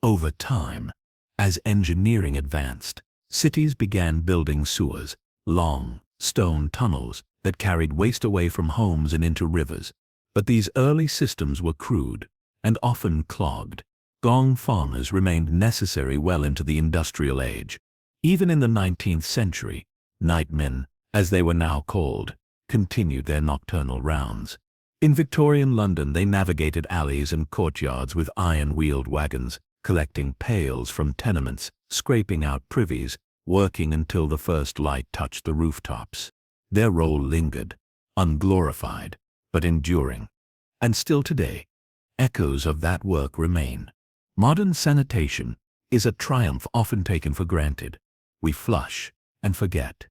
Over time, as engineering advanced, cities began building sewers, long, stone tunnels that carried waste away from homes and into rivers. But these early systems were crude and often clogged. Gong farmers remained necessary well into the industrial age. Even in the 19th century, nightmen, as they were now called, continued their nocturnal rounds. In Victorian London they navigated alleys and courtyards with iron-wheeled wagons, collecting pails from tenements, scraping out privies, working until the first light touched the rooftops. Their role lingered, unglorified, but enduring. And still today, echoes of that work remain. Modern sanitation is a triumph often taken for granted. We flush and forget.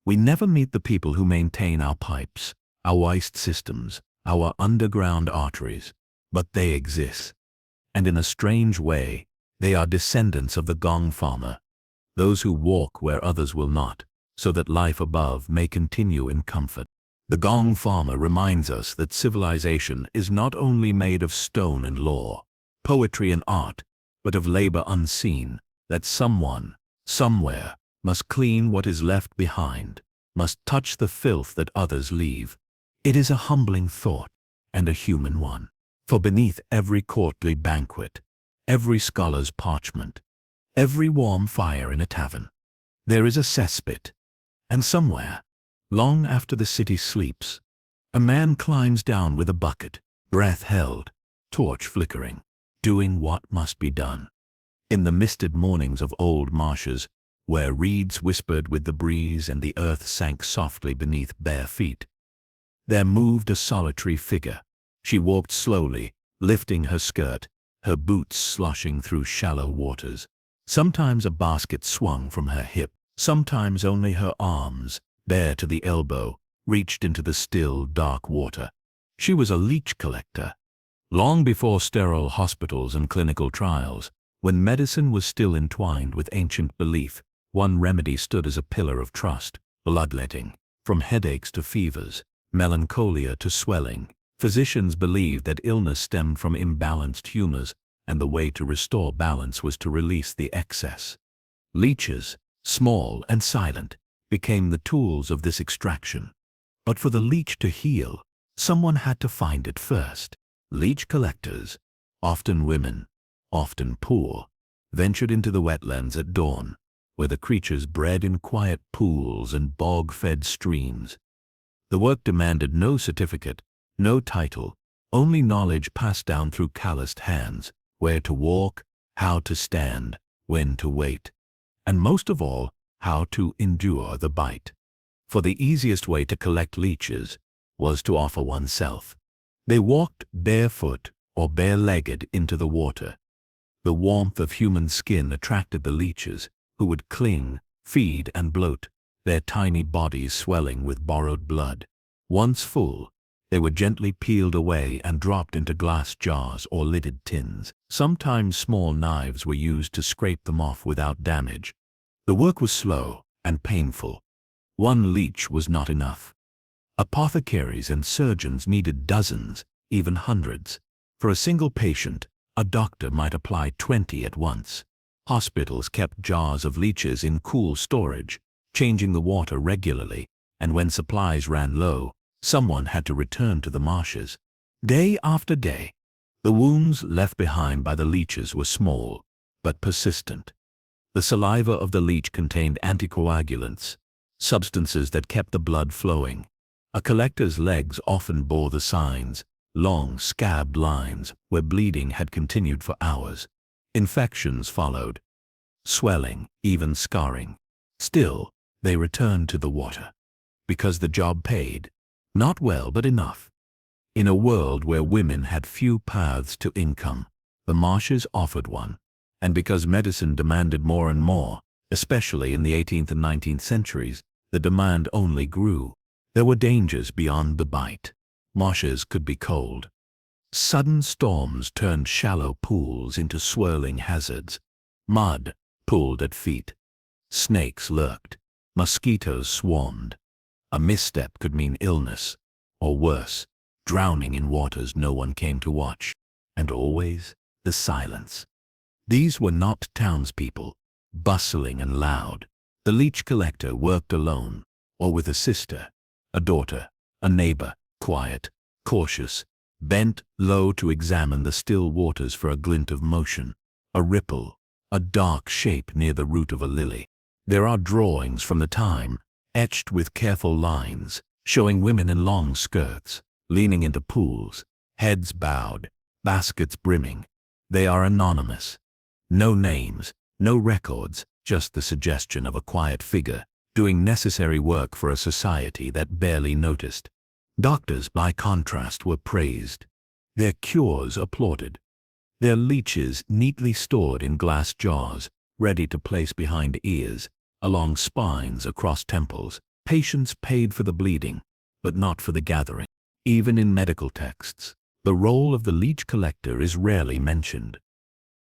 We never meet the people who maintain our pipes, our waste systems, our underground arteries, but they exist. And in a strange way, they are descendants of the gong farmer, those who walk where others will not, so that life above may continue in comfort. The gong farmer reminds us that civilization is not only made of stone and law, poetry and art, but of labor unseen, that someone, somewhere, must clean what is left behind, must touch the filth that others leave. It is a humbling thought, and a human one. For beneath every courtly banquet, every scholar's parchment, every warm fire in a tavern, there is a cesspit. And somewhere, long after the city sleeps, a man climbs down with a bucket, breath held, torch flickering, doing what must be done. In the misted mornings of old marshes, where reeds whispered with the breeze and the earth sank softly beneath bare feet, there moved a solitary figure. She walked slowly, lifting her skirt, her boots sloshing through shallow waters. Sometimes a basket swung from her hip, sometimes only her arms, bare to the elbow, reached into the still, dark water. She was a leech collector. Long before sterile hospitals and clinical trials, when medicine was still entwined with ancient belief, one remedy stood as a pillar of trust: bloodletting. From headaches to fevers, melancholia to swelling, physicians believed that illness stemmed from imbalanced humors, and the way to restore balance was to release the excess. Leeches, small and silent, became the tools of this extraction. But for the leech to heal, someone had to find it first. Leech collectors, often women, often poor, ventured into the wetlands at dawn, where the creatures bred in quiet pools and bog-fed streams. The work demanded no certificate, no title, only knowledge passed down through calloused hands, where to walk, how to stand, when to wait, and most of all, how to endure the bite. For the easiest way to collect leeches was to offer oneself. They walked barefoot or bare-legged into the water. The warmth of human skin attracted the leeches, who would cling, feed and bloat, their tiny bodies swelling with borrowed blood. Once full, they were gently peeled away and dropped into glass jars or lidded tins. Sometimes small knives were used to scrape them off without damage. The work was slow and painful. One leech was not enough. Apothecaries and surgeons needed dozens, even hundreds. For a single patient, a doctor might apply 20 at once. Hospitals kept jars of leeches in cool storage, changing the water regularly, and when supplies ran low, someone had to return to the marshes. Day after day, the wounds left behind by the leeches were small, but persistent. The saliva of the leech contained anticoagulants, substances that kept the blood flowing. A collector's legs often bore the signs, long scabbed lines where bleeding had continued for hours. Infections followed, swelling, even scarring. Still, they returned to the water, because the job paid, not well but enough. In a world where women had few paths to income, the marshes offered one, and because medicine demanded more and more, especially in the 18th and 19th centuries, the demand only grew. There were dangers beyond the bite. Marshes could be cold. Sudden storms turned shallow pools into swirling hazards. Mud pooled at feet. Snakes lurked. Mosquitoes swarmed. A misstep could mean illness, or worse, drowning in waters no one came to watch. And always, the silence. These were not townspeople, bustling and loud. The leech collector worked alone, or with a sister, a daughter, a neighbor, quiet, cautious, bent low to examine the still waters for a glint of motion, a ripple, a dark shape near the root of a lily. There are drawings from the time, etched with careful lines, showing women in long skirts, leaning into pools, heads bowed, baskets brimming. They are anonymous. No names, no records, just the suggestion of a quiet figure, doing necessary work for a society that barely noticed. Doctors, by contrast, were praised. Their cures applauded. Their leeches neatly stored in glass jars, ready to place behind ears, along spines, across temples. Patients paid for the bleeding, but not for the gathering. Even in medical texts, the role of the leech collector is rarely mentioned.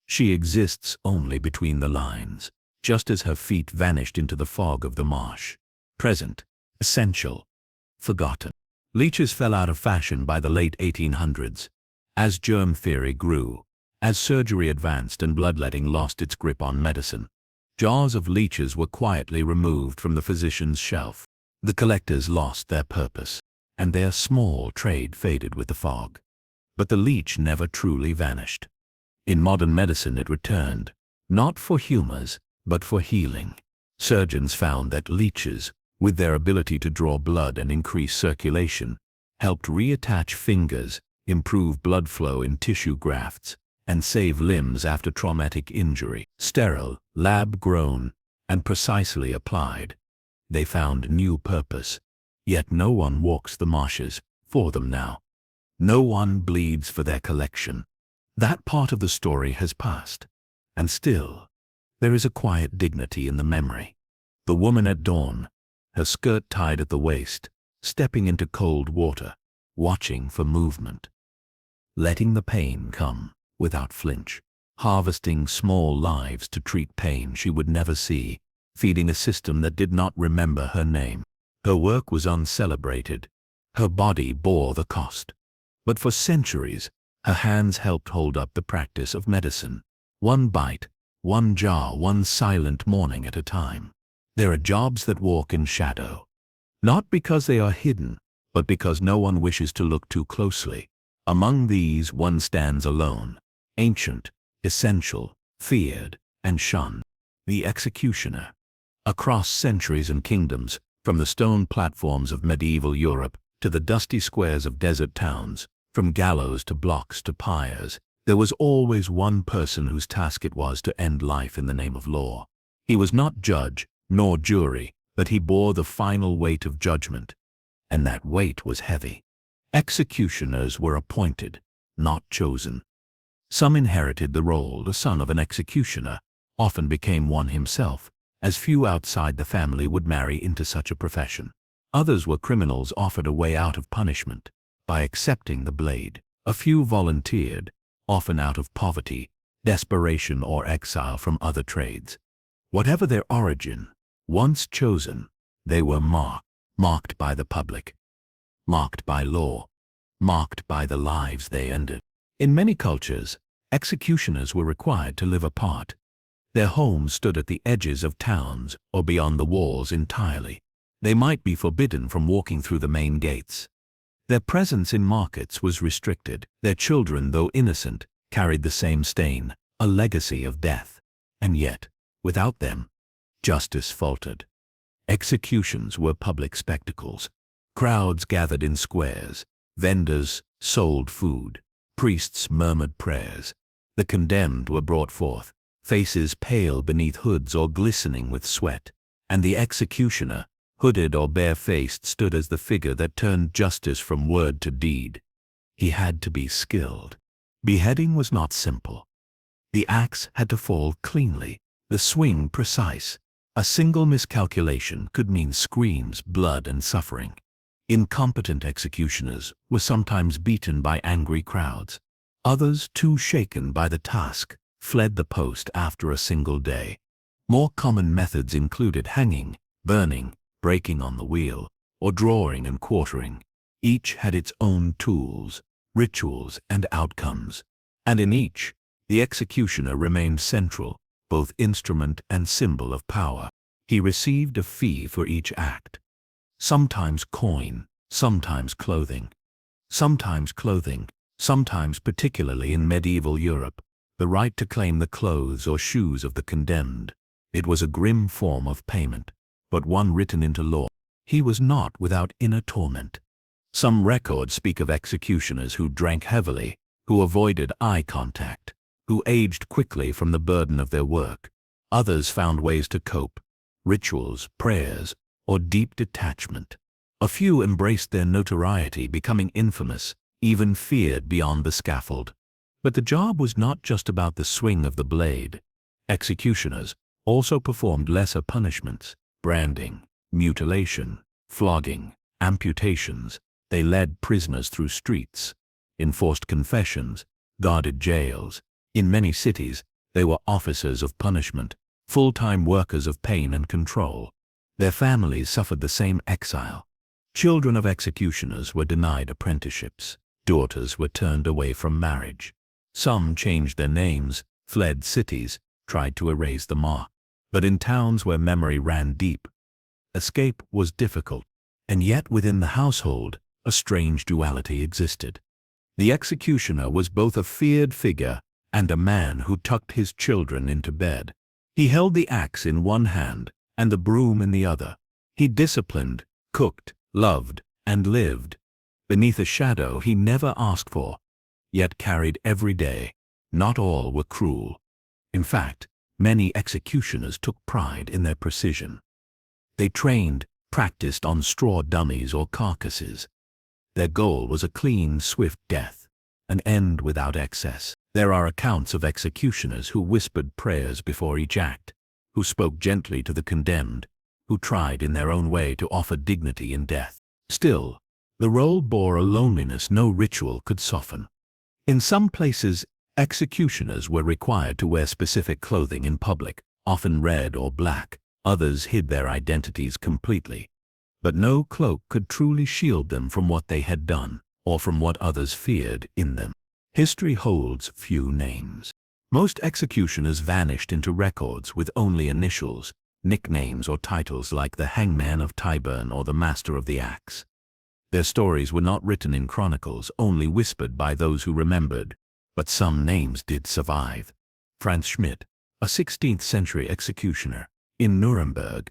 She exists only between the lines, just as her feet vanished into the fog of the marsh. Present, essential, forgotten. Leeches fell out of fashion by the late 1800s. As germ theory grew, as surgery advanced and bloodletting lost its grip on medicine, jars of leeches were quietly removed from the physician's shelf. The collectors lost their purpose, and their small trade faded with the fog. But the leech never truly vanished. In modern medicine it returned, not for humors, but for healing. Surgeons found that leeches, with their ability to draw blood and increase circulation, helped reattach fingers, improve blood flow in tissue grafts, and save limbs after traumatic injury. Sterile, lab-grown, and precisely applied, they found new purpose. Yet no one walks the marshes for them now. No one bleeds for their collection. That part of the story has passed. And still, there is a quiet dignity in the memory. The woman at dawn, her skirt tied at the waist, stepping into cold water, watching for movement. Letting the pain come without flinch. Harvesting small lives to treat pain she would never see. Feeding a system that did not remember her name. Her work was uncelebrated. Her body bore the cost. But for centuries, her hands helped hold up the practice of medicine. One bite, one jar, one silent morning at a time. There are jobs that walk in shadow. Not because they are hidden, but because no one wishes to look too closely. Among these, one stands alone. Ancient, essential, feared, and shunned. The executioner. Across centuries and kingdoms, from the stone platforms of medieval Europe to the dusty squares of desert towns, from gallows to blocks to pyres, there was always one person whose task it was to end life in the name of law. He was not judge nor jury, but he bore the final weight of judgment, and that weight was heavy. Executioners were appointed, not chosen. Some inherited the role. The son of an executioner often became one himself, as few outside the family would marry into such a profession. Others were criminals offered a way out of punishment by accepting the blade. A few volunteered, often out of poverty, desperation, or exile from other trades. Whatever their origin, once chosen, they were marked by the public, marked by law, marked by the lives they ended. In many cultures, executioners were required to live apart. Their homes stood at the edges of towns or beyond the walls entirely. They might be forbidden from walking through the main gates. Their presence in markets was restricted. Their children, though innocent, carried the same stain, a legacy of death. And yet, without them, justice faltered. Executions were public spectacles. Crowds gathered in squares. Vendors sold food. Priests murmured prayers. The condemned were brought forth, faces pale beneath hoods or glistening with sweat, and the executioner, hooded or bare-faced, stood as the figure that turned justice from word to deed. he had to be skilled. Beheading was not simple. The axe had to fall cleanly, the swing precise. A single miscalculation could mean screams, blood, and suffering. Incompetent executioners were sometimes beaten by angry crowds. Others, too shaken by the task, fled the post after a single day. More common methods included hanging, burning, breaking on the wheel, or drawing and quartering. Each had its own tools, rituals, and outcomes. And in each, the executioner remained central, both instrument and symbol of power. He received a fee for each act. Sometimes coin, sometimes clothing. Sometimes, particularly in medieval Europe, the right to claim the clothes or shoes of the condemned. It was a grim form of payment, but one written into law. He was not without inner torment. Some records speak of executioners who drank heavily, who avoided eye contact, who aged quickly from the burden of their work. Others found ways to cope, rituals, prayers, or deep detachment. A few embraced their notoriety, becoming infamous, even feared beyond the scaffold. But the job was not just about the swing of the blade. Executioners also performed lesser punishments: branding, mutilation, flogging, amputations. They led prisoners through streets, enforced confessions, guarded jails. In many cities, they were officers of punishment, full-time workers of pain and control. Their families suffered the same exile. Children of executioners were denied apprenticeships. Daughters were turned away from marriage. Some changed their names, fled cities, tried to erase the mark. But in towns where memory ran deep, escape was difficult. And yet within the household, a strange duality existed. The executioner was both a feared figure and a man who tucked his children into bed. He held the axe in one hand and the broom in the other. He disciplined, cooked, loved, and lived beneath a shadow he never asked for, yet carried every day. Not all were cruel. In fact, many executioners took pride in their precision. They trained, practiced on straw dummies or carcasses. Their goal was a clean, swift death, an end without excess. There are accounts of executioners who whispered prayers before each act, who spoke gently to the condemned, who tried in their own way to offer dignity in death. Still, the role bore a loneliness no ritual could soften. In some places, executioners were required to wear specific clothing in public, often red or black. Others hid their identities completely. But no cloak could truly shield them from what they had done, or from what others feared in them. History holds few names. Most executioners vanished into records with only initials, nicknames or titles like the Hangman of Tyburn or the Master of the Axe. Their stories were not written in chronicles, only whispered by those who remembered. But some names did survive. Franz Schmidt, a 16th-century executioner in Nuremberg,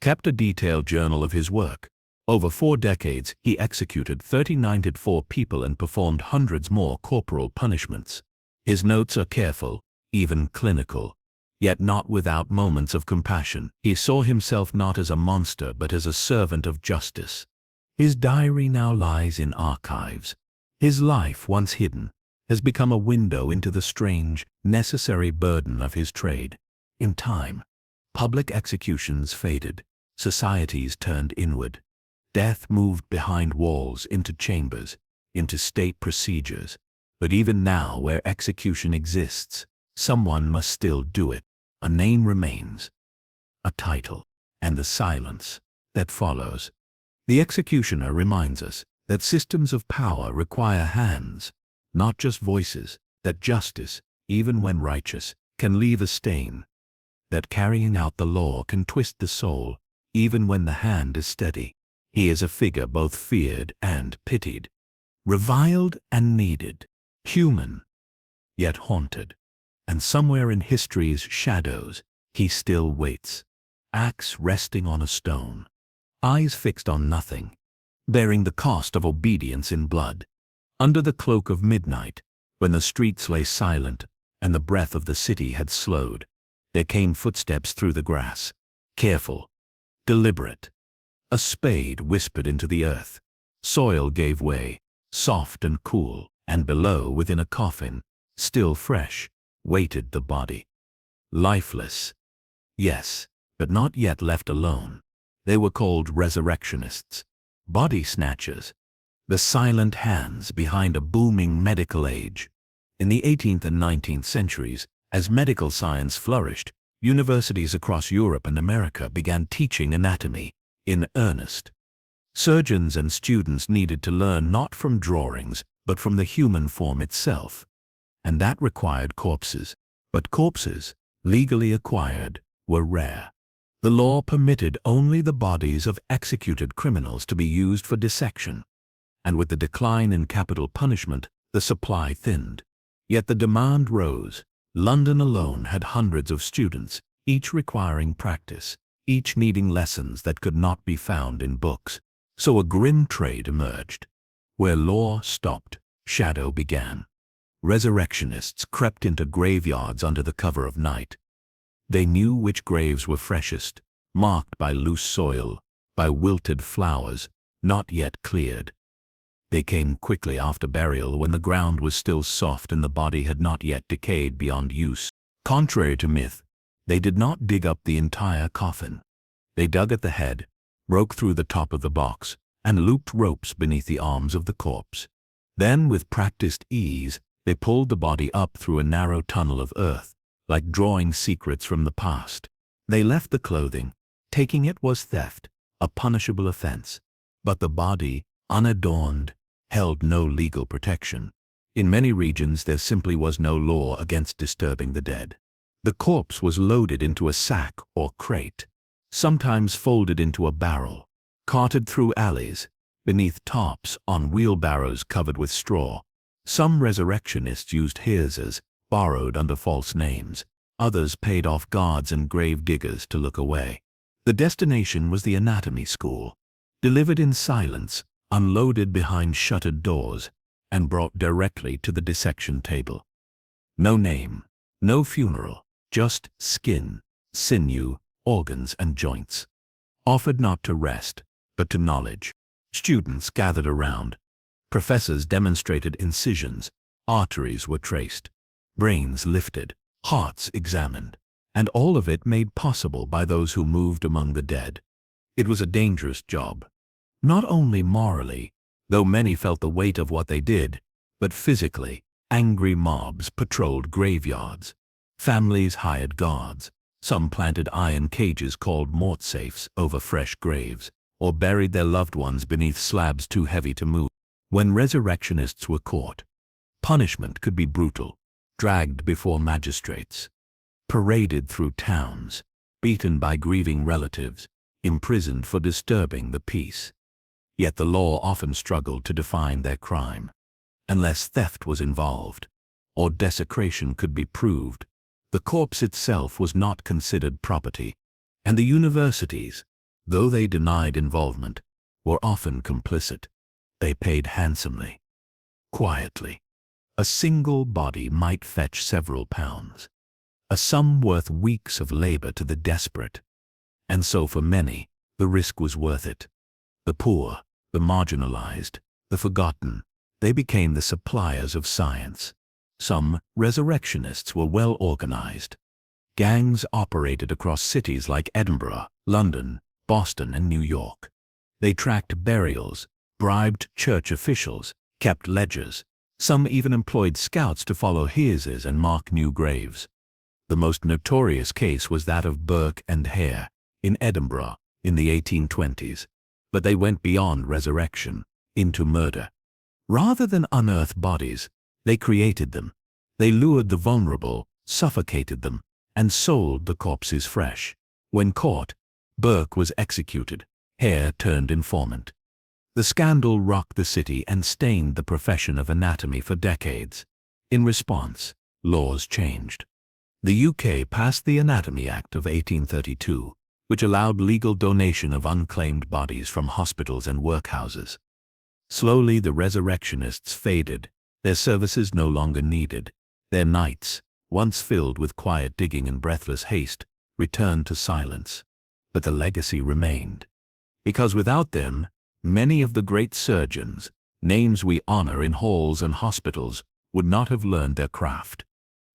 kept a detailed journal of his work. Over 4 decades, he executed 394 people and performed hundreds more corporal punishments. His notes are careful, even clinical, yet not without moments of compassion. He saw himself not as a monster but as a servant of justice. His diary now lies in archives. His life, once hidden, has become a window into the strange, necessary burden of his trade. In time, public executions faded, societies turned inward. Death moved behind walls into chambers, into state procedures. But even now, where execution exists, someone must still do it. A name remains, a title, and the silence that follows. The executioner reminds us that systems of power require hands, not just voices, that justice, even when righteous, can leave a stain, that carrying out the law can twist the soul, even when the hand is steady. He is a figure both feared and pitied, reviled and needed, human, yet haunted. And somewhere in history's shadows, he still waits, axe resting on a stone, eyes fixed on nothing, bearing the cost of obedience in blood. Under the cloak of midnight, when the streets lay silent and the breath of the city had slowed, there came footsteps through the grass, careful, deliberate. A spade whispered into the earth. Soil gave way. soft and cool, and below, within a coffin, still fresh, waited the body. Lifeless. Yes, but not yet left alone. They were called resurrectionists, body snatchers, the silent hands behind a booming medical age. In the 18th and 19th centuries, as medical science flourished, universities across Europe and America began teaching anatomy in earnest. Surgeons and students needed to learn not from drawings, but from the human form itself. And that required corpses. But corpses, legally acquired, were rare. The law permitted only the bodies of executed criminals to be used for dissection. And with the decline in capital punishment, the supply thinned. Yet the demand rose. London alone had hundreds of students, each requiring practice, each needing lessons that could not be found in books. So a grim trade emerged. Where law stopped, shadow began. Resurrectionists crept into graveyards under the cover of night. They knew which graves were freshest, marked by loose soil, by wilted flowers, not yet cleared. They came quickly after burial when the ground was still soft and the body had not yet decayed beyond use. Contrary to myth, they did not dig up the entire coffin. They dug at the head, broke through the top of the box, and looped ropes beneath the arms of the corpse. Then, with practiced ease, they pulled the body up through a narrow tunnel of earth, like drawing secrets from the past. They left the clothing. Taking it was theft, a punishable offense. But the body, unadorned, held no legal protection. In many regions there simply was no law against disturbing the dead. The corpse was loaded into a sack or crate, sometimes folded into a barrel, carted through alleys, beneath tops on wheelbarrows covered with straw. Some resurrectionists used heirs, borrowed under false names. Others paid off guards and grave diggers to look away. The destination was the anatomy school, delivered in silence, unloaded behind shuttered doors, and brought directly to the dissection table. No name, no funeral, just skin, sinew, organs and joints. Offered not to rest, but to knowledge. Students gathered around. Professors demonstrated incisions. Arteries were traced. Brains lifted. Hearts examined. And all of it made possible by those who moved among the dead. It was a dangerous job. Not only morally, though many felt the weight of what they did, but physically. Angry mobs patrolled graveyards. Families hired guards. Some planted iron cages called mort safes over fresh graves, or buried their loved ones beneath slabs too heavy to move. When resurrectionists were caught, punishment could be brutal, dragged before magistrates, paraded through towns, beaten by grieving relatives, imprisoned for disturbing the peace. Yet the law often struggled to define their crime. Unless theft was involved, or desecration could be proved, the corpse itself was not considered property, and the universities, though they denied involvement, were often complicit. They paid handsomely, quietly. A single body might fetch several pounds, a sum worth weeks of labor to the desperate. And so for many, the risk was worth it. The poor, the marginalized, the forgotten, they became the suppliers of science. Some resurrectionists were well organized. Gangs operated across cities like Edinburgh, London, Boston, and New York. They tracked burials, bribed church officials, kept ledgers. Some even employed scouts to follow heirs and mark new graves. The most notorious case was that of Burke and Hare, in Edinburgh, in the 1820s. But they went beyond resurrection, into murder. Rather than unearth bodies, they created them. They lured the vulnerable, suffocated them, and sold the corpses fresh. When caught, Burke was executed. Hare turned informant. The scandal rocked the city and stained the profession of anatomy for decades. In response, laws changed. The UK passed the Anatomy Act of 1832, which allowed legal donation of unclaimed bodies from hospitals and workhouses. Slowly the resurrectionists faded, their services no longer needed. Their nights, once filled with quiet digging and breathless haste, returned to silence. But the legacy remained. Because without them, many of the great surgeons, names we honor in halls and hospitals, would not have learned their craft.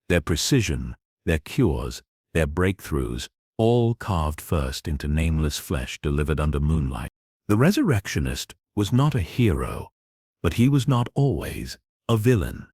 Their precision, their cures, their breakthroughs, all carved first into nameless flesh delivered under moonlight. The resurrectionist was not a hero, but he was not always a villain.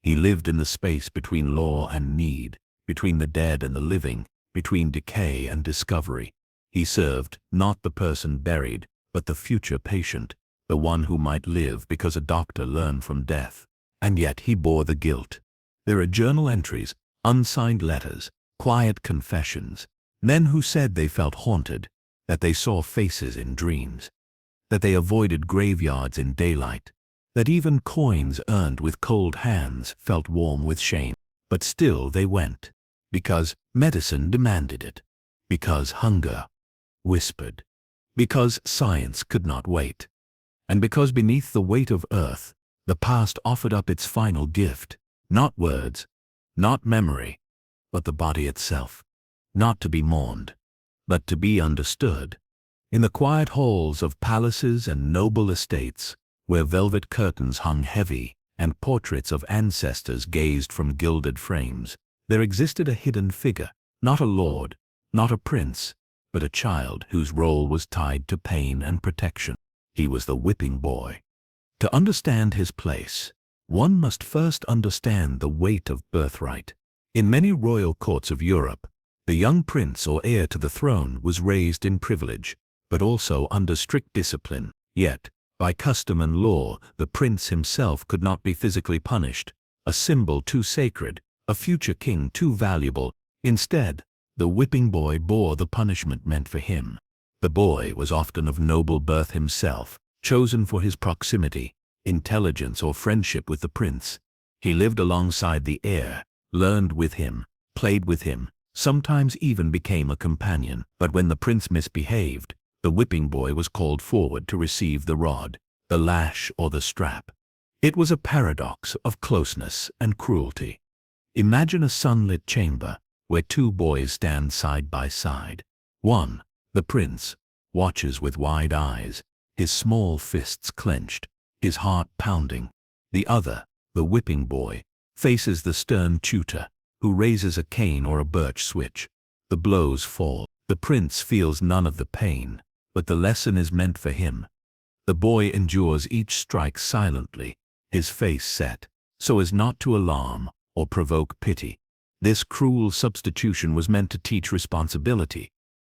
He lived in the space between law and need, between the dead and the living, between decay and discovery. He served not the person buried, but the future patient, the one who might live because a doctor learned from death. And yet he bore the guilt. There are journal entries, unsigned letters, quiet confessions, men who said they felt haunted, that they saw faces in dreams, that they avoided graveyards in daylight, that even coins earned with cold hands felt warm with shame. But still they went, because medicine demanded it, because hunger whispered, because science could not wait, and because beneath the weight of earth, the past offered up its final gift, not words, not memory, but the body itself, not to be mourned, but to be understood. In the quiet halls of palaces and noble estates, where velvet curtains hung heavy and portraits of ancestors gazed from gilded frames, there existed a hidden figure, not a lord, not a prince, but a child whose role was tied to pain and protection. He was the whipping boy. To understand his place, one must first understand the weight of birthright. In many royal courts of Europe, the young prince or heir to the throne was raised in privilege, but also under strict discipline. Yet, by custom and law, the prince himself could not be physically punished, a symbol too sacred, a future king too valuable. Instead, the whipping boy bore the punishment meant for him. The boy was often of noble birth himself, chosen for his proximity, intelligence or friendship with the prince. He lived alongside the heir, learned with him, played with him, sometimes even became a companion. But when the prince misbehaved, the whipping boy was called forward to receive the rod, the lash or the strap. It was a paradox of closeness and cruelty. Imagine a sunlit chamber where two boys stand side by side. One, the prince, watches with wide eyes, his small fists clenched, his heart pounding. The other, the whipping boy, faces the stern tutor, who raises a cane or a birch switch. The blows fall. The prince feels none of the pain, but the lesson is meant for him. The boy endures each strike silently, his face set, so as not to alarm or provoke pity. This cruel substitution was meant to teach responsibility,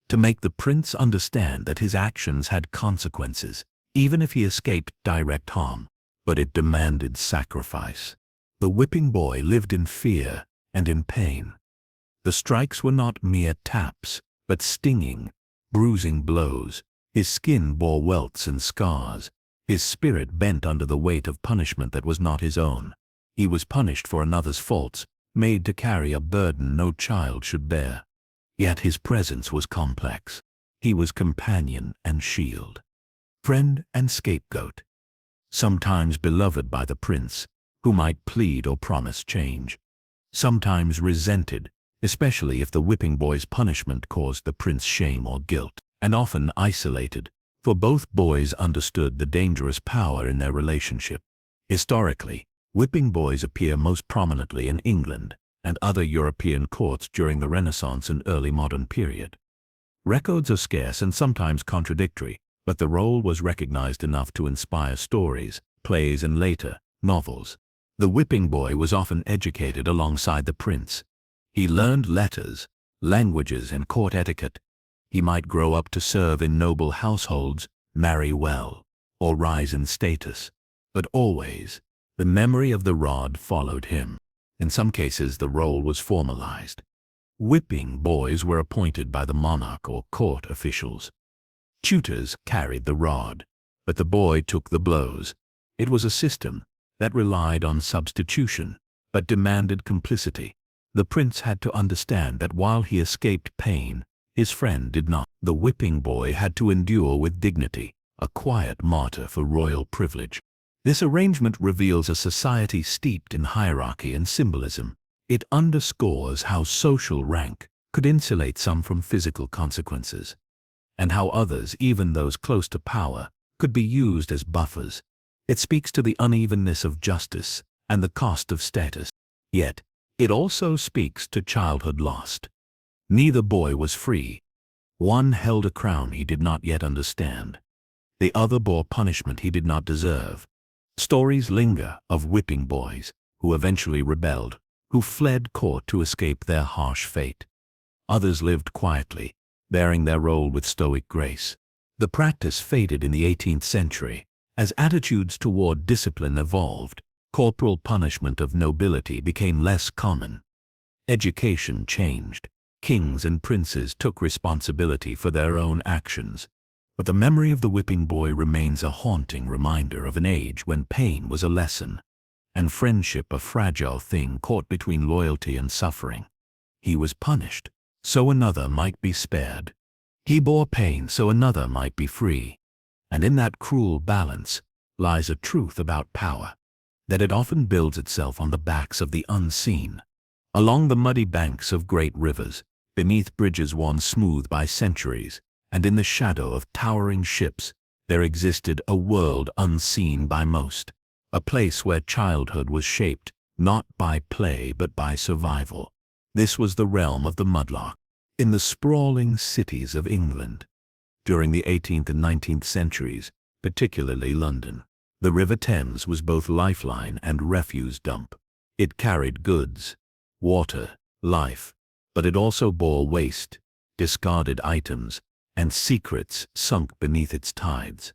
to make the prince understand that his actions had consequences, even if he escaped direct harm. But it demanded sacrifice. The whipping boy lived in fear and in pain. The strikes were not mere taps, but stinging, bruising blows. His skin bore welts and scars. His spirit bent under the weight of punishment that was not his own. He was punished for another's faults, made to carry a burden no child should bear. Yet his presence was complex. He was companion and shield, friend and scapegoat. Sometimes beloved by the prince, who might plead or promise change. Sometimes resented, especially if the whipping boy's punishment caused the prince shame or guilt. And often isolated, for both boys understood the dangerous power in their relationship. Historically, whipping boys appear most prominently in England and other European courts during the Renaissance and early modern period. Records are scarce and sometimes contradictory, but the role was recognized enough to inspire stories, plays, and later, novels. The whipping boy was often educated alongside the prince. He learned letters, languages, and court etiquette. He might grow up to serve in noble households, marry well, or rise in status. But always, the memory of the rod followed him. In some cases, the role was formalized. Whipping boys were appointed by the monarch or court officials. Tutors carried the rod, but the boy took the blows. It was a system that relied on substitution, but demanded complicity. The prince had to understand that while he escaped pain, his friend did not. The whipping boy had to endure with dignity, a quiet martyr for royal privilege. This arrangement reveals a society steeped in hierarchy and symbolism. It underscores how social rank could insulate some from physical consequences, and how others, even those close to power, could be used as buffers. It speaks to the unevenness of justice and the cost of status. Yet, it also speaks to childhood lost. Neither boy was free. One held a crown he did not yet understand. The other bore punishment he did not deserve. Stories linger of whipping boys who eventually rebelled, who fled court to escape their harsh fate. Others lived quietly, bearing their role with stoic grace. The practice faded in the 18th century. As attitudes toward discipline evolved, corporal punishment of nobility became less common. Education changed. Kings and princes took responsibility for their own actions. But the memory of the whipping boy remains a haunting reminder of an age when pain was a lesson, and friendship a fragile thing caught between loyalty and suffering. He was punished, so another might be spared. He bore pain so another might be free. And in that cruel balance lies a truth about power, that it often builds itself on the backs of the unseen. Along the muddy banks of great rivers, beneath bridges worn smooth by centuries, and in the shadow of towering ships, there existed a world unseen by most, a place where childhood was shaped not by play but by survival. This was the realm of the mudlark. In the sprawling cities of England, during the 18th and 19th centuries, particularly London, the River Thames was both lifeline and refuse dump. It carried goods, water, life, but it also bore waste, discarded items, and secrets sunk beneath its tides.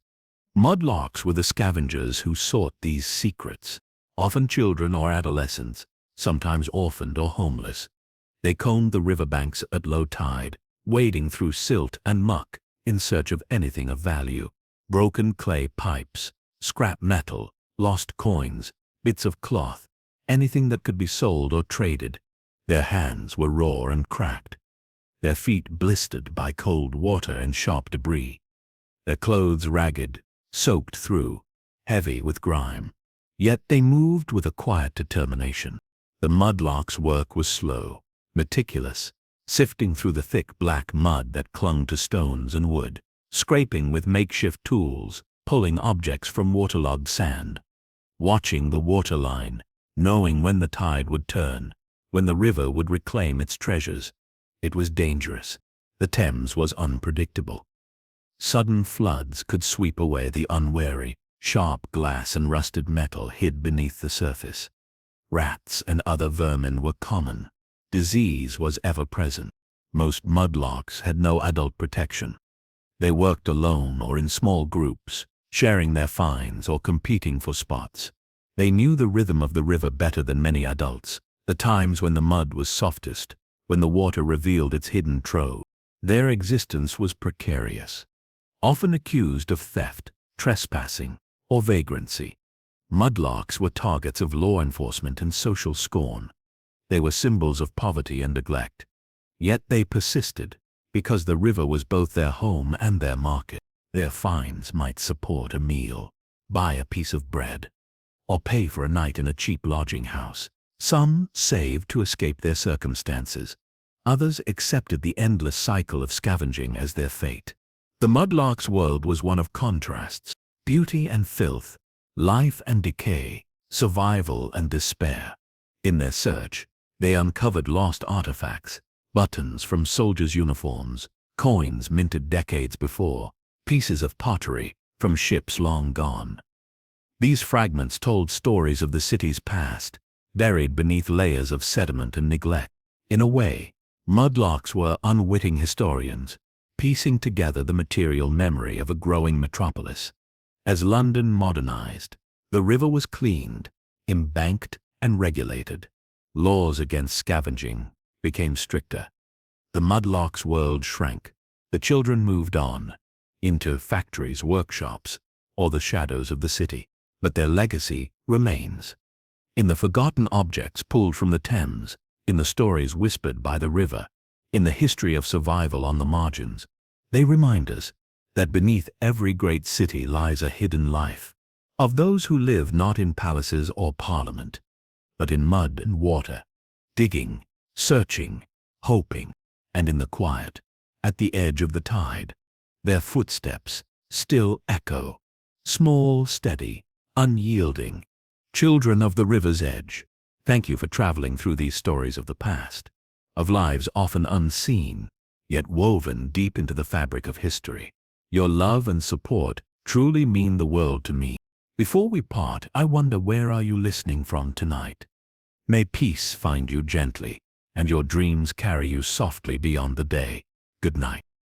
Mudlarks were the scavengers who sought these secrets, often children or adolescents, sometimes orphaned or homeless. They combed the riverbanks at low tide, wading through silt and muck in search of anything of value: broken clay pipes, scrap metal, lost coins, bits of cloth, anything that could be sold or traded. Their hands were raw and cracked, their feet blistered by cold water and sharp debris, their clothes ragged, soaked through, heavy with grime. Yet they moved with a quiet determination. The mudlark's work was slow, meticulous, sifting through the thick black mud that clung to stones and wood, scraping with makeshift tools, pulling objects from waterlogged sand, watching the waterline, knowing when the tide would turn, when the river would reclaim its treasures. It was dangerous. The Thames was unpredictable. Sudden floods could sweep away the unwary. Sharp glass and rusted metal hid beneath the surface. Rats and other vermin were common. Disease was ever present. Most mudlarks had no adult protection. They worked alone or in small groups, sharing their finds or competing for spots. They knew the rhythm of the river better than many adults, the times when the mud was softest, when the water revealed its hidden trove. Their existence was precarious, often accused of theft, trespassing, or vagrancy. Mudlarks were targets of law enforcement and social scorn. They were symbols of poverty and neglect. Yet they persisted, because the river was both their home and their market. Their finds might support a meal, buy a piece of bread, or pay for a night in a cheap lodging house. Some saved to escape their circumstances. Others accepted the endless cycle of scavenging as their fate. The mudlark's world was one of contrasts: beauty and filth, life and decay, survival and despair. In their search, they uncovered lost artifacts, buttons from soldiers' uniforms, coins minted decades before, pieces of pottery from ships long gone. These fragments told stories of the city's past, buried beneath layers of sediment and neglect. In a way, mudlarks were unwitting historians, piecing together the material memory of a growing metropolis. As London modernized, the river was cleaned, embanked, and regulated. Laws against scavenging became stricter. The mudlark's world shrank. The children moved on, into factories, workshops, or the shadows of the city. But their legacy remains. In the forgotten objects pulled from the Thames, in the stories whispered by the river, in the history of survival on the margins, they remind us that beneath every great city lies a hidden life, of those who live not in palaces or parliament, but in mud and water, digging, searching, hoping, and in the quiet, at the edge of the tide, their footsteps still echo, small, steady, unyielding. Children of the river's edge, thank you for traveling through these stories of the past, of lives often unseen, yet woven deep into the fabric of history. Your love and support truly mean the world to me. Before we part, I wonder, where are you listening from tonight? May peace find you gently, and your dreams carry you softly beyond the day. Good night.